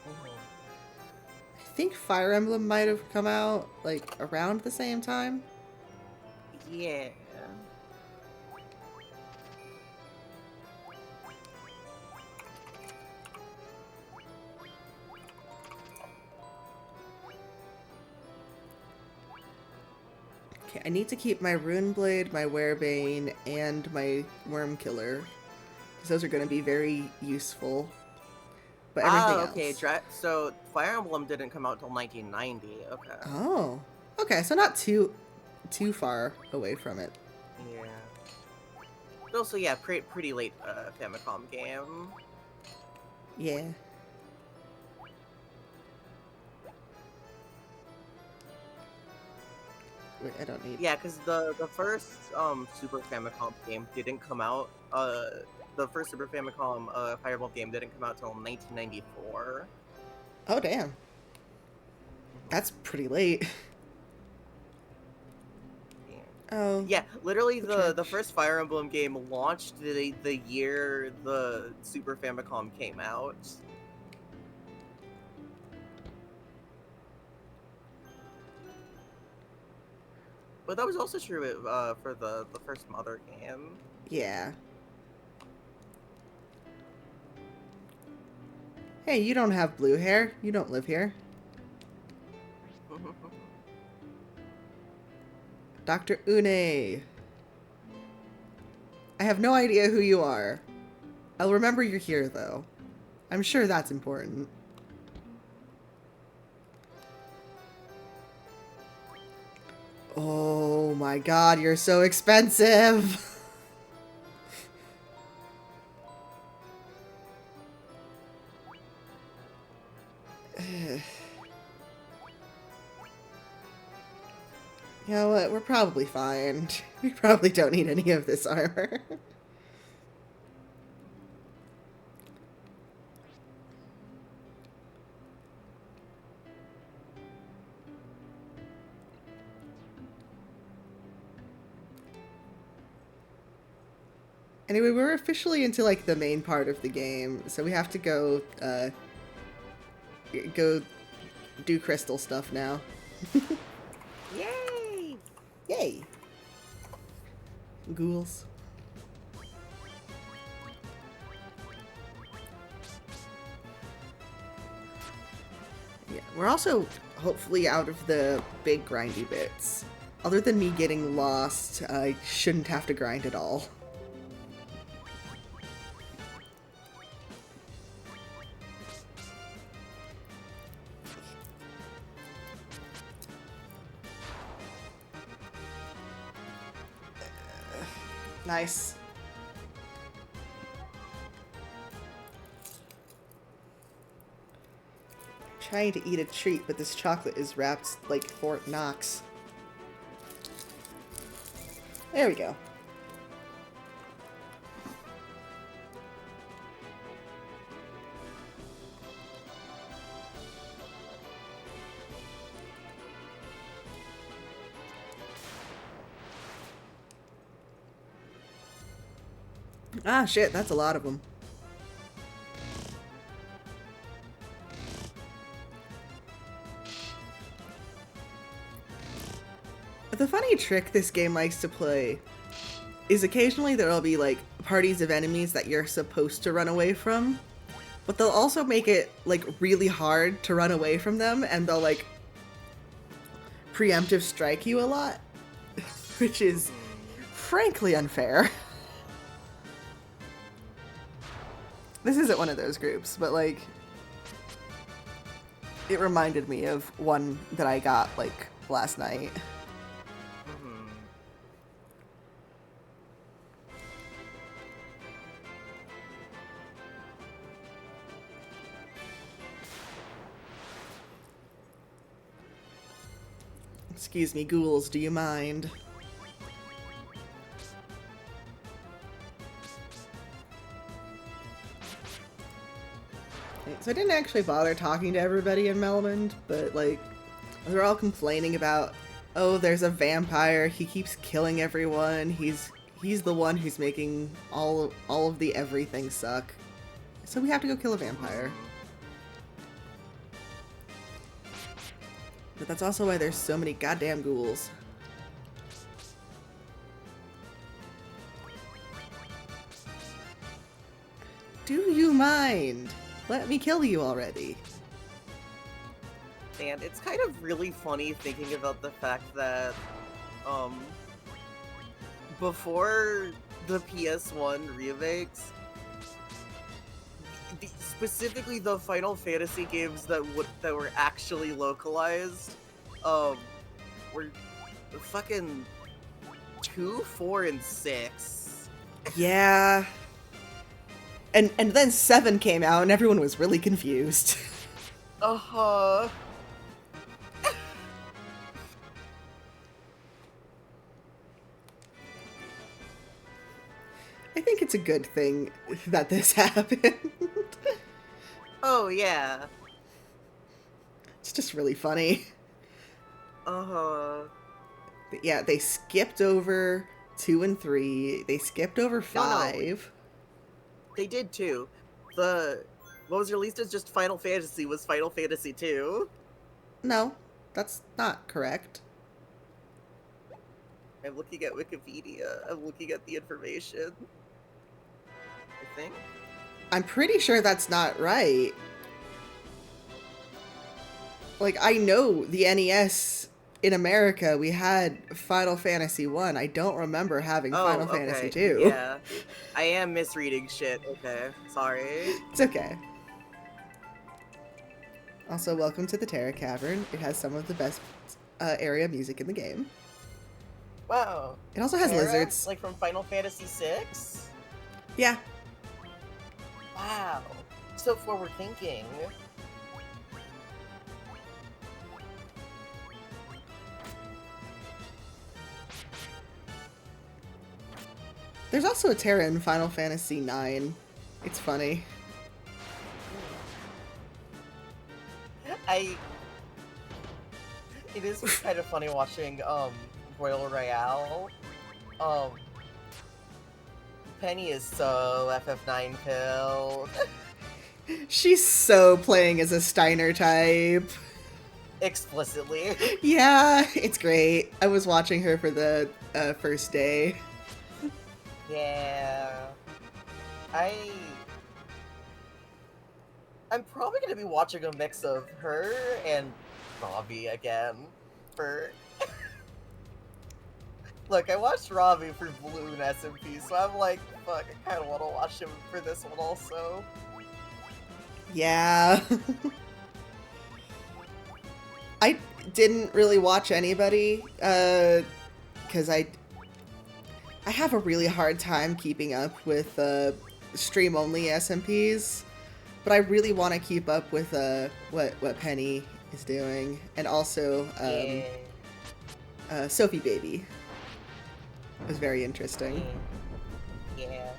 I think Fire Emblem might have come out like around the same time. Yeah. Okay, I need to keep my Rune Blade, my Werebane, and my Worm Killer. Because those are going to be very useful. But everything Okay. else. So Fire Emblem didn't come out till 1990. Okay. Oh. Okay, so not too far away from it. Yeah. But also, yeah, pretty late Famicom game. Yeah. Wait, I don't need... Yeah, because the first Super Famicom game didn't come out. The first Super Famicom Fire Emblem game didn't come out till 1994. Oh, damn. That's pretty late. Yeah. Oh. Yeah, literally the church. first Fire Emblem game launched the year the Super Famicom came out. But that was also true for the first Mother game. Yeah. Hey, you don't have blue hair. You don't live here. Dr. Une. I have no idea who you are. I'll remember you're here, though. I'm sure that's important. Oh my god, you're so expensive! You know what? We're probably fine. We probably don't need any of this armor. Anyway, we're officially into, like, the main part of the game, so we have to go, go do crystal stuff now. Yay! Yay! Ghouls. Yeah, we're also hopefully out of the big grindy bits. Other than me getting lost, I shouldn't have to grind at all. Nice. Trying to eat a treat, but this chocolate is wrapped like Fort Knox. There we go. Ah, shit, that's a lot of them. The funny trick this game likes to play is occasionally there'll be like parties of enemies that you're supposed to run away from, but they'll also make it like really hard to run away from them, and they'll like preemptive strike you a lot, which is frankly unfair. This isn't one of those groups, but like it reminded me of one that I got like last night. Mhm. Excuse me, ghouls, do you mind? So I didn't actually bother talking to everybody in Melmond, but like they're all complaining about, oh, there's a vampire, he keeps killing everyone, he's the one who's making all of the everything suck. So we have to go kill a vampire. But that's also why there's so many goddamn ghouls. Do you mind? Let me kill you already. And it's kind of really funny thinking about the fact that, before the PS1 remakes, specifically the Final Fantasy games that were actually localized, were fucking 2, 4, and 6. Yeah. And then 7 came out and everyone was really confused. Uh-huh. I think it's a good thing that this happened. Oh, yeah. It's just really funny. Uh-huh. But yeah, they skipped over 2 and 3. They skipped over 5. They did too. What was released as just Final Fantasy was Final Fantasy 2. No, that's not correct. I'm looking at Wikipedia. I'm looking at the information. I think. I'm pretty sure that's not right. Like, I know the NES in America, we had Final Fantasy 1. I don't remember having Final Fantasy 2. Yeah. I am misreading shit. Okay. Sorry. It's okay. Also, welcome to the Terra Cavern. It has some of the best area music in the game. Wow. It also has Terra? lizards. Like from Final Fantasy 6? Yeah. Wow. So forward thinking. There's also a Terra in Final Fantasy 9. It's funny. It is kind of funny watching Royal Royale. Penny is so FF9 pill. She's so playing as a Steiner type. Explicitly. Yeah, it's great. I was watching her for the first day. Yeah. I'm probably gonna be watching a mix of her and Robbie again for Look, I watched Robbie for Balloon SMP, so I'm like, fuck, I kinda wanna watch him for this one also. Yeah. I didn't really watch anybody, because I have a really hard time keeping up with stream-only SMPs, but I really want to keep up with what Penny is doing, and also Sophie Baby. It was very interesting. Yeah.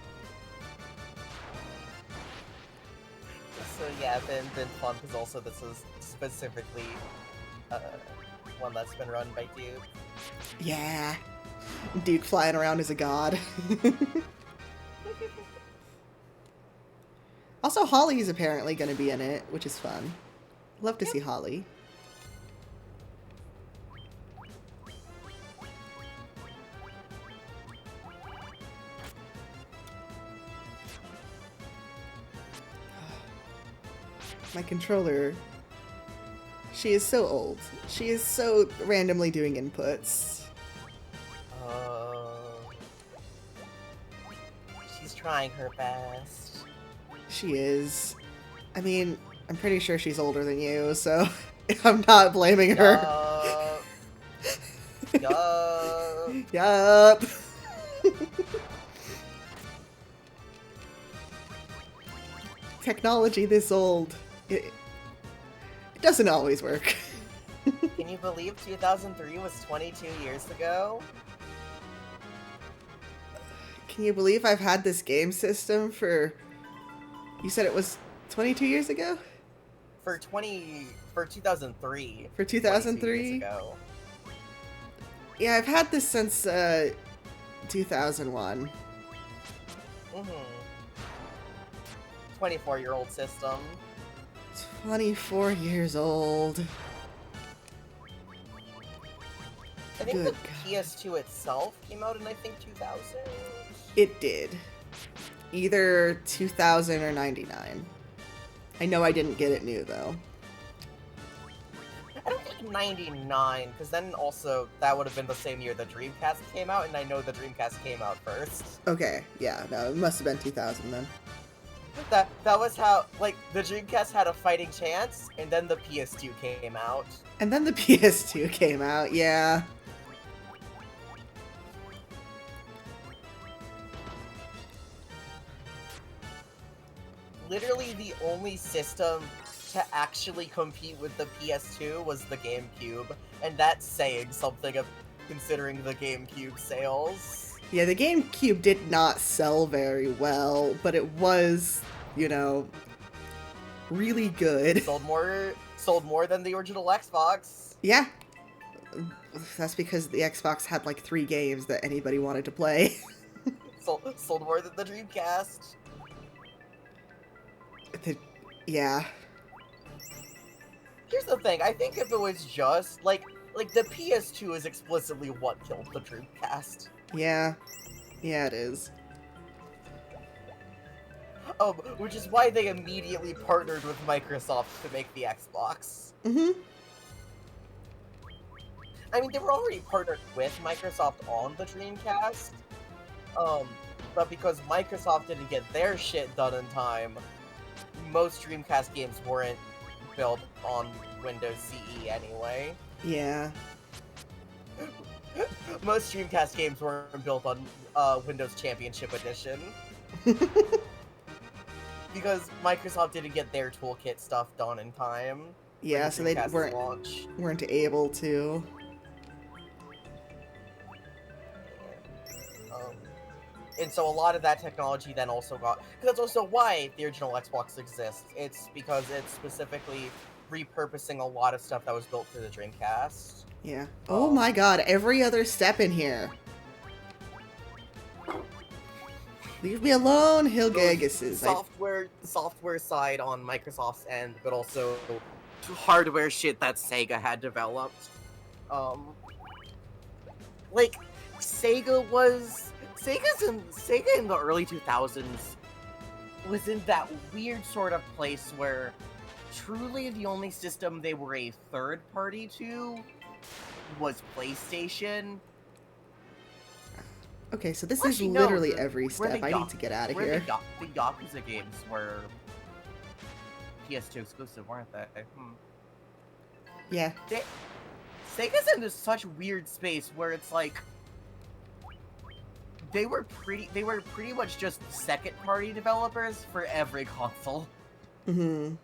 So yeah, been fun because also this is specifically one that's been run by Duke. Yeah. Duke flying around as a god. Also, Holly is apparently going to be in it, which is fun. Love to see Holly. My controller. She is so old. She is so randomly doing inputs. She's trying her best. She is. I mean, I'm pretty sure she's older than you, so I'm not blaming her. Yup. Yup. Technology this old. It doesn't always work. Can you believe 2003 was 22 years ago? Can you believe I've had this game system for... You said it was 22 years ago? For 2003. For 22 2003? years ago. Yeah, I've had this since 2001. 24-year-old system. 24 years old. I think Good the God. PS2 itself came out in, I think, 2000? It did. Either 2000 or 99. I know I didn't get it new, though. I don't think 99, because then also that would have been the same year the Dreamcast came out, and I know the Dreamcast came out first. Okay, yeah, no, it must have been 2000 then. That was how, like, the Dreamcast had a fighting chance, and then the PS2 came out. And then the PS2 came out, yeah. Literally the only system to actually compete with the PS2 was the GameCube, and that's saying something of considering the GameCube sales. Yeah, the GameCube did not sell very well, but it was, you know, really good. Sold more than the original Xbox. Yeah. That's because the Xbox had like 3 games that anybody wanted to play. Sold more than the Dreamcast. Yeah. Here's the thing, I think if it was just, like the PS2 is explicitly what killed the Dreamcast. Yeah. Yeah, it is. Which is why they immediately partnered with Microsoft to make the Xbox. Mm-hmm. I mean, they were already partnered with Microsoft on the Dreamcast, but because Microsoft didn't get their shit done in time, most Dreamcast games weren't built on Windows CE anyway. Yeah. Most Dreamcast games weren't built on Windows Championship Edition. Because Microsoft didn't get their toolkit stuff done in time. Yeah, so they weren't able to. And so a lot of that technology then also got... Because that's also why the original Xbox exists. It's because it's specifically repurposing a lot of stuff that was built for the Dreamcast. Yeah. Oh my god, every other step in here. Leave me alone, Hilgaguses. Software side on Microsoft's end, but also hardware shit that Sega had developed. Like, Sega in the early 2000s was in that weird sort of place where truly the only system they were a third party to was PlayStation. Okay, so this Actually, is no, literally every step. I need to get out of here. The Yakuza games were PS2 exclusive, weren't they? Yeah. Sega's in this such weird space where it's like they were pretty much just second party developers for every console. Mm-hmm.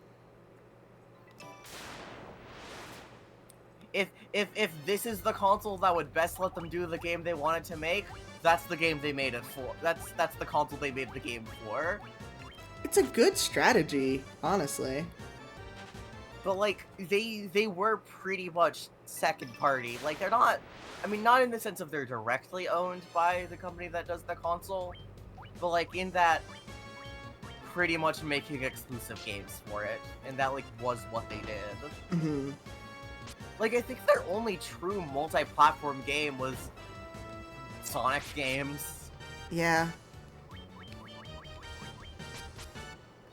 If this is the console that would best let them do the game they wanted to make, that's the game they made it for. That's the console they made the game for. It's a good strategy, honestly. But like they were pretty much second party. Like they're not, I mean, not in the sense of they're directly owned by the company that does the console, but like in that pretty much making exclusive games for it, and that like was what they did. Hmm. Like I think their only true multi-platform game was Sonic games. Yeah.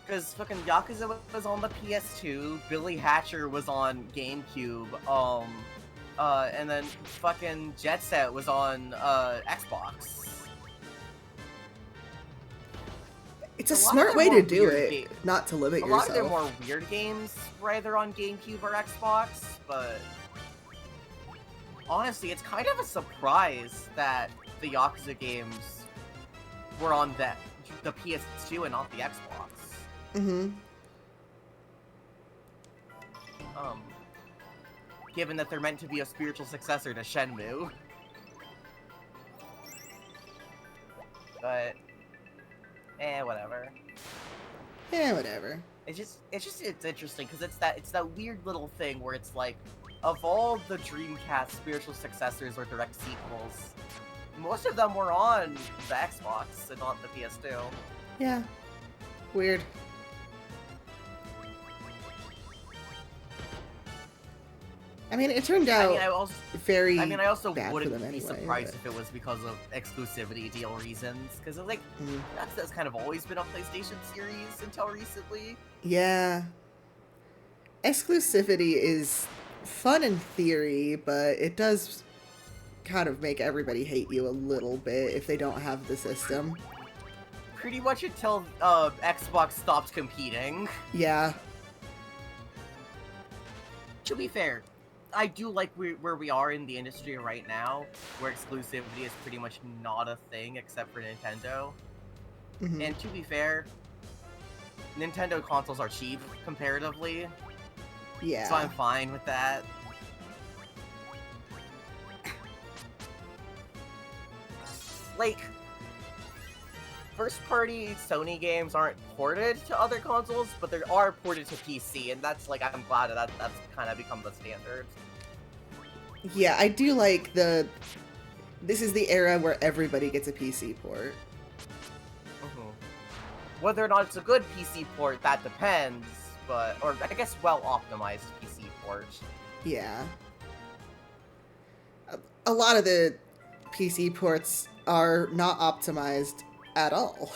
Because fucking Yakuza was on the PS2, Billy Hatcher was on GameCube, and then fucking Jet Set was on Xbox. It's a A lot of smart their way more to do weird it, not to limit A lot of their yourself. more weird games were either on GameCube or Xbox, but honestly, it's kind of a surprise that the Yakuza games were on the PS2 and not the Xbox. Hmm. Given that they're meant to be a spiritual successor to Shenmue. But, whatever. Yeah, whatever. It's interesting because it's that weird little thing where it's like, of all the Dreamcast spiritual successors or direct sequels, most of them were on the Xbox and not the PS2. Yeah. Weird. I mean, it turned out I also bad for wouldn't them be anyway, surprised but- if it was because of exclusivity deal reasons, because like Mhm. that's kind of always been a PlayStation series until recently. Yeah. Exclusivity is fun in theory, but it does kind of make everybody hate you a little bit if they don't have the system. Pretty much until Xbox stopped competing. Yeah. To be fair, I do like where we are in the industry right now, where exclusivity is pretty much not a thing except for Nintendo. Mhm. And to be fair, Nintendo consoles are cheap comparatively, Yeah. so I'm fine with that. Like, first-party Sony games aren't ported to other consoles, but they are ported to PC, and that's like, I'm glad that's kind of become the standard. Yeah, I do like this is the era where everybody gets a PC port. Whether or not it's a good PC port, that depends, or I guess well-optimized PC port. Yeah. A lot of the PC ports are not optimized at all.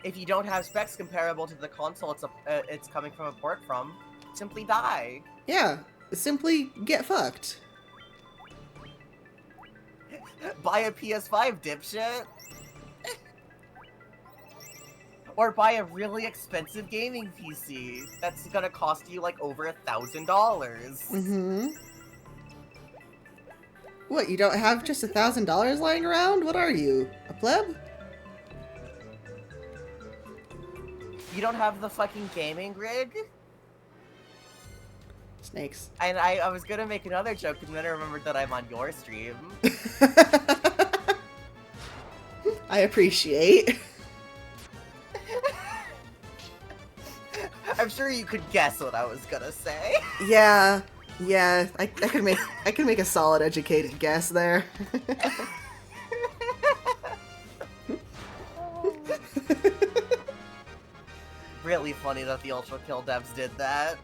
If you don't have specs comparable to the console it's coming from a port from, simply die. Yeah, simply get fucked. Buy a PS5, dipshit. Or buy a really expensive gaming PC that's gonna cost you like over $1,000. Mm-hmm. What, you don't have just $1,000 lying around? What are you, a pleb? You don't have the fucking gaming rig? Snakes. And I was gonna make another joke, and then I remembered that I'm on your stream. I appreciate. I'm sure you could guess what I was gonna say. Yeah, I could make a solid educated guess there. Really funny that the Ultra Kill devs did that.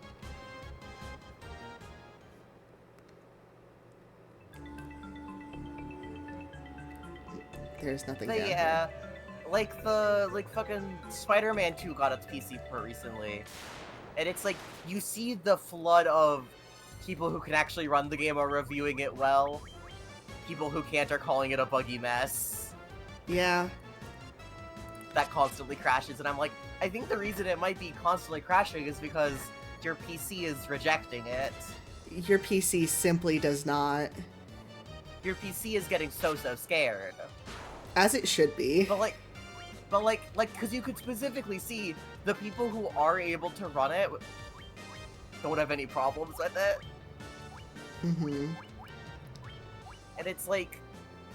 There's nothing But down yeah, like fucking Spider-Man 2 got its PC port recently. And it's like, you see the flood of people who can actually run the game are reviewing it well. People who can't are calling it a buggy mess. here. Yeah. That constantly crashes, and I'm like, I think the reason it might be constantly crashing is because your PC is rejecting it. Your PC simply does not. Your PC is getting so scared. As it should be. But because you could specifically see the people who are able to run it don't have any problems with it. Mm-hmm. And it's like,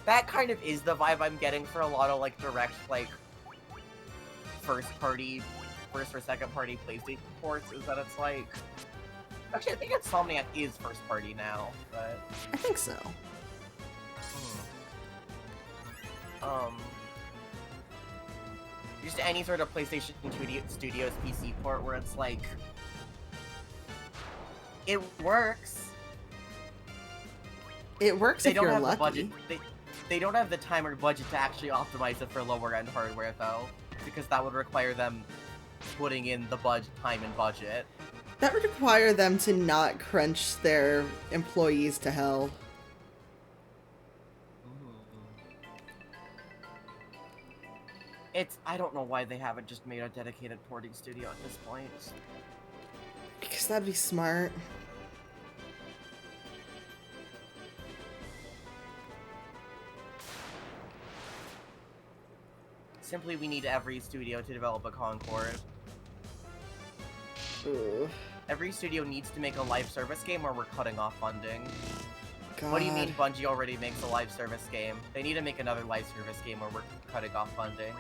that kind of is the vibe I'm getting for a lot of like direct, like, first or second party PlayStation ports, is that it's like, actually I think Insomniac is first party now, but I think so. just any sort of PlayStation Studios PC port where it's like, it works. It works They if don't you're have lucky. the budget. They don't have the time or budget to actually optimize it for lower end hardware though, because that would require them putting in the time and budget. That would require them to not crunch their employees to hell. I don't know why they haven't just made a dedicated porting studio at this point. Because that'd be smart. Simply, we need every studio to develop a Concord. Ugh. Every studio needs to make a live service game or we're cutting off funding. God. What do you mean Bungie already makes a live service game? They need to make another live service game or we're cutting off funding.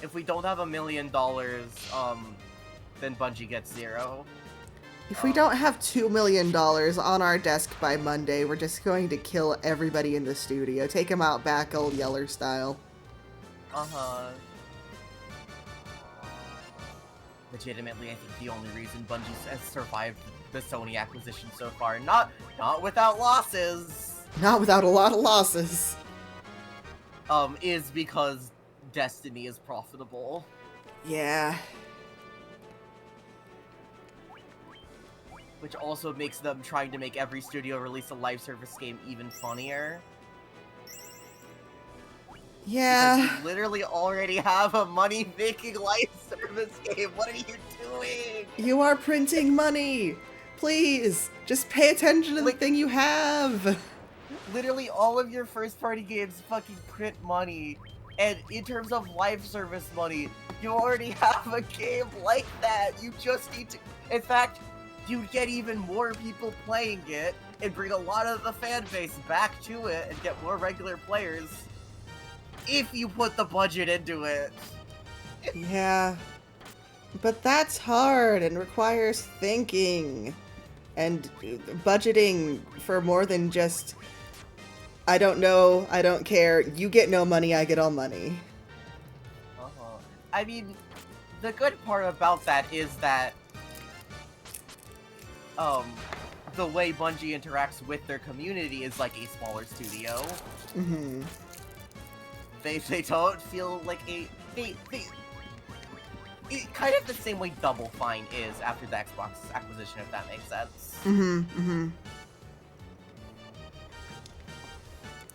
If we don't have $1 million, then Bungie gets 0. If we don't have $2 million on our desk by Monday, we're just going to kill everybody in the studio. Take them out back old Yeller style. Uh-huh. Legitimately, I think the only reason Bungie has survived the Sony acquisition so far, not without losses, Not without a lot of losses. is because Destiny is profitable. Yeah. Which also makes them trying to make every studio release a live service game even funnier. Yeah. Because you literally already have a money-making live service game. What are you doing? You are printing money. Please, just pay attention to the thing you have. Literally all of your first-party games fucking print money. And in terms of live service money, you already have a game like that. You just need to... In fact, you'd get even more people playing it and bring a lot of the fan base back to it and get more regular players if you put the budget into it. Yeah. But that's hard and requires thinking and budgeting for more than just, I don't know, I don't care, you get no money, I get all money. Uh-huh. I mean, the good part about that is that the way Bungie interacts with their community is like a smaller studio. Mm-hmm. They don't feel like kind of the same way Double Fine is after the Xbox acquisition, if that makes sense. Mm-hmm. Mm-hmm.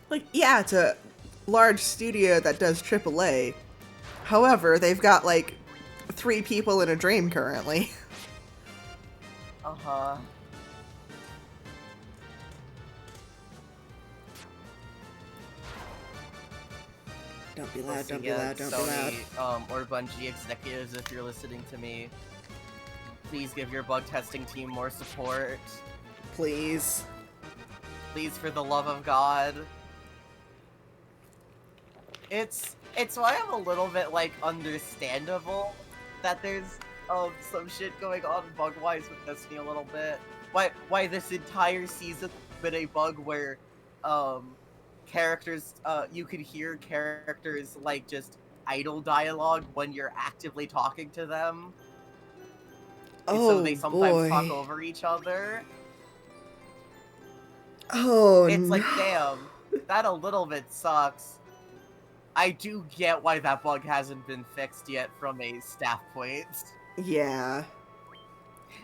Like, yeah, it's a large studio that does AAA. However, they've got like 3 people in a dream currently. Uh-huh. Don't be loud, So don't be yeah, loud, don't be loud. Sony, or Bungie executives, if you're listening to me, please give your bug testing team more support. Please. Please, for the love of God. It's why I'm a little bit, like, understandable that there's, some shit going on bug-wise with Destiny a little bit. Why this entire season been a bug where, characters, you could hear characters, like, just idle dialogue when you're actively talking to them. And so they sometimes talk over each other. Oh, It's no. like, damn, that a little bit sucks. I do get why that bug hasn't been fixed yet from a staff point. Yeah.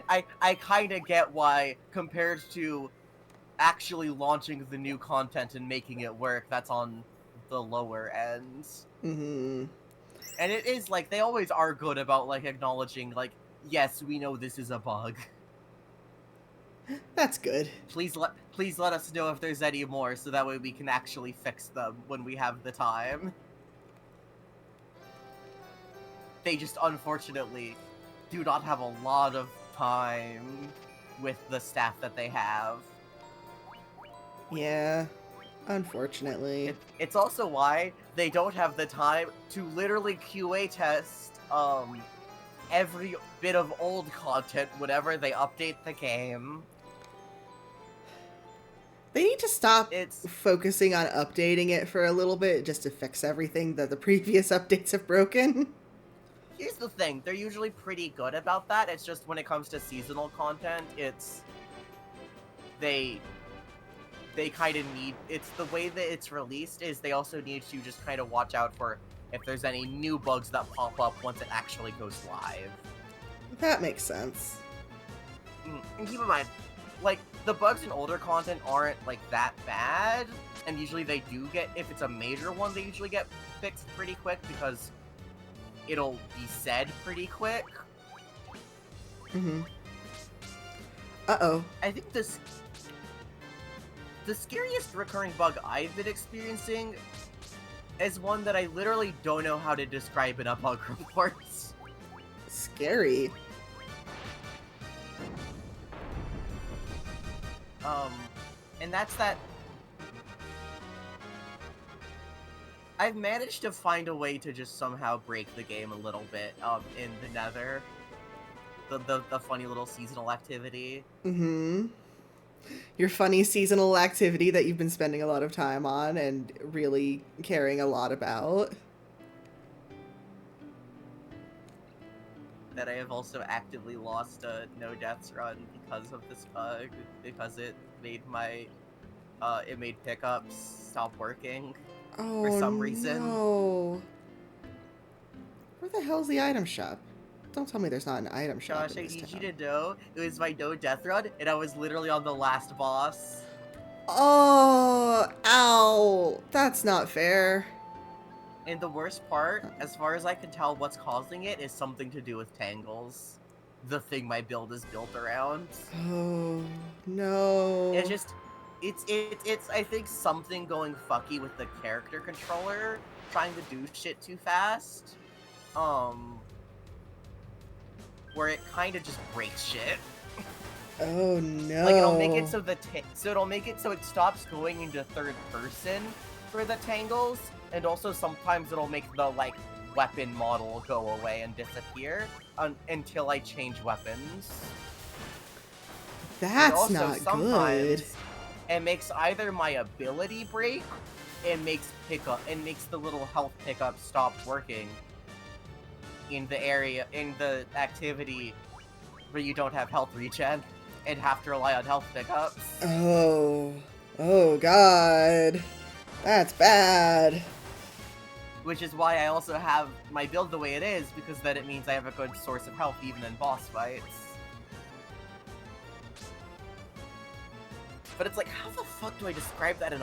I kinda get why, compared to actually launching the new content and making it work, that's on the lower end. Mm-hmm. And it is, like, they always are good about, like, acknowledging, like, yes, we know this is a bug. That's good. Please let us know if there's any more, so that way we can actually fix them when we have the time. They just, unfortunately, do not have a lot of time with the staff that they have. Yeah. Unfortunately. It's also why they don't have the time to literally QA test, every bit of old content whenever they update the game. They need to stop It's focusing on updating it for a little bit just to fix everything that the previous updates have broken. Here's the thing, they're usually pretty good about that. It's just when it comes to seasonal content, they kind of need, it's the way that it's released is they also need to just kind of watch out for if there's any new bugs that pop up once it actually goes live. That makes sense. And keep in mind, like, the bugs in older content aren't, like, that bad, and usually they do get, if it's a major one, they usually get fixed pretty quick, because it'll be said pretty quick. Mm-hmm. Uh-oh. I think the scariest recurring bug I've been experiencing is one that I literally don't know how to describe in a bug report. Scary. And that's that I've managed to find a way to just somehow break the game a little bit, in the Nether. The funny little seasonal activity. Mm-hmm. Your funny seasonal activity that you've been spending a lot of time on and really caring a lot about. That I have also actively lost a no deaths run because of this bug, because it made it made pickups stop working for some reason. No. Where the hell's the item shop? Don't tell me there's not an item shop Josh, in I this need you town. to know, it was my no death run, and I was literally on the last boss. Oh, ow. That's not fair. And the worst part, as far as I can tell, what's causing it is something to do with tangles. The thing my build is built around. Oh, no. It's just, it's I think something going fucky with the character controller, trying to do shit too fast. Where it kind of just breaks shit. Oh, no. Like, it'll make it so it'll make it so it stops going into third person for the tangles, and also sometimes it'll make the, like, weapon model go away and disappear until I change weapons. That's not good. It makes either my ability break, and makes the little health pickup stop working in the activity where you don't have health regen and have to rely on health pickups. Oh. Oh, God. That's bad. Which is why I also have my build the way it is, because then it means I have a good source of health even in boss fights. But it's like, how the fuck do I describe that in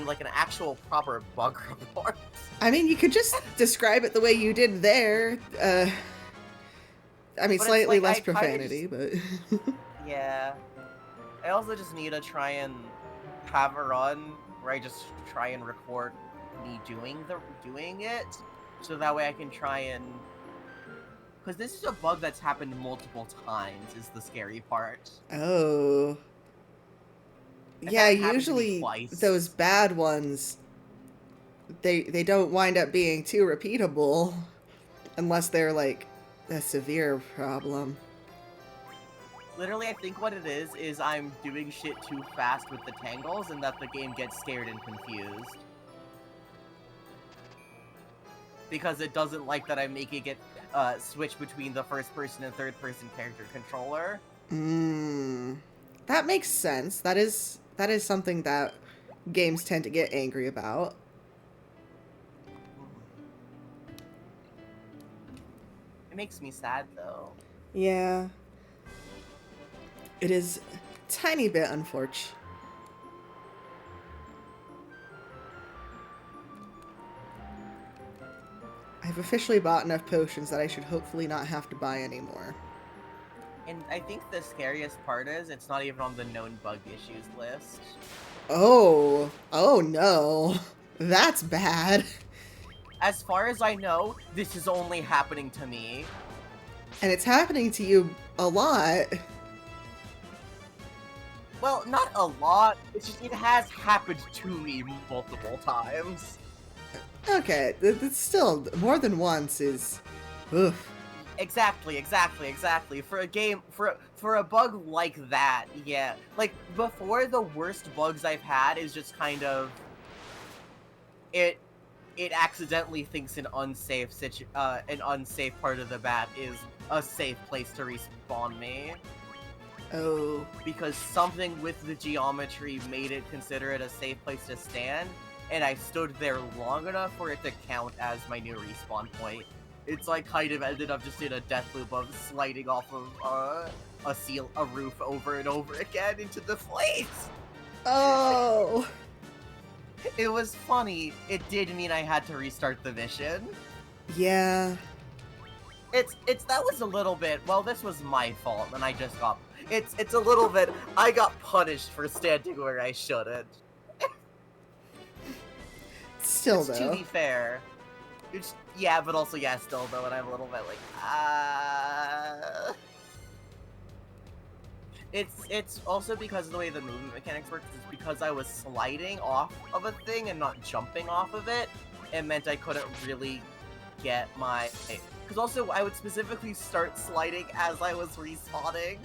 like an actual proper bug report? I mean, you could just describe it the way you did there. I mean, But slightly it's like, less profanity, but... Yeah. I also just need to try and have a run where I just try and record me doing it, so that way I can try and... Because this is a bug that's happened multiple times, is the scary part. Oh. In Yeah, fact, it happened to me usually twice. those bad ones, they don't wind up being too repeatable, unless they're, like, a severe problem. Literally, I think what it is I'm doing shit too fast with the tangles, and that the game gets scared and confused. Because it doesn't like that I'm making it switch between the first-person and third-person character controller. That makes sense. That is something that games tend to get angry about. It makes me sad, though. Yeah. It is a tiny bit unfortunate. I've officially bought enough potions that I should hopefully not have to buy anymore. And I think the scariest part is, it's not even on the known bug issues list. Oh. Oh no. That's bad. As far as I know, this is only happening to me. And it's happening to you a lot. Well, not a lot, it's just, it has happened to me multiple times. Okay, it's still more than once is... Oof. Exactly. For a game, for a bug like that, yeah. Like before, the worst bugs I've had is just kind of it. It accidentally thinks an unsafe part of the map is a safe place to respawn me Oh. because something with the geometry made it consider it a safe place to stand, and I stood there long enough for it to count as my new respawn point. It's like kind of ended up just in a death loop of sliding off of a roof over and over again into the flames. Oh. It was funny. It did mean I had to restart the mission. Yeah. It's that was a little bit, well, this was my fault and I just got it's a little bit, I got punished for standing where I shouldn't. Still It's, to though. be fair. It's, yeah, but also yeah, still though, and I'm a little bit like it's also because of the way the movement mechanics work. It's because I was sliding off of a thing and not jumping off of it. It meant I couldn't really get my. Because also I would specifically start sliding as I was respawning,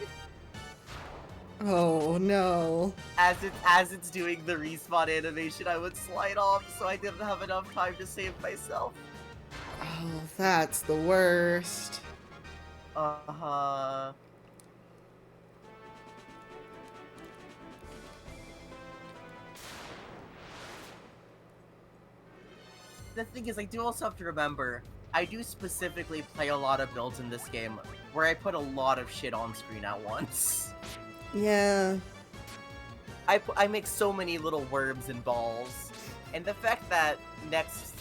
Oh no. as it's doing the respawn animation. I would slide off, so I didn't have enough time to save myself. Oh, that's the worst. Uh-huh. The thing is, I do also have to remember, I do specifically play a lot of builds in this game where I put a lot of shit on screen at once. Yeah. I make so many little worms and balls, and the fact that next,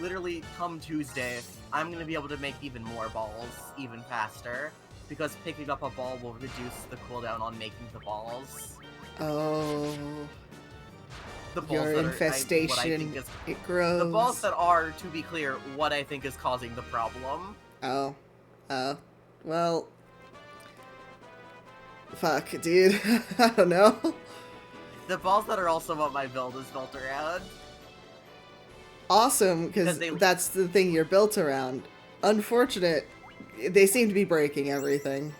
literally come Tuesday, I'm gonna be able to make even more balls, even faster, because picking up a ball will reduce the cooldown on making the balls. Oh. The balls Your that infestation, what I think is, it grows. the balls that are, to be clear, what I think is causing the problem. Oh. Oh. Well. Fuck, dude. I don't know. The balls that are also what my build is built around. Awesome, because that's the thing you're built around. Unfortunate, they seem to be breaking everything.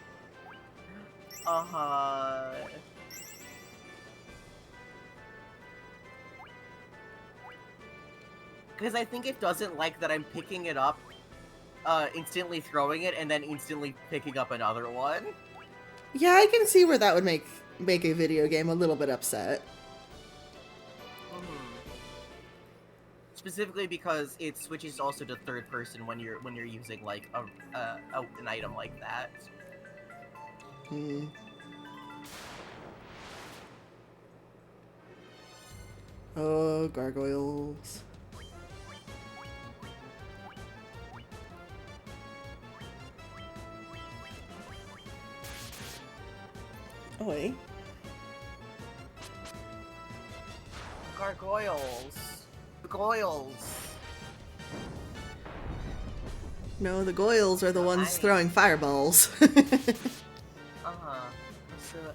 Uh-huh. Because I think it doesn't like that I'm picking it up, instantly throwing it, and then instantly picking up another one. Yeah, I can see where that would make a video game a little bit upset. Specifically because it switches also to third person when you're using like an item like that. Hmm. Oh, gargoyles. Oi. Gargoyles. Gargoyles. No, the goyles are the ones throwing fireballs. So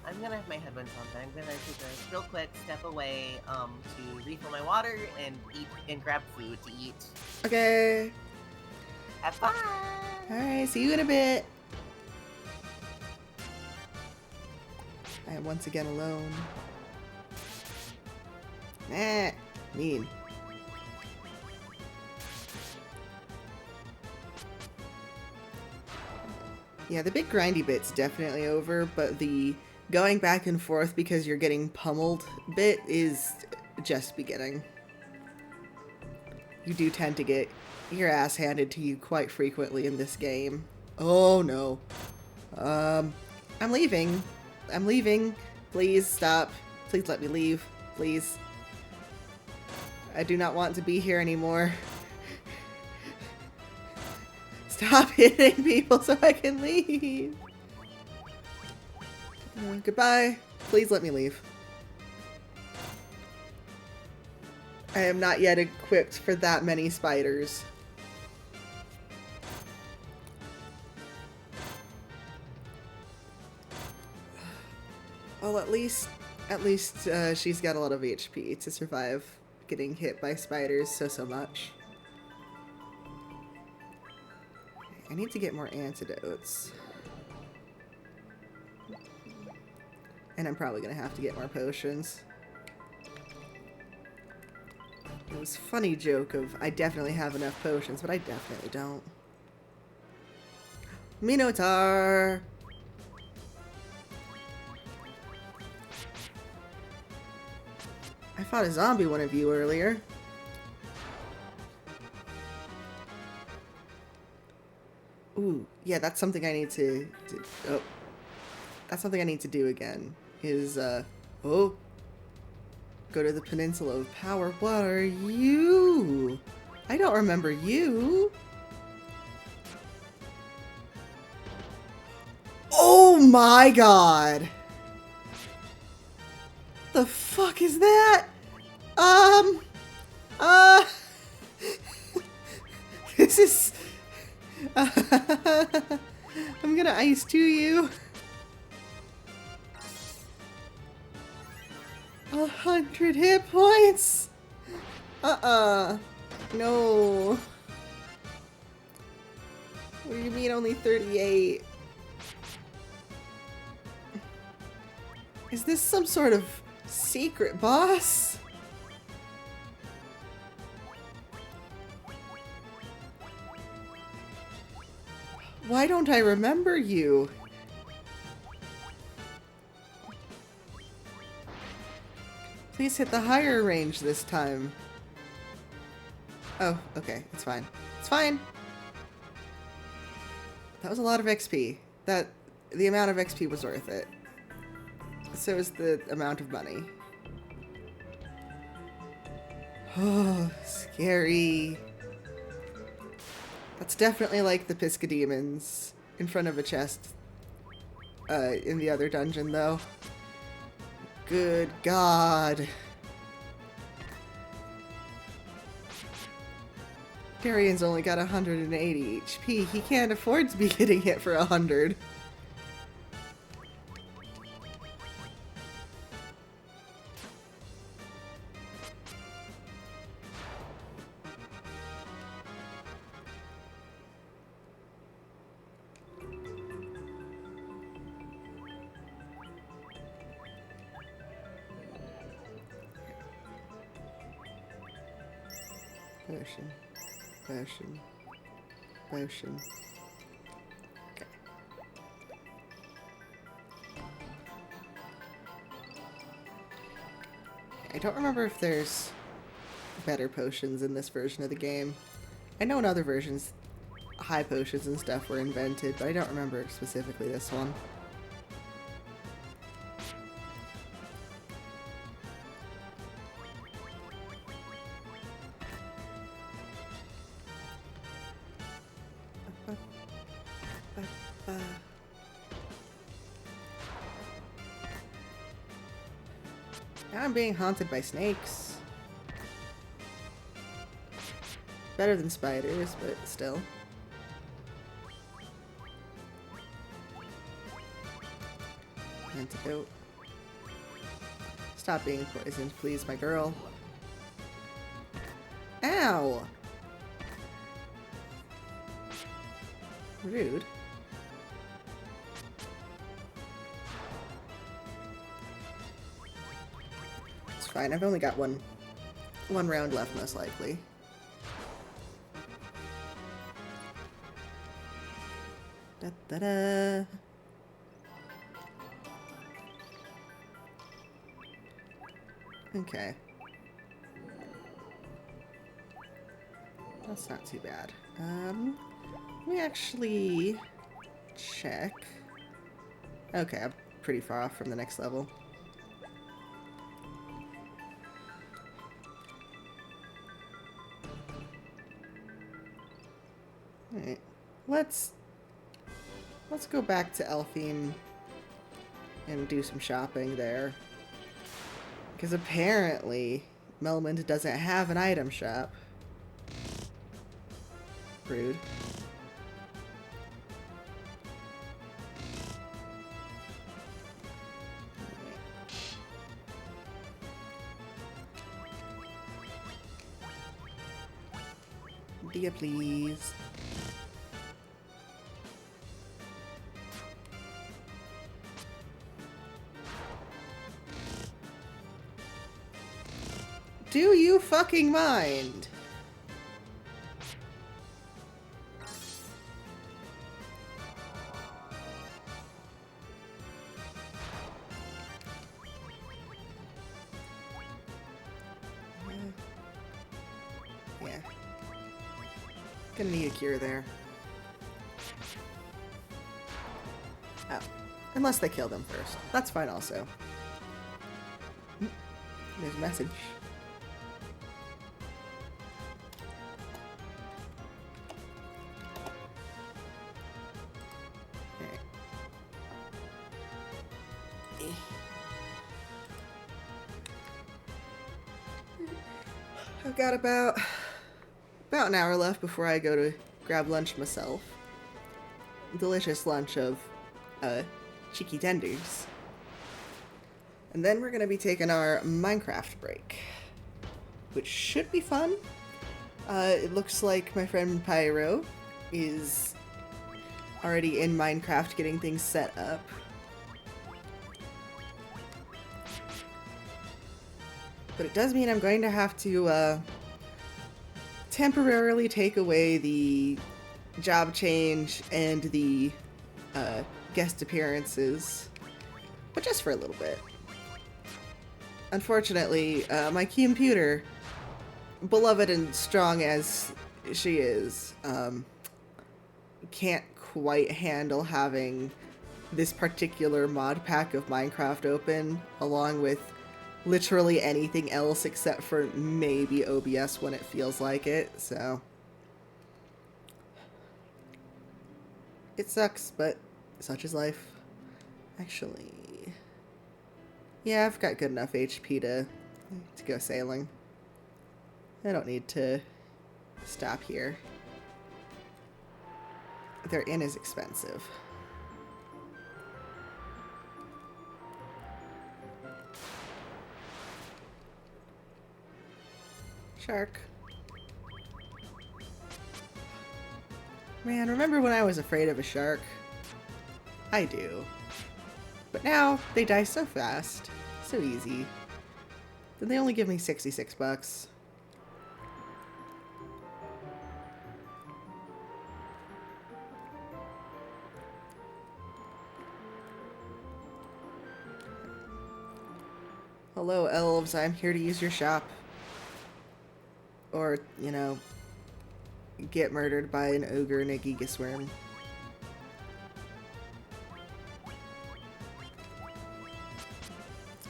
I'm gonna have my headphones on, but I'm gonna take a real quick step away to refill my water and eat and grab food to eat. Okay. Have fun! Alright, see you in a bit. I am once again alone. Nah, mean. Yeah, the big grindy bit's definitely over, but the going back and forth because you're getting pummeled bit is just beginning. You do tend to get your ass handed to you quite frequently in this game. Oh no. I'm leaving. I'm leaving. Please stop. Please let me leave. Please. I do not want to be here anymore. Stop hitting people so I can leave. Goodbye. Please let me leave. I am not yet equipped for that many spiders. Well, at least she's got a lot of HP to survive getting hit by spiders so much. I need to get more antidotes. And I'm probably gonna have to get more potions. It was a funny joke of, I definitely have enough potions, but I definitely don't. Minotaur! I fought a zombie one of you earlier. Ooh, yeah, that's something I need to oh. That's something I need to do again. Is, oh. Go to the Peninsula of Power. What are you? I don't remember you. Oh my god! The fuck is that? Uh... This is... I'm gonna ice to you. 100 hit points? No. What do you mean only 38? Is this some sort of secret boss? Why don't I remember you? Please hit the higher range this time. Oh, okay. It's fine. It's fine. That was a lot of XP. The amount of XP was worth it. So is the amount of money. Oh, scary. That's definitely like the Piscademons in front of a chest in the other dungeon, though. Good God. Darian's only got 180 HP. He can't afford to be getting hit for 100. Potion. Potion. Potion. Okay. I don't remember if there's better potions in this version of the game. I know in other versions, high potions and stuff were invented, but I don't remember specifically this one. Now I'm being haunted by snakes. Better than spiders, but still. Antidote. Stop being poisoned, please, my girl. Ow! Rude. It's fine, I've only got one round left, most likely. Da-da-da. Okay. That's not too bad. Let me actually check. Okay, I'm pretty far off from the next level. Alright. Let's go back to Elfheim and do some shopping there. Because apparently Melmond doesn't have an item shop. Rude. Dia, please. Do you fucking mind? Yeah. Gonna need a cure there. Oh. Unless they kill them first. That's fine also. There's a message. Alright. I've got about an hour left before I go to grab lunch myself. Delicious lunch of cheeky tenders. And then we're gonna be taking our Minecraft break, which should be fun. It looks like my friend Pyro is already in Minecraft getting things set up. But it does mean I'm going to have to temporarily take away the job change and the guest appearances, but just for a little bit. Unfortunately, my computer, beloved and strong as she is, can't quite handle having this particular mod pack of Minecraft open, along with literally anything else except for maybe OBS when it feels like it, so it sucks, but such is life. Actually, yeah, I've got good enough HP to go sailing. I don't need to stop here. Their inn is expensive. Shark. Man, remember when I was afraid of a shark? I do. But now, they die so fast. So easy. Then they only give me 66 bucks. Hello, elves. I'm here to use your shop. Or, you know, get murdered by an ogre and a gigas worm.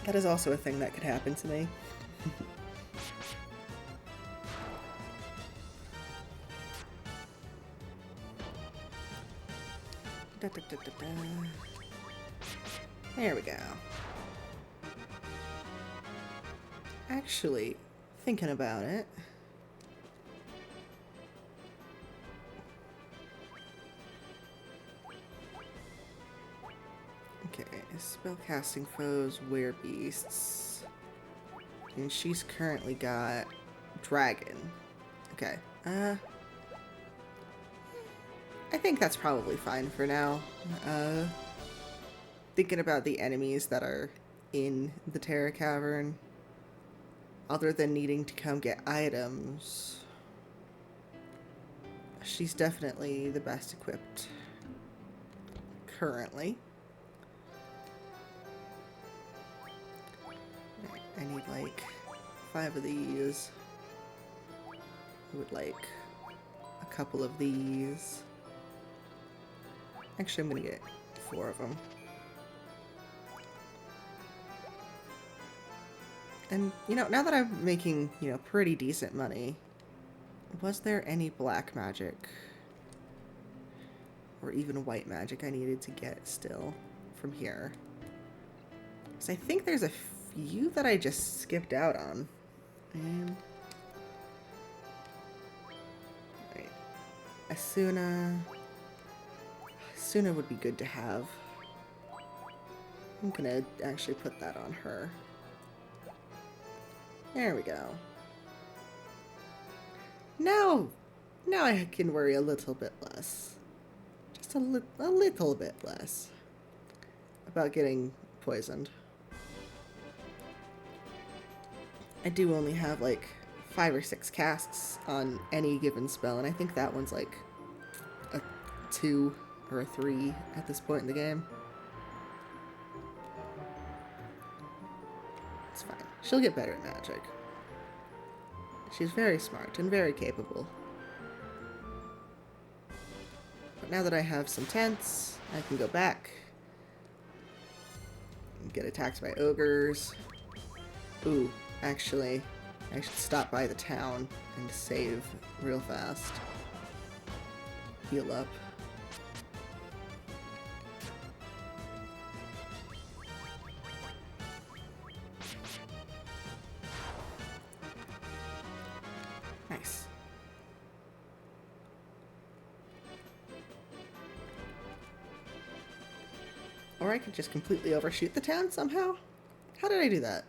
That is also a thing that could happen to me. Da, da, da, da, da. There we go. Actually, thinking about it, okay, spellcasting foes, werebeasts, and she's currently got dragon. Okay, I think that's probably fine for now. Thinking about the enemies that are in the Terra Cavern, other than needing to come get items, she's definitely the best equipped currently. I need like 5 of these. I would like a couple of these. Actually, I'm gonna get 4 of them. And, you know, now that I'm making, you know, pretty decent money, was there any black magic or even white magic I needed to get still from here? Because I think there's a few that I just skipped out on. Right. Asuna would be good to have. I'm gonna actually put that on her. There we go. Now I can worry a little bit less. Just a little bit less about getting poisoned. I do only have like 5 or 6 casts on any given spell, and I think that one's like a 2 or a 3 at this point in the game. It's fine. She'll get better at magic. She's very smart and very capable. But now that I have some tents, I can go back and get attacked by ogres. Ooh, actually, I should stop by the town and save real fast. Heal up. Nice. Or I could just completely overshoot the town somehow? How did I do that?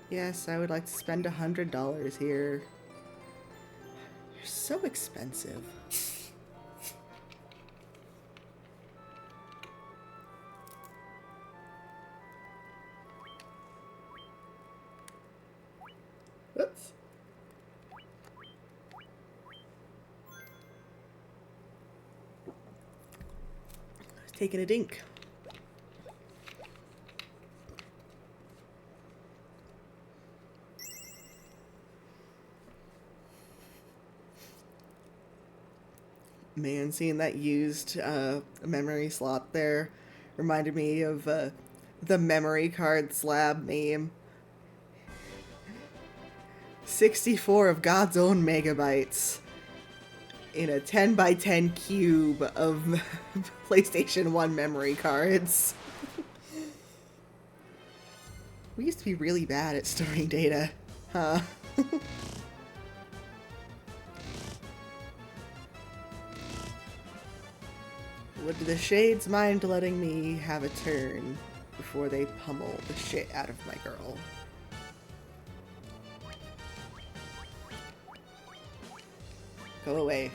Yes, I would like to spend $100 here. You're so expensive. Oops. I was taking a dink. Man, seeing that used memory slot there reminded me of the memory card slab meme. 64 of God's own megabytes in a 10 by 10 cube of PlayStation 1 memory cards. We used to be really bad at storing data, huh? Would the Shades mind letting me have a turn before they pummel the shit out of my girl? Go away.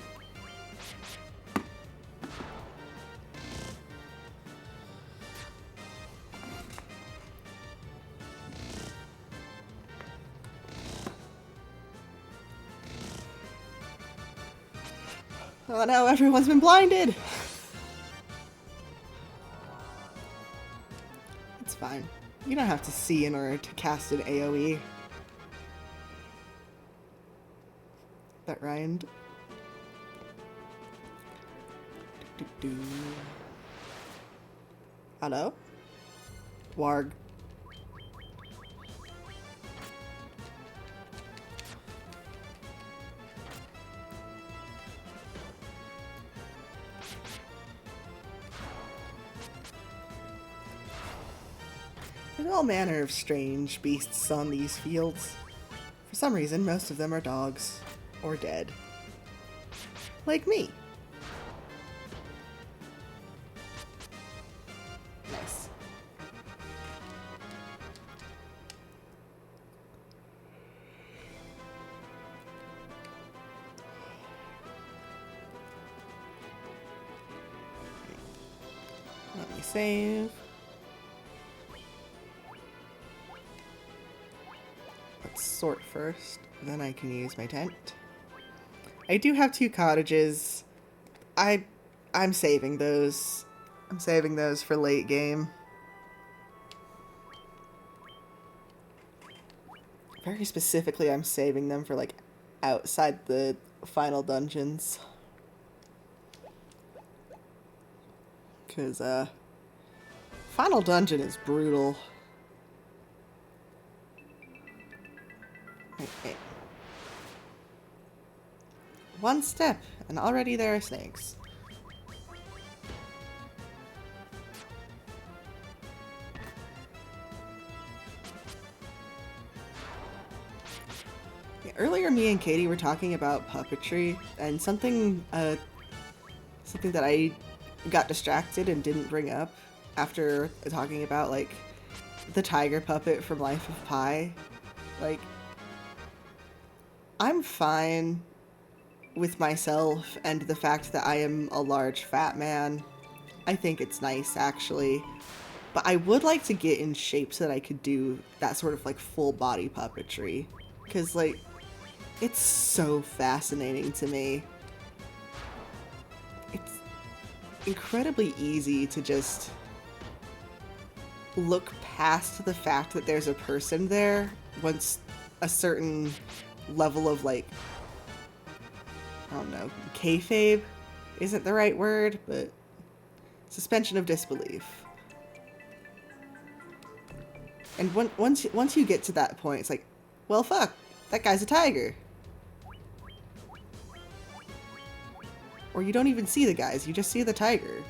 Oh no, everyone's been blinded! It's fine. You don't have to see in order to cast an AoE. That rhymed. Do-do-do. Hello? Warg. There's all manner of strange beasts on these fields. For some reason, most of them are dogs. Or dead. Like me. Nice. Let me save. Let's sort first, then I can use my tent. I do have 2 cottages. I'm saving those. I'm saving those for late game. Very specifically, I'm saving them for like outside the final dungeons. Cause final dungeon is brutal. Okay. One step, and already there are snakes. Yeah, earlier, me and Katie were talking about puppetry, and something that I got distracted and didn't bring up after talking about, like, the tiger puppet from Life of Pi. Like, I'm fine with myself and the fact that I am a large fat man I think it's nice, actually. But I would like to get in shape so that I could do that sort of, like, full body puppetry. Because, like, it's so fascinating to me. It's incredibly easy to just look past the fact that there's a person there once a certain level of, like, I don't know, kayfabe isn't the right word, but suspension of disbelief. And once you get to that point, it's like, well, fuck, that guy's a tiger. Or you don't even see the guys, you just see the tiger.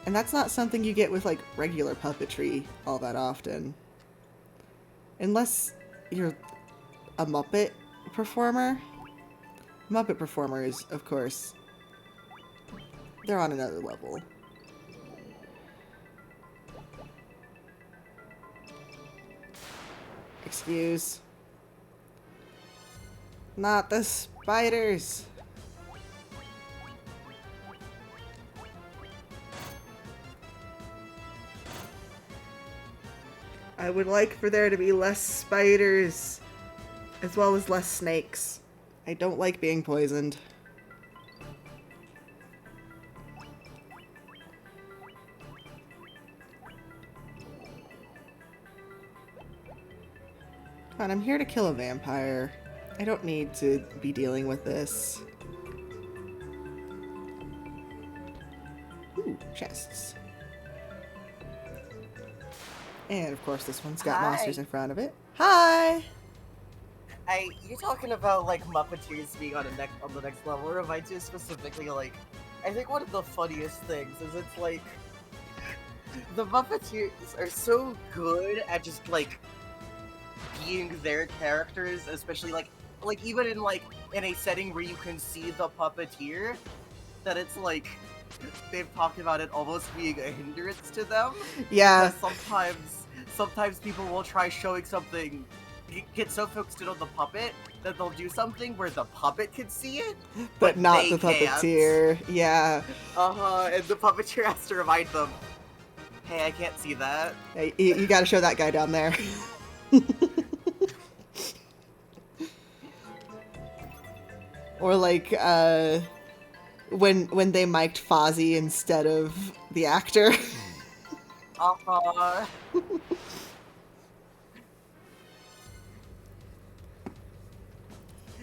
And that's not something you get with, like, regular puppetry all that often. Unless you're a Muppet performer. Muppet performers, of course, they're on another level. Excuse. Not the spiders! I would like for there to be less spiders, as well as less snakes. I don't like being poisoned. Come on, I'm here to kill a vampire. I don't need to be dealing with this. Ooh, chests. And of course this one's got Hi. monsters in front of it. Hi! You talking about like Muppeteers being on the next level reminds you specifically like I think one of the funniest things is it's like the Muppeteers are so good at just like being their characters, especially like even in a setting where you can see the puppeteer, that it's like they've talked about it almost being a hindrance to them. Yeah. Because sometimes people will try showing something, get so focused in on the puppet that they'll do something where the puppet can see it, But not they the puppeteer. can't. Yeah. And the puppeteer has to remind them, hey, I can't see that. Hey, you gotta show that guy down there. Or like, when they mic'd Fozzie instead of the actor.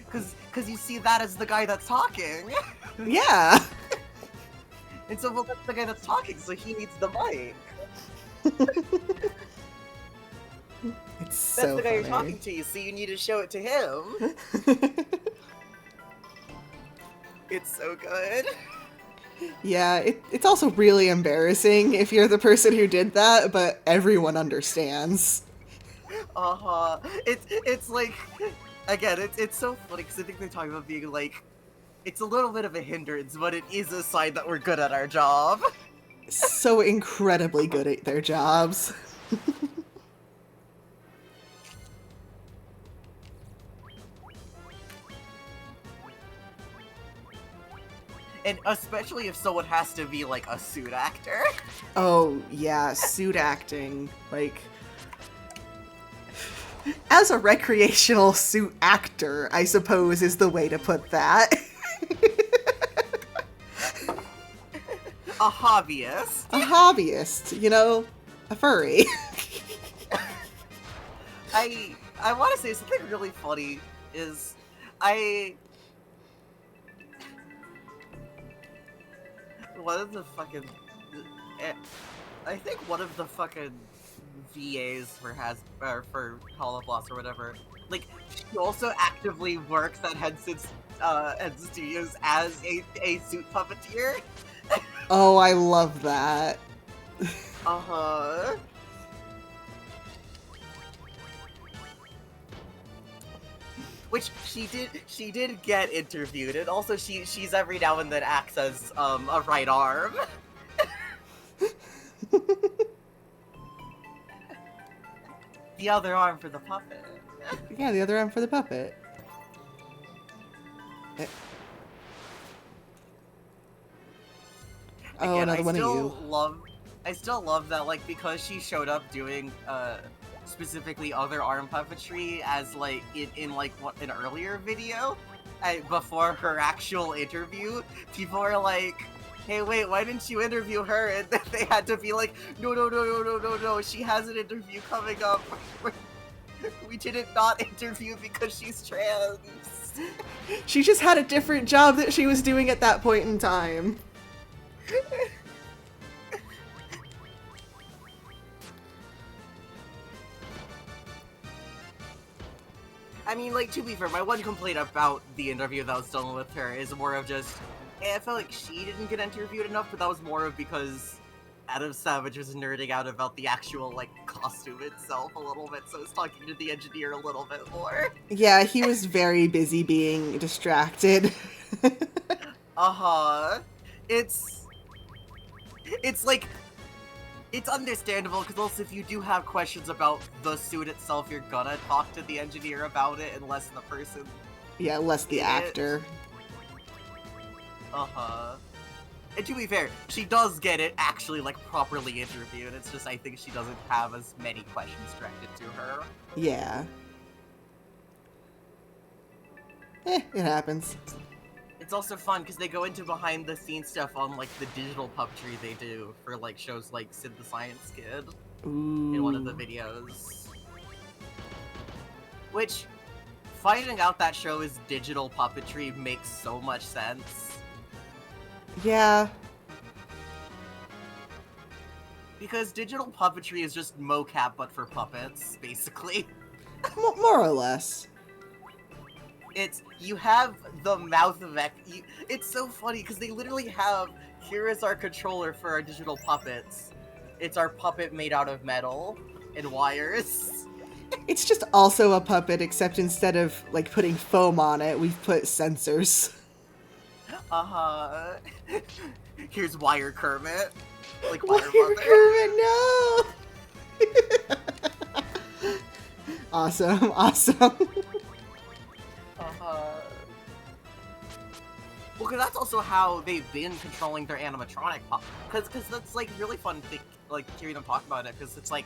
Because you see that as the guy that's talking. Yeah. And so, well, that's the guy that's talking, so he needs the mic. It's That's so the guy you're funny. talking to, so you need to show it to him. It's so good. Yeah, it's also really embarrassing if you're the person who did that, but everyone understands. It's like, again, it's so funny because I think they're talking about being like, it's a little bit of a hindrance, but it is a sign that we're good at our job. So incredibly good at their jobs. And especially if someone has to be like a suit actor. Oh, yeah, suit acting. Like, as a recreational suit actor, I suppose is the way to put that. A hobbyist. A hobbyist, you know, a furry. I want to say something really funny is one of the fucking I think one of the fucking VAs for Call of Loss or whatever, like she also actively works at Henson Studios as a suit puppeteer. Oh, I love that. Which she did get interviewed, and also she's every now and then acts as a right arm. The other arm for the puppet. Yeah, the other arm for the puppet. Again, Oh another one of you. I still love that, like, because she showed up doing specifically other arm puppetry as like in like an earlier video, before her actual interview, people are like, hey, wait, why didn't you interview her? And then they had to be like, no, she has an interview coming up. We didn't not interview because she's trans. She just had a different job that she was doing at that point in time. I mean, like, to be fair, my one complaint about the interview that was done with her is more of just, I felt like she didn't get interviewed enough, but that was more of because Adam Savage was nerding out about the actual, like, costume itself a little bit, so I was talking to the engineer a little bit more. Yeah, he was very busy being distracted. Uh-huh. It's like, it's understandable, because also if you do have questions about the suit itself, you're gonna talk to the engineer about it, unless the person... Yeah, less the actor. Uh-huh. And to be fair, she does get it actually, like, properly interviewed. It's just I think she doesn't have as many questions directed to her. Yeah. It happens. It's also fun because they go into behind-the-scenes stuff on, like, the digital puppetry they do for, like, shows like Sid the Science Kid in one of the videos. Which, finding out that show is digital puppetry makes so much sense. Yeah. Because digital puppetry is just mocap but for puppets, basically. More or less. It's, you have the mouth of it's so funny because they literally have, here is our controller for our digital puppets. It's our puppet made out of metal and wires. It's just also a puppet, except instead of, like, putting foam on it, we've put sensors. Uh-huh. Here's Wire Kermit. Like Wire Kermit, no! Awesome. Well, because that's also how they've been controlling their animatronic puppets. Because that's, like, really fun to, like, hearing them talk about it, because it's, like,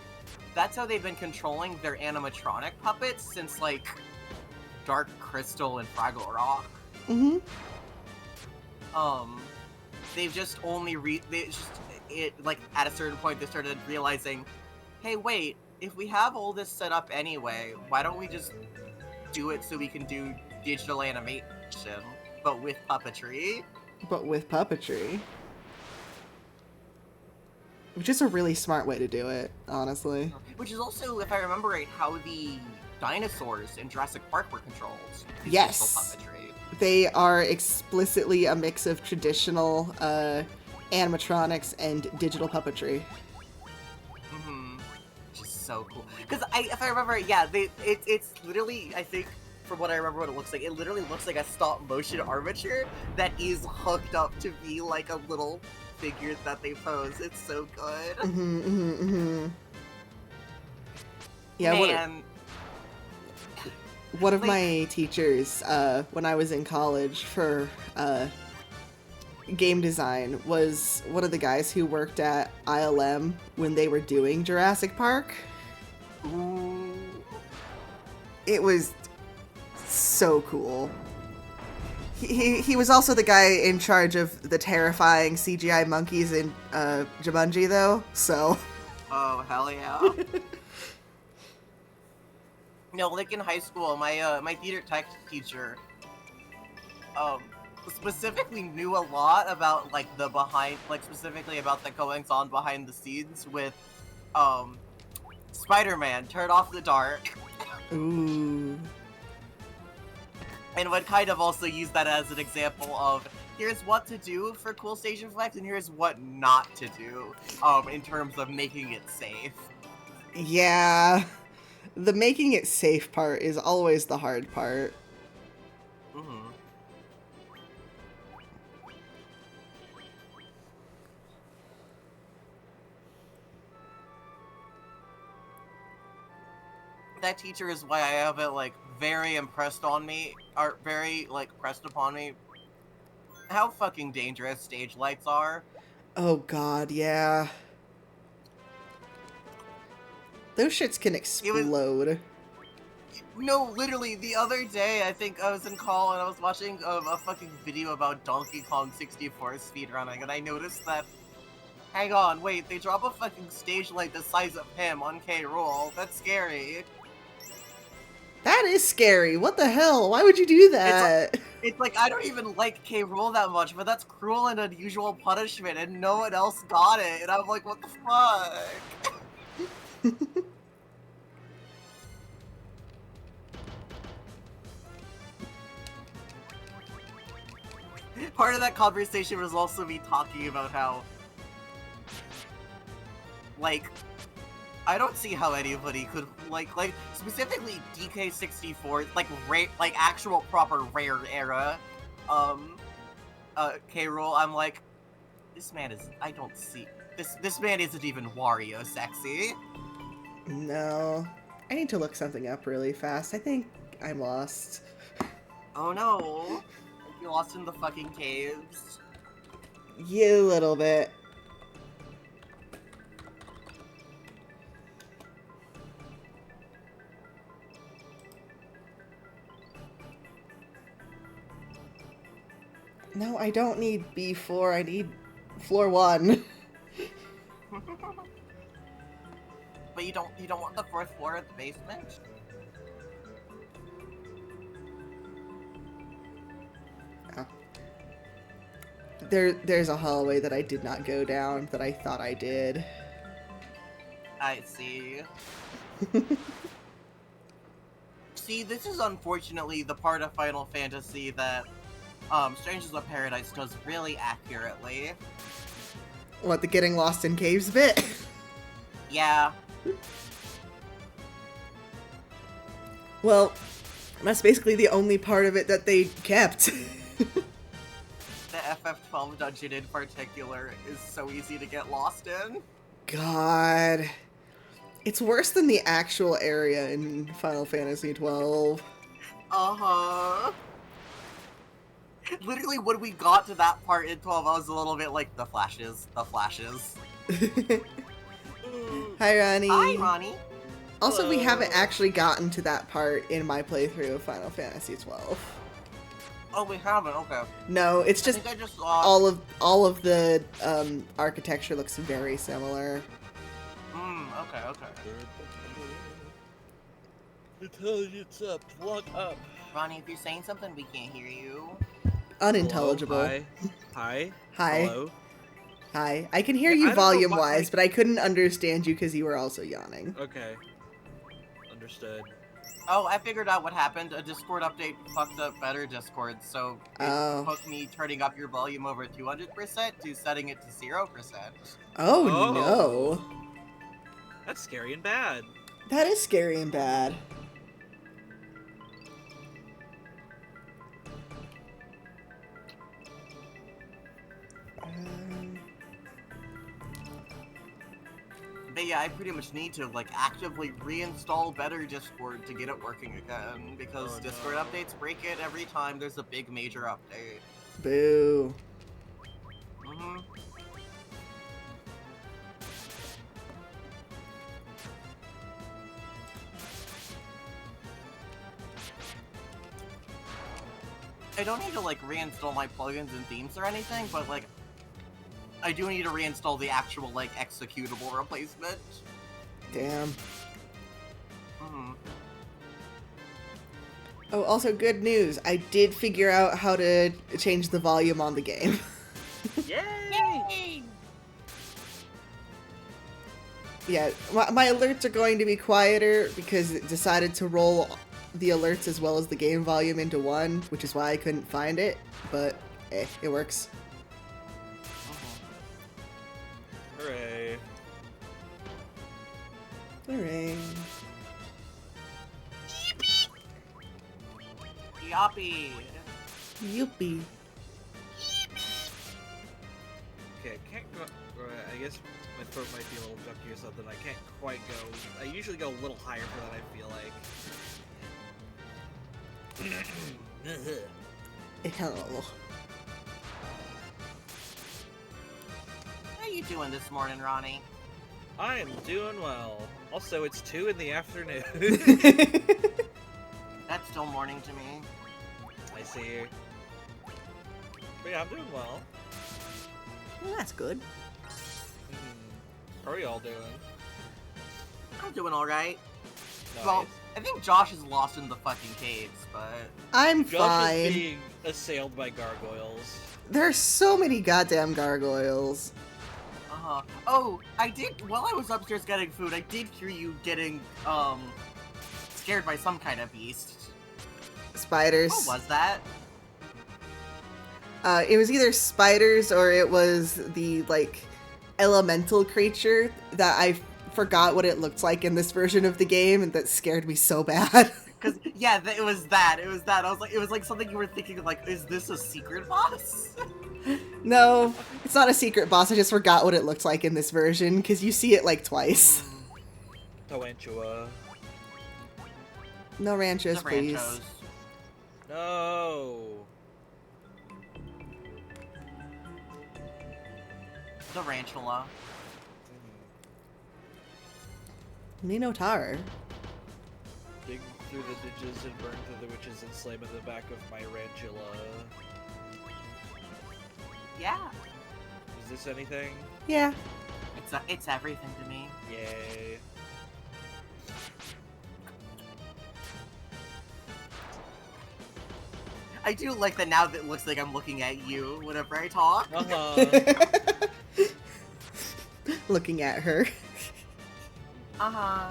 that's how they've been controlling their animatronic puppets since, like, Dark Crystal and Fraggle Rock. Mm-hmm. They've just only like, at a certain point, they started realizing, hey, wait, if we have all this set up anyway, why don't we just do it so we can do digital animation, but with puppetry? Which is a really smart way to do it, honestly. Which is also, if I remember right, how the dinosaurs in Jurassic Park were controlled. Yes. Digital puppetry. They are explicitly a mix of traditional animatronics and digital puppetry. Which is so cool. Because if I remember, yeah, it's literally, I think, from what I remember what it looks like, it literally looks like a stop-motion armature that is hooked up to be like a little figure that they pose. It's so good. Yeah, man. One of my teachers, when I was in college for game design, was one of the guys who worked at ILM when they were doing Jurassic Park. Ooh. It was so cool. He was also the guy in charge of the terrifying CGI monkeys in Jumanji, though, so... Oh, hell yeah. No, like in high school, my theater tech teacher, specifically knew a lot about, like, specifically about the goings-on behind the scenes with, Spider-Man, Turn Off the Dark. Ooh. And would kind of also use that as an example of, here's what to do for cool stage effects, and here's what not to do, in terms of making it safe. Yeah. The making it safe part is always the hard part. That teacher is why I have it, like, very impressed upon me, how fucking dangerous stage lights are. Oh god, yeah. Those shits can It was explode. no, literally the other day. I think I was in call and I was watching a fucking video about Donkey Kong 64 speedrunning, and I noticed that. Hang on, wait, they drop a fucking stage light the size of him on K. Rool. That's scary. That is scary. What the hell? Why would you do that? It's like I don't even like K. Rool that much, but that's cruel and unusual punishment, and no one else got it. And I'm like, what the fuck? Part of that conversation was also me talking about how, like, I don't see how anybody could like specifically DK64, like actual proper rare era, K. Rool. I'm like, this man is. I don't see this man isn't even Wario sexy. No. I need to look something up really fast. I think I'm lost. Oh no, you lost in the fucking caves. Yeah, a little bit. No, I don't need B4. I need floor 1. But you don't want the fourth floor of the basement? Oh. There's a hallway that I did not go down that I thought I did. I see. See, this is unfortunately the part of Final Fantasy that Strangers of Paradise does really accurately. What, the getting lost in caves bit? Yeah. Well, that's basically the only part of it that they kept. The FF12 dungeon in particular is so easy to get lost in. God. It's worse than the actual area in Final Fantasy 12. Uh-huh. Literally, when we got to that part in 12, I was a little bit like, the flashes. Hi, Ronnie. Hi, Ronnie. Also, we haven't actually gotten to that part in my playthrough of Final Fantasy 12. Oh, we haven't? Okay. No, it's I just think I just saw... all of the architecture looks very similar. Okay. Intelligence up, plug up. Ronnie, if you're saying something, we can't hear you. Unintelligible. Hello? Hi. Hi. Hello. Hi. I can hear Yeah, I you don't know volume-wise, but I couldn't understand you because you were also yawning. Okay. Understood. Oh, I figured out what happened. A Discord update fucked up better Discord, so it took me turning up your volume over 200% to setting it to 0%. Oh, Oh. no. That's scary and bad. That is scary and bad. But yeah, I pretty much need to like actively reinstall better Discord to get it working again, because Oh, Discord no. updates break it every time there's a big major update. Boo. Mm-hmm. I don't need to like reinstall my plugins and themes or anything, but like I do need to reinstall the actual like executable replacement. Damn. Mm-hmm. Oh, also good news. I did figure out how to change the volume on the game. Yay! Yeah, my alerts are going to be quieter because it decided to roll the alerts as well as the game volume into one, which is why I couldn't find it, but it works. Hooray. Hooray. Yoppy! Youpie. Okay, I can't go. I guess my throat might be a little junky or something. I can't quite go. I usually go a little higher for that, I feel like. Hello. you doing this morning, Ronnie? I am doing well. Also, it's 2 in the afternoon. That's still morning to me. I see. But yeah, I'm doing well. Well, that's good. How are y'all doing? I'm doing alright. Nice. Well, I think Josh is lost in the fucking caves, but... I'm Josh fine. is being assailed by gargoyles. There's so many goddamn gargoyles. Oh, I did, while I was upstairs getting food, I did hear you getting, scared by some kind of beast. Spiders. What was that? It was either spiders or it was the, like, elemental creature that I forgot what it looked like in this version of the game, and that scared me so bad. Cause, yeah, it was that. It was that. I was like, it was like something you were thinking, like, is this a secret boss? No, it's not a secret boss, I just forgot what it looked like in this version, because you see it, like, twice. Tarantula. No ranchos, The please. Ranchos. No. The Ranchula. Nino Tower. Dig through the ditches and burn through the witches and slay 'em in the back of my rantula. Yeah. Is this anything? Yeah. It's everything to me. Yay. I do like that now that it looks like I'm looking at you whenever I talk. Looking at her. Uh-huh.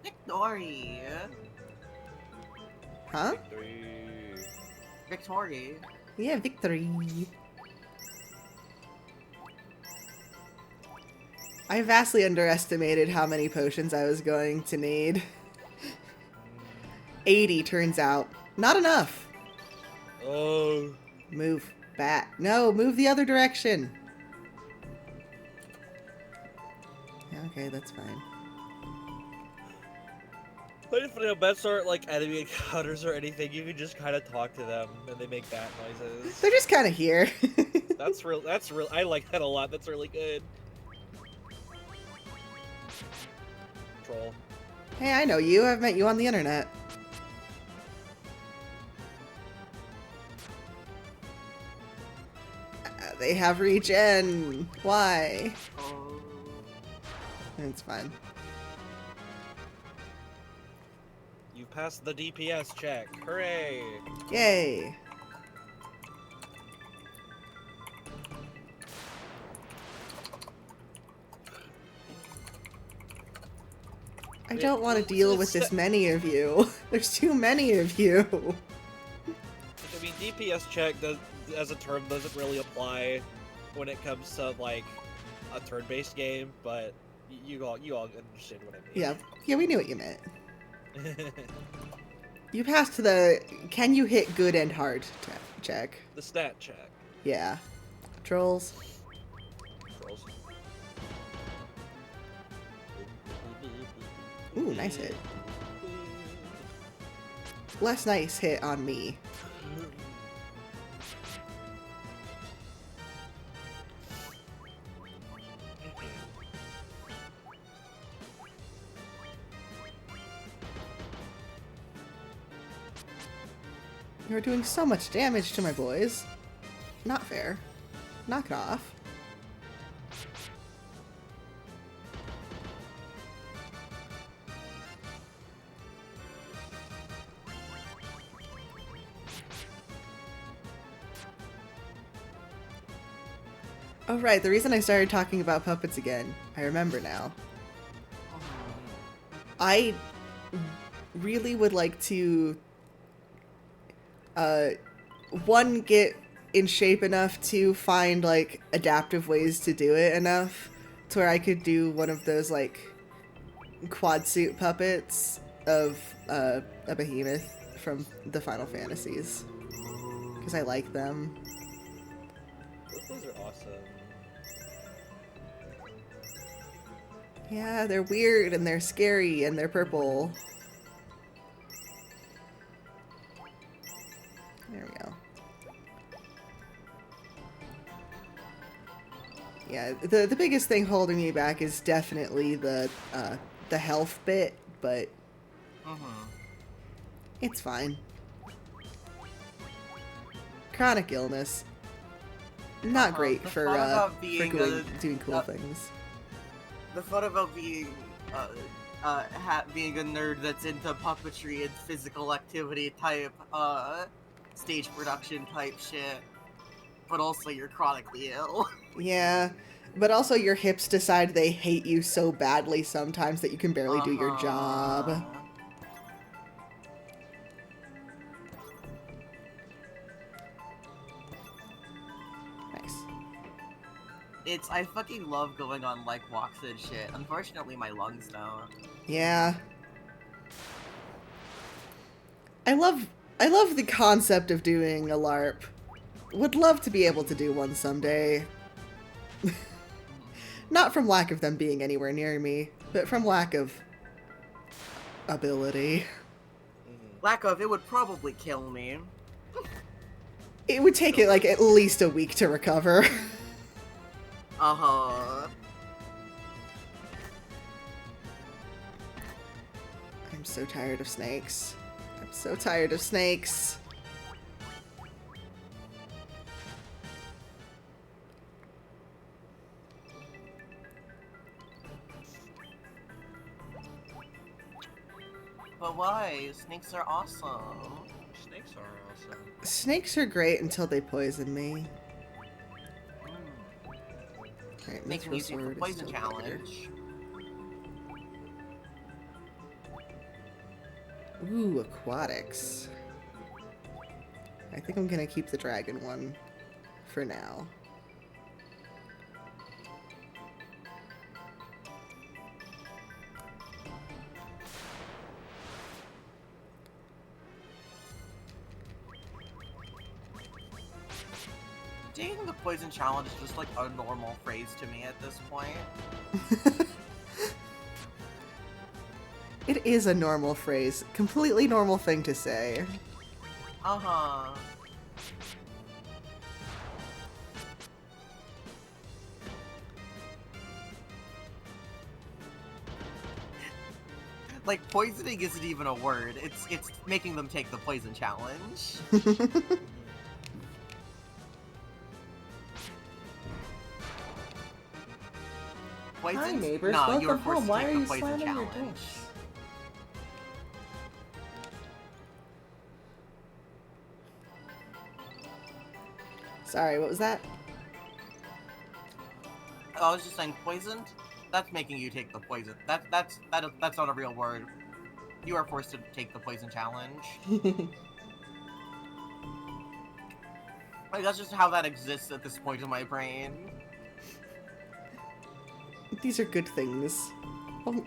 Victory. Huh? Victory. Yeah, victory. I vastly underestimated how many potions I was going to need. 80 turns out. Not enough. Oh. Move back. No, move the other direction. Okay, that's fine. But if no bets aren't like enemy encounters or anything, you can just kind of talk to them and they make bat noises. They're just kind of here. That's real. I like that a lot. That's really good. Troll. Hey, I know you. I've met you on the internet. They have regen. Why? Oh. It's fine. You passed the DPS check. Hooray! Yay. I don't want to deal with this many of you. There's too many of you. I mean, DPS check does, as a term doesn't really apply when it comes to like a turn-based game, but you all understand what I mean. Yeah, we knew what you meant. You passed the can you hit good and hard check. The stat check. Yeah. Trolls. Trolls. Ooh, nice hit. Less nice hit on me. You're doing so much damage to my boys. Not fair. Knock it off. Oh right, the reason I started talking about puppets again, I remember now. I really would like to one, get in shape enough to find like adaptive ways to do it enough to where I could do one of those like quad suit puppets of a behemoth from the Final Fantasies, because I like them. Those are awesome. Yeah, they're weird and they're scary and they're purple. There we go. Yeah, the biggest thing holding me back is definitely the health bit, but it's fine. Chronic illness, not great The for fun about being doing cool things. The fun about being being a nerd that's into puppetry and physical activity type stage production type shit, but also you're chronically ill. Yeah, but also your hips decide they hate you so badly sometimes that you can barely do your job. Nice. I fucking love going on like walks and shit. Unfortunately, my lungs don't. Yeah. I love the concept of doing a LARP. Would love to be able to do one someday. Not from lack of them being anywhere near me, but from lack of ability. Lack of, it would probably kill me. It would take it like at least a week to recover. Uh-huh. I'm so tired of snakes. I'm so tired of snakes. But why? Snakes are awesome. Snakes are awesome. Snakes are great until they poison me. Alright, Making Mithril you take the Sword is poison still better. challenge. Ooh, aquatics. I think I'm gonna keep the dragon one for now. Taking the poison challenge is just like a normal phrase to me at this point. It is a normal phrase. Completely normal thing to say. Uh-huh. Like, poisoning isn't even a word. It's making them take the poison challenge. Poison? Hi, neighbors. No, you were Welcome forced home. to Why take are the you poison slamming your challenge. doors? Sorry, what was that? I was just saying poisoned? That's making you take the poison. That's not a real word. You are forced to take the poison challenge. Like, that's just how that exists at this point in my brain. These are good things.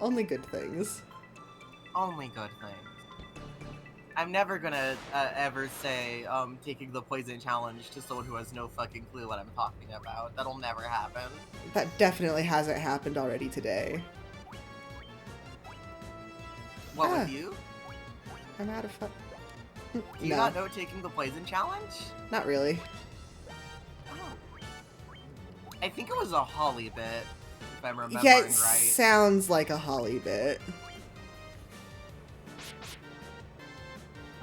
Only good things. Only good things. I'm never gonna ever say taking the poison challenge to someone who has no fucking clue what I'm talking about. That'll never happen. That definitely hasn't happened already today. What with you? I'm out of fun. Do you not know taking the poison challenge? Not really. Oh. I think it was a holly bit, if I'm remembering Yeah, it right. sounds like a holly bit.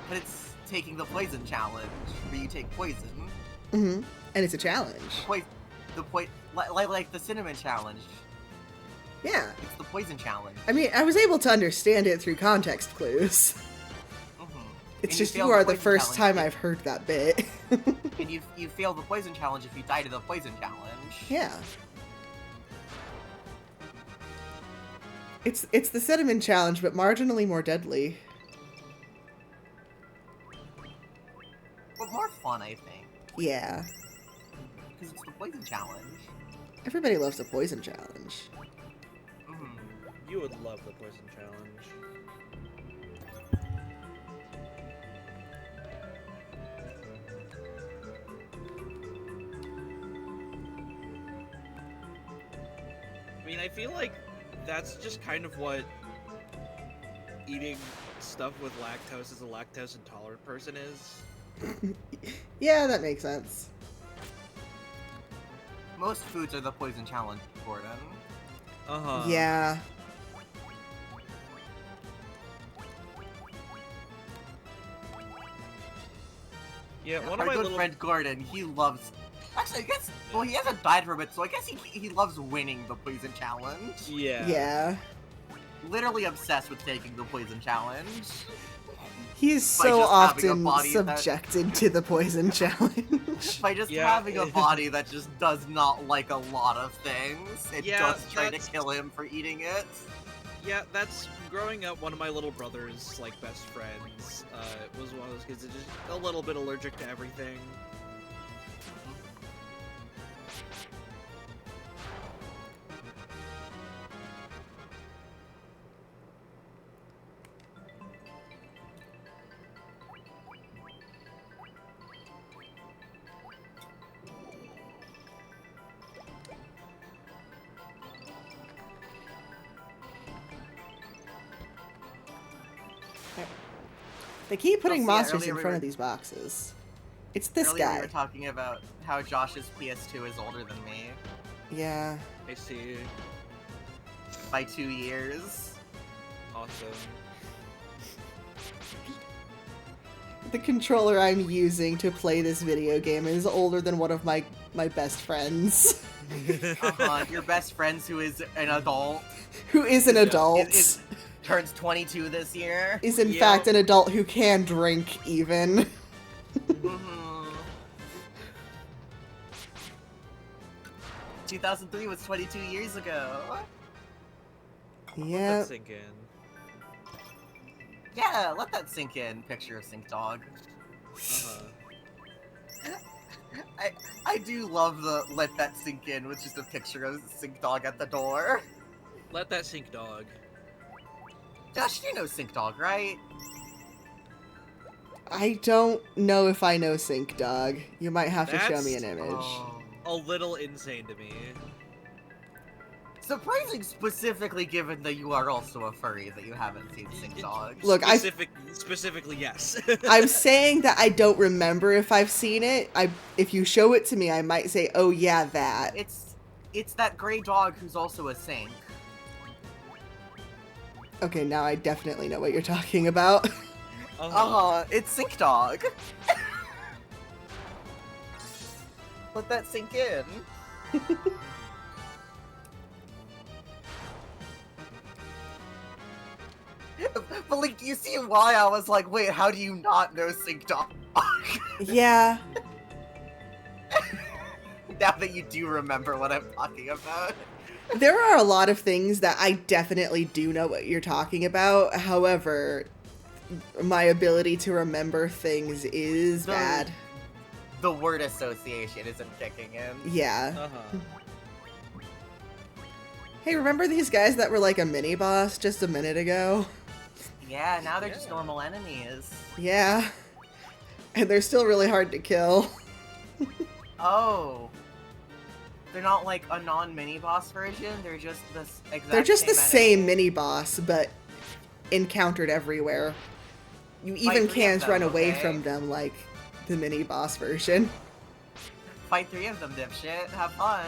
But it's taking the poison challenge, where you take poison. Mm-hmm. And it's a challenge. Like the cinnamon challenge. Yeah. It's the poison challenge. I mean, I was able to understand it through context clues. It's And just fail you are the poison first challenge time I've heard that bit. And you fail the poison challenge if you die to the poison challenge. Yeah. It's the cinnamon challenge, but marginally more deadly. But more fun, I think. Yeah. Because it's the poison challenge. Everybody loves the poison challenge. You would love the poison challenge. I mean, I feel like that's just kind of what eating stuff with lactose as a lactose intolerant person is. Yeah, that makes sense. Most foods are the poison challenge, Gordon. Yeah. Yeah, one of Our my good little friend Gordon, he loves. Actually, I guess. Well, he hasn't died from it, so I guess he loves winning the poison challenge. yeah. Yeah. Literally obsessed with taking the poison challenge. He is By so just having a often body that- subjected to the poison challenge. By just Yeah. having a body that just does not like a lot of things, it Yeah, does try to that's- kill him for eating it. Yeah, that's growing up. One of my little brother's like best friends was one of those kids that just a little bit allergic to everything. They keep putting yeah, monsters earlier in we front were- of these boxes. It's this Earlier we guy. were talking about how Josh's PS2 is older than me Yeah. I see. by 2 years. Awesome. The controller I'm using to play this video game is older than one of my best friends. Your best friends who is an adult Who is an Yeah. adult. turns 22 this year. Is in Yeah. fact an adult who can drink even. Mhm. 2003 was 22 years ago. Let Yeah. that sink in. Yeah, let that sink in. Picture of Sink Dog. I do love the let that sink in with just a picture of Sink Dog at the door. Let that sink, dog. Josh, you know Sink Dog, right? I don't know if I know Sync Dog. You might have to show me an That's- image. Oh. A little insane to me. Surprising specifically given that you are also a furry that you haven't seen Sink Dog. Look, Specifically, yes. I'm saying that I don't remember if I've seen it. If you show it to me, I might say, "Oh yeah, that." It's that gray dog who's also a sink. Okay, now I definitely know what you're talking about. It's Sink Dog. Let that sink in. But like, do you see why I was like, wait, how do you not know Sink Dog? Yeah. Now that you do remember what I'm talking about. There are a lot of things that I definitely do know what you're talking about. However, my ability to remember things is bad. The word association isn't kicking in. Yeah. Hey, remember these guys that were like a mini boss just a minute ago? Yeah, now they're just Yeah. normal enemies. Yeah. And they're still really hard to kill. Oh. They're not like a non-mini boss version, they're just this exact They're just the same enemy. mini boss, but encountered everywhere. You even three of can't them, run away okay? from them like the mini boss version. Fight 3 of them, dipshit. Have fun.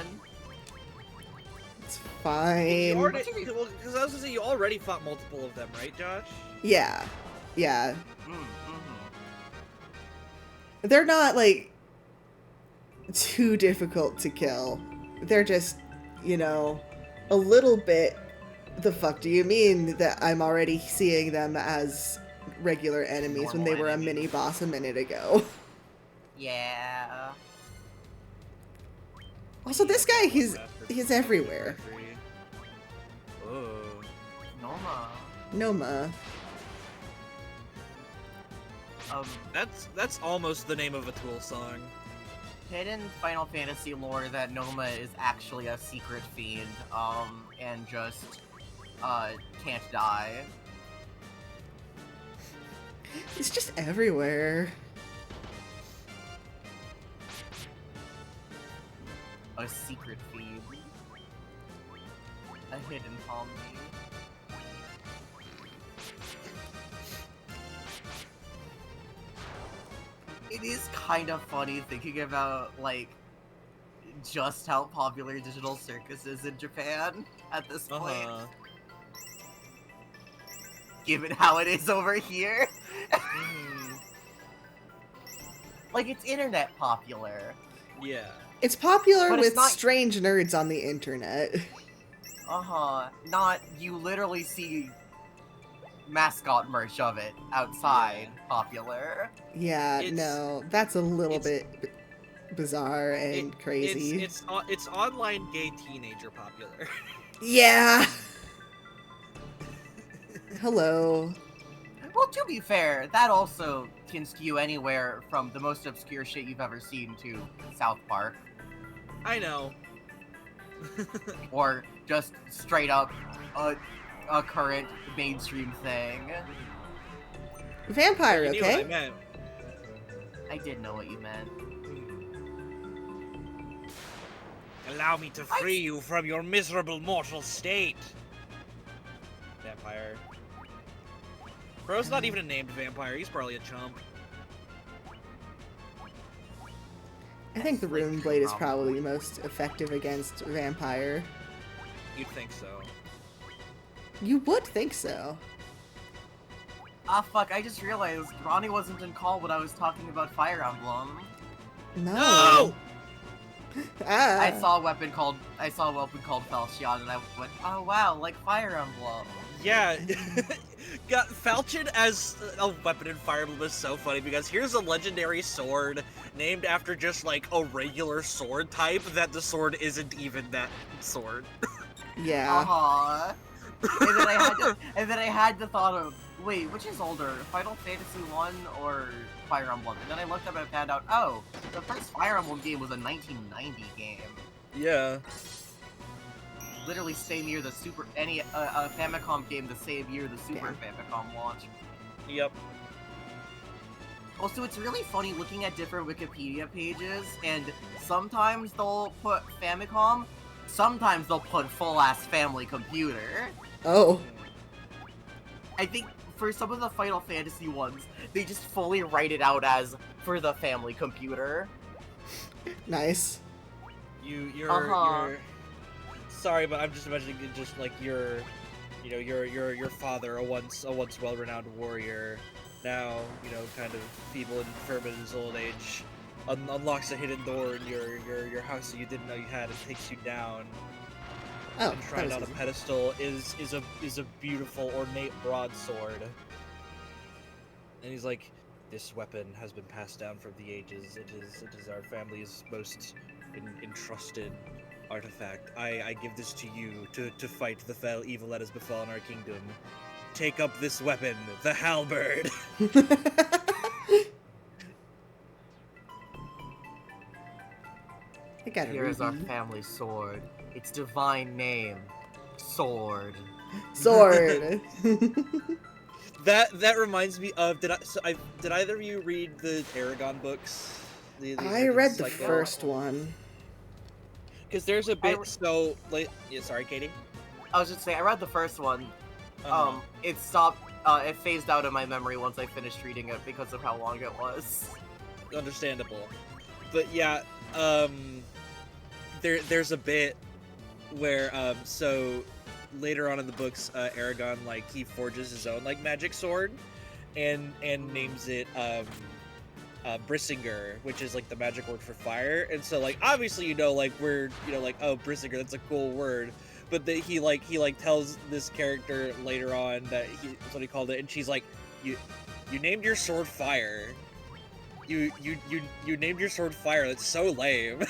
It's You fine. already, well, because I was gonna say you already fought multiple of them, right, Josh? Yeah. Yeah. Mm-hmm. They're not like too difficult to kill. They're just, you know, a little bit. The fuck do you mean that I'm already seeing them as regular enemies when they Normal were a enemies. mini boss a minute ago? Yeah. Also, this guy, he's everywhere. Oh. Noma. Noma. That's almost the name of a Tool song. Hidden Final Fantasy lore that Noma is actually a secret fiend, and just, can't die. He's just everywhere. A secret fiend. A hidden palm fiend. It is kind of funny thinking about, like, just how popular Digital Circus is in Japan at this point. Given how it is over here. Like, it's internet popular. Yeah. It's popular But it's with not- strange nerds on the internet. Not, you literally see mascot merch of it outside popular. Yeah, It's- no, that's a little it's- bit bizarre and crazy. It's online gay teenager popular. Yeah. Hello. Well, to be fair, that also can skew anywhere from the most obscure shit you've ever seen to South Park. I know. Or just straight up a current mainstream thing. Vampire, You knew what I okay? meant. I did know what you meant. Allow me to free you from your miserable mortal state. Vampire. Bro's not even a named vampire. He's probably a chump. I think the Like, Rune Blade is probably. probably most effective against Vampire. You'd think so. You would think so. Ah, fuck, I just realized Ronnie wasn't in call when I was talking about Fire Emblem. No. No! Ah. I saw a weapon called Falchion, and I went, oh wow, like Fire Emblem. Yeah. Got Falchion as a weapon in Fire Emblem is so funny because here's a legendary sword named after just like a regular sword type that the sword isn't even that sword. Yeah. Uh-huh. and then I had the thought of, wait, which is older, Final Fantasy 1 or Fire Emblem? And then I looked up and I found out, oh, the first Fire Emblem game was a 1990 game. Yeah. Literally same year the Famicom game the same year the Super Damn. Famicom launched. Yep. Also, it's really funny looking at different Wikipedia pages, and sometimes they'll put Famicom, sometimes they'll put full-ass family computer. Oh. I think for some of the Final Fantasy ones, they just fully write it out as for the family computer. Nice. You're sorry, but I'm just imagining it just like your father, a once well-renowned warrior, now, kind of feeble and infirm in his old age, unlocks a hidden door in your house that you didn't know you had and takes you down. Oh, And that shrine was on a easy. pedestal is a beautiful ornate broadsword. And he's like, this weapon has been passed down from the ages. It is our family's most entrusted artifact. I give this to you to fight the fell evil that has befallen our kingdom. Take up this weapon, the halberd. I got Here is our it. family sword. Its divine name, Sword. Sword. That reminds me of did either of you read the Aragon books? I read the first one. Because there's a bit so like yeah, sorry, Katie. I was just saying, I read the first one. Uh-huh. It stopped. It phased out of my memory once I finished reading it because of how long it was. Understandable, but yeah, there's a bit where so later on in the books, Aragon like he forges his own like magic sword, and names it Brissinger, which is like the magic word for fire. And so like obviously like we're like, oh, Brissinger, that's a cool word. But he tells this character later on that that's what he called it, and she's like, you named your sword fire. You named your sword fire. That's so lame.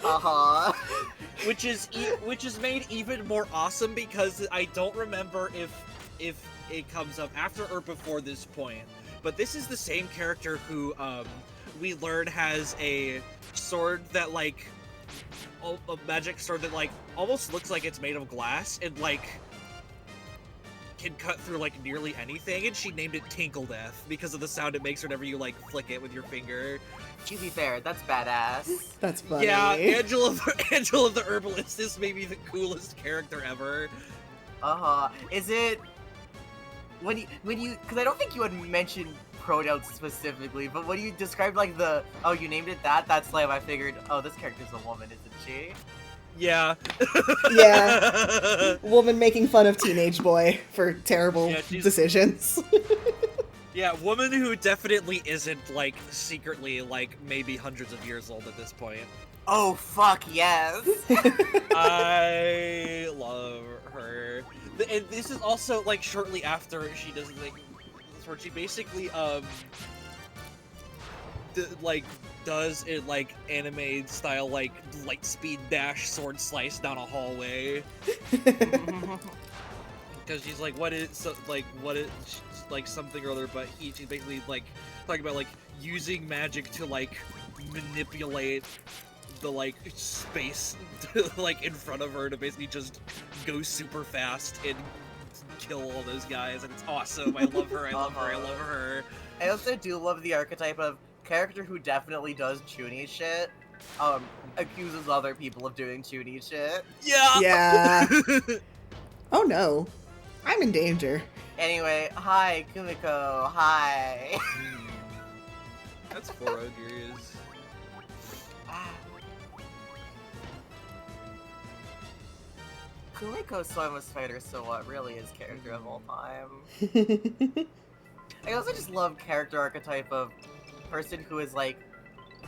Uh-huh. which is made even more awesome because I don't remember if it comes up after or before this point. But this is the same character who we learn has a sword that like a magic sword that like almost looks like it's made of glass and like can cut through like nearly anything, and she named it Tinkle Death because of the sound it makes whenever you like flick it with your finger. To be fair, that's badass. That's funny. Yeah, Angela the Herbalist is maybe the coolest character ever. Uh-huh. Is it... When you... Because I don't think you had mentioned pronouns specifically, but when you described like the oh you named it that, that's Slam, I figured oh this character's a woman, isn't she? Yeah. Yeah. Woman making fun of teenage boy for terrible Yeah, decisions. Yeah, woman who definitely isn't, like, secretly, like, maybe hundreds of years old at this point. Oh fuck yes. I love her. And this is also, like, shortly after she does, like, where she basically, does it, like, anime style, like, light speed dash sword slice down a hallway. Because she's like, what is, like, something or other, but she's basically, like, talking about, like, using magic to, like, manipulate the, like, space, like, in front of her to basically just go super fast and kill all those guys, and it's awesome. I love her, I love her, I love her. I also do love the archetype of character who definitely does chuny shit, accuses other people of doing chuny shit. Yeah! Yeah. Oh no. I'm in danger. Anyway, hi, Kumiko, hi. That's 4 ogres. Kumiko's Swimus Fighter, so what, really is character of all time. I also just love character archetype of person who is like,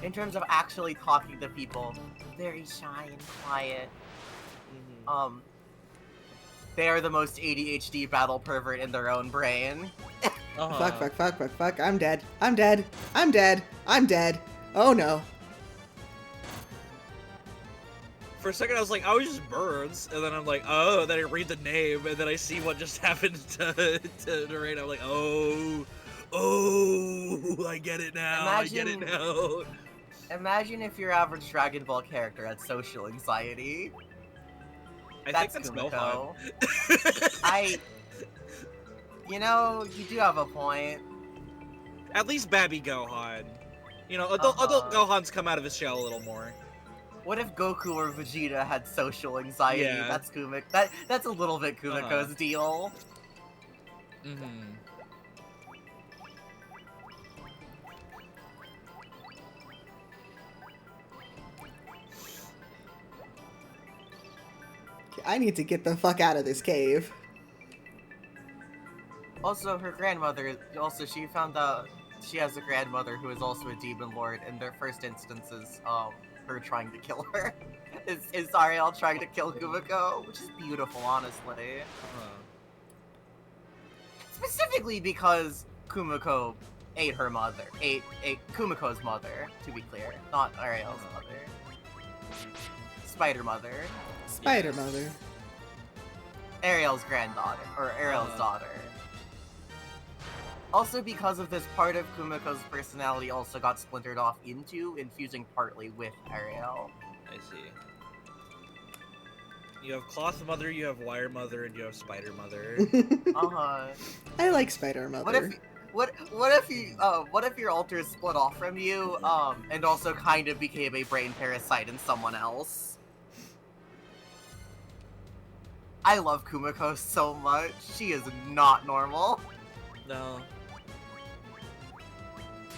in terms of actually talking to people, very shy and quiet. They are the most ADHD battle pervert in their own brain. Fuck. I'm dead. I'm dead. I'm dead. I'm dead. Oh no. For a second I was like, oh, it's just birds, and then I'm like, oh, and then I read the name, and then I see what just happened to Rain. I'm like, oh, I get it now, I get it now. Imagine if your average Dragon Ball character had social anxiety. I That's think that's Kumiko. Gohan. You know, you do have a point. At least Babby Gohan. You know, adult Gohan's come out of his shell a little more. What if Goku or Vegeta had social anxiety? Yeah. That's Kumiko. That's a little bit Kumiko's deal. Mm-hmm. I need to get the fuck out of this cave. Also, her grandmother. Also, she found out she has a grandmother who is also a demon lord. In their first instances, her trying to kill her. is Ariel trying to kill Kumiko, which is beautiful, honestly. Specifically because Kumiko ate her mother. Ate Kumiko's mother, to be clear. Not Ariel's mother. Spider Mother. Spider Mother. Ariel's granddaughter. Or Ariel's daughter. Also because of this, part of Kumiko's personality also got splintered off into, infusing partly with Ariel. I see. You have Cloth Mother, you have Wire Mother, and you have Spider Mother. I like Spider Mother. What if your alter split off from you, and also kind of became a brain parasite in someone else? I love Kumiko so much. She is not normal. No.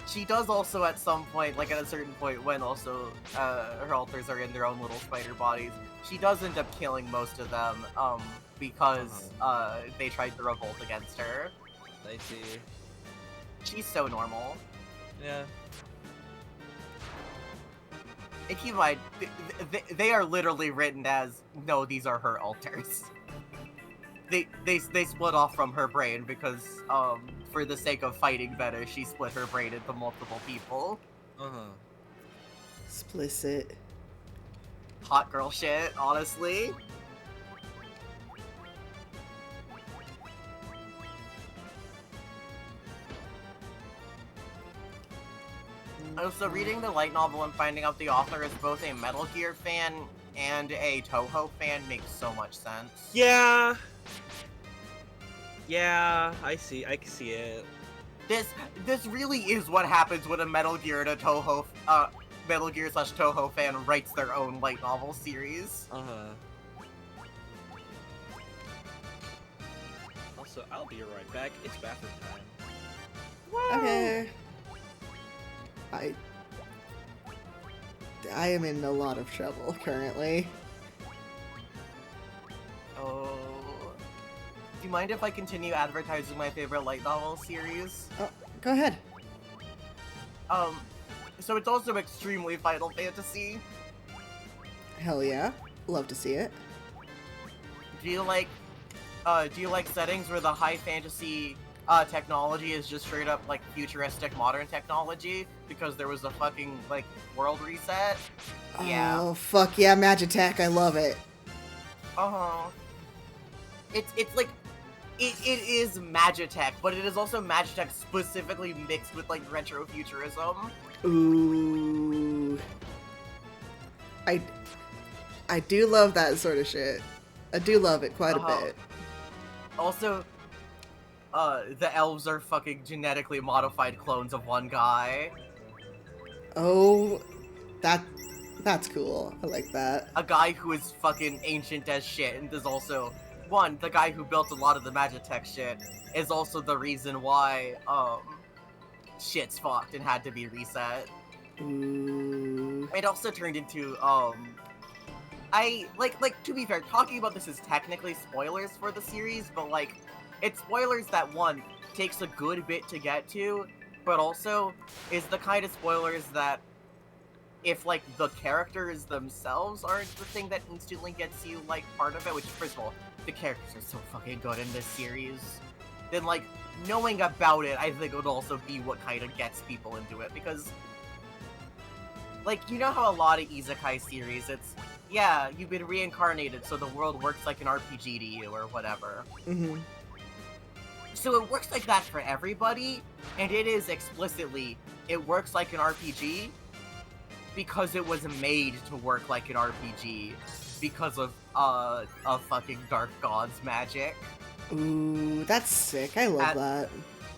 She does also at some point, like at a certain point when also her alters are in their own little spider bodies, she does end up killing most of them, because they tried to revolt against her. I see. She's so normal. Yeah. And keep in mind, they are literally written as, no, these are her alters. They split off from her brain because, for the sake of fighting better, she split her brain into multiple people. Explicit. Hot girl shit, honestly. Also, reading the light novel and finding out the author is both a Metal Gear fan and a Toho fan makes so much sense. Yeah. Yeah, I can see it. This really is what happens when a Metal Gear and a Toho, Metal Gear / Toho fan writes their own light novel series. Also, I'll be right back. It's bathroom time. Okay. I am in a lot of trouble currently. Oh. Do you mind if I continue advertising my favorite light novel series? Oh, go ahead. So it's also extremely Final Fantasy. Hell yeah. Love to see it. Do you like settings where the high fantasy technology is just straight up like futuristic modern technology because there was a fucking like world reset? Yeah. Oh, fuck yeah, Magitech. I love it. Uh-huh. It's like it is Magitech, but it is also Magitech specifically mixed with like retrofuturism. Ooh. I do love that sort of shit. I do love it quite a bit. Also, the elves are fucking genetically modified clones of one guy. Oh, that's cool. I like that. A guy who is fucking ancient as shit, and is also, one, the guy who built a lot of the Magitech shit, is also the reason why, shit's fucked and had to be reset. Ooh. It also turned into, to be fair, talking about this is technically spoilers for the series, but, like, it's spoilers that, one, takes a good bit to get to, but also is the kind of spoilers that, if, like, the characters themselves aren't the thing that instantly gets you, like, part of it, which, first of all, the characters are so fucking good in this series, then, like, knowing about it, I think would also be what kind of gets people into it, because, like, you know how a lot of isekai series, it's, yeah, you've been reincarnated, so the world works like an RPG to you, or whatever. Mm-hmm. So it works like that for everybody, and it is explicitly, it works like an RPG, because it was made to work like an RPG, because of fucking Dark God's magic. Ooh, that's sick. I love that.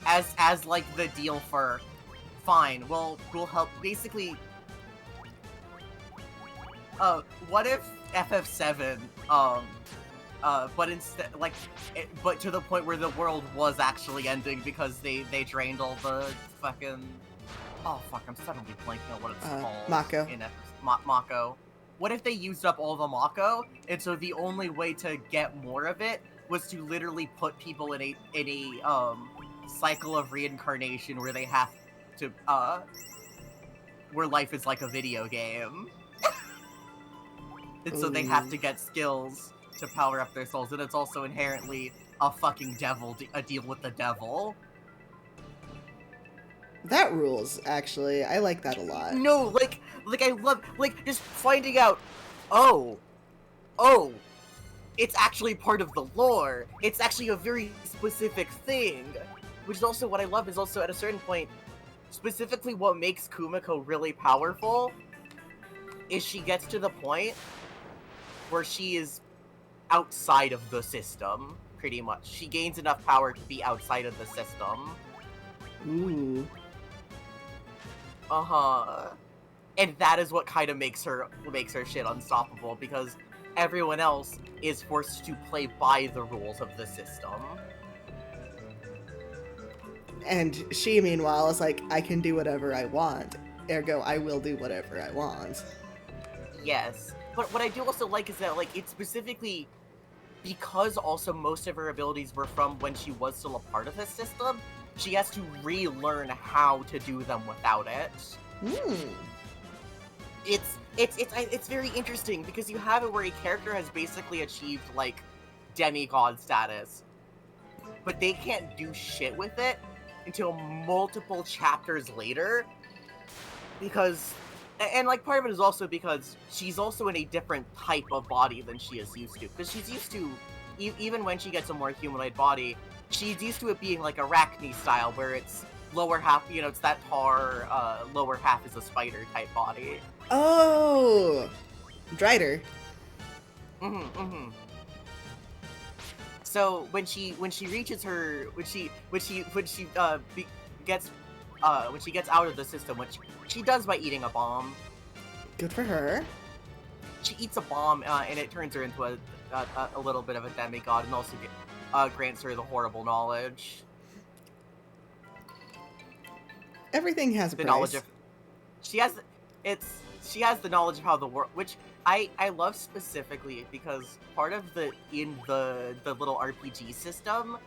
As like the deal for, fine, well, we'll help, basically, what if FF7, but instead, like, but to the point where the world was actually ending because they drained all the fucking, oh fuck, I'm suddenly blanking on what it's called. Mako. Mako. What if they used up all the Mako, and so the only way to get more of it was to literally put people in a cycle of reincarnation where they have to, where life is like a video game. And so they have to get skills to power up their souls, and it's also inherently a fucking devil, a deal with the devil. That rules, actually. I like that a lot. No, like I love, like, just finding out, oh, it's actually part of the lore. It's actually a very specific thing. Which is also what I love, is also at a certain point, specifically what makes Kumiko really powerful, is she gets to the point where she is outside of the system, pretty much. She gains enough power to be outside of the system. Ooh. Uh-huh. And that is what kind of makes her shit unstoppable, because everyone else is forced to play by the rules of the system. And she, meanwhile, is like, I can do whatever I want. Ergo, I will do whatever I want. Yes. But what I do also like is that, like, it's specifically because also most of her abilities were from when she was still a part of the system, she has to relearn how to do them without it. It's very interesting, because you have it where a character has basically achieved, like, demigod status, but they can't do shit with it until multiple chapters later, because, and like part of it is also because she's also in a different type of body than she is used to, because she's used to, even when she gets a more humanoid body, she's used to it being like Arachne style, where it's lower half, you know, it's that tar, lower half is a spider type body. Oh! Drider. So when she reaches her, when she gets out of the system, which she does by eating a bomb. Good for her. She eats a bomb, and it turns her into a little bit of a demigod, and also grants her the horrible knowledge. Everything has a the price. knowledge of she has she has the knowledge of how the world, which I love specifically because part of the little RPG system,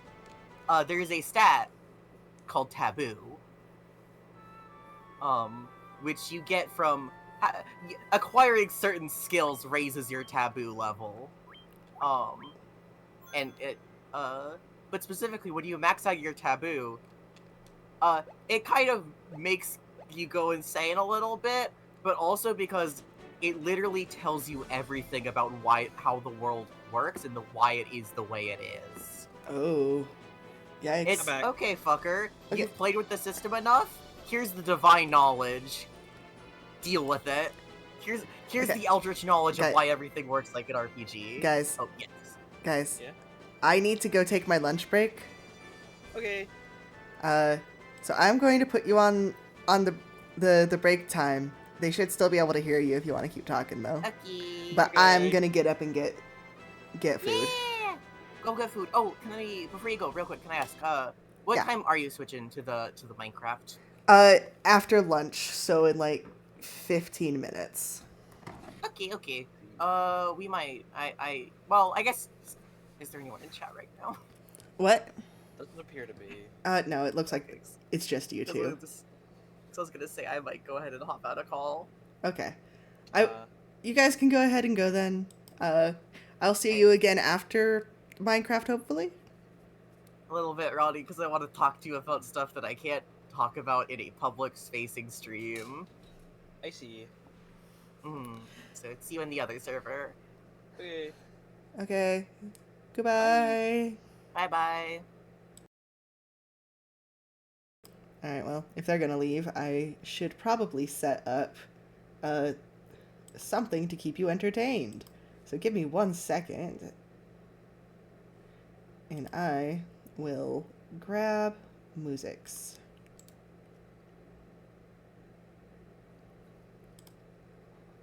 there is a stat called taboo, which you get from acquiring certain skills raises your taboo level, and it but specifically when you max out your taboo, it kind of makes you go insane a little bit, but also because it literally tells you everything about how the world works and why it is the way it is. Oh. Yikes. It's back. okay, fucker. Okay. You've played with the system enough. Here's the divine knowledge. Deal with it. Here's Okay. the eldritch knowledge Okay. of why everything works like an RPG. Guys. Oh yes. Guys. Yeah? I need to go take my lunch break. Okay. So I'm going to put you on the break time. They should still be able to hear you if you want to keep talking though. Okay. But Okay. I'm gonna get up and get food. Yeah. Go get food. Oh, can I before you go, real quick? Can I ask? What Yeah. time are you switching to the Minecraft? After lunch, so in like 15 minutes. Okay. Okay. We might. Well, I guess. Is there anyone in chat right now? What? Doesn't appear to be. No, it looks like it's just you two. So I was gonna say I might go ahead and hop out a call. Okay. Uh, You guys can go ahead and go then. I'll see you again after Minecraft, hopefully. A little bit, Roddy, because I want to talk to you about stuff that I can't talk about in a public-facing stream. I see. So see you in the other server. Okay. Okay. Goodbye. Bye-bye. Alright, well, if they're gonna leave, I should probably set up something to keep you entertained. So give me 1 second. And I will grab musics.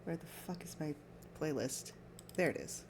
Where the fuck is my playlist? There it is.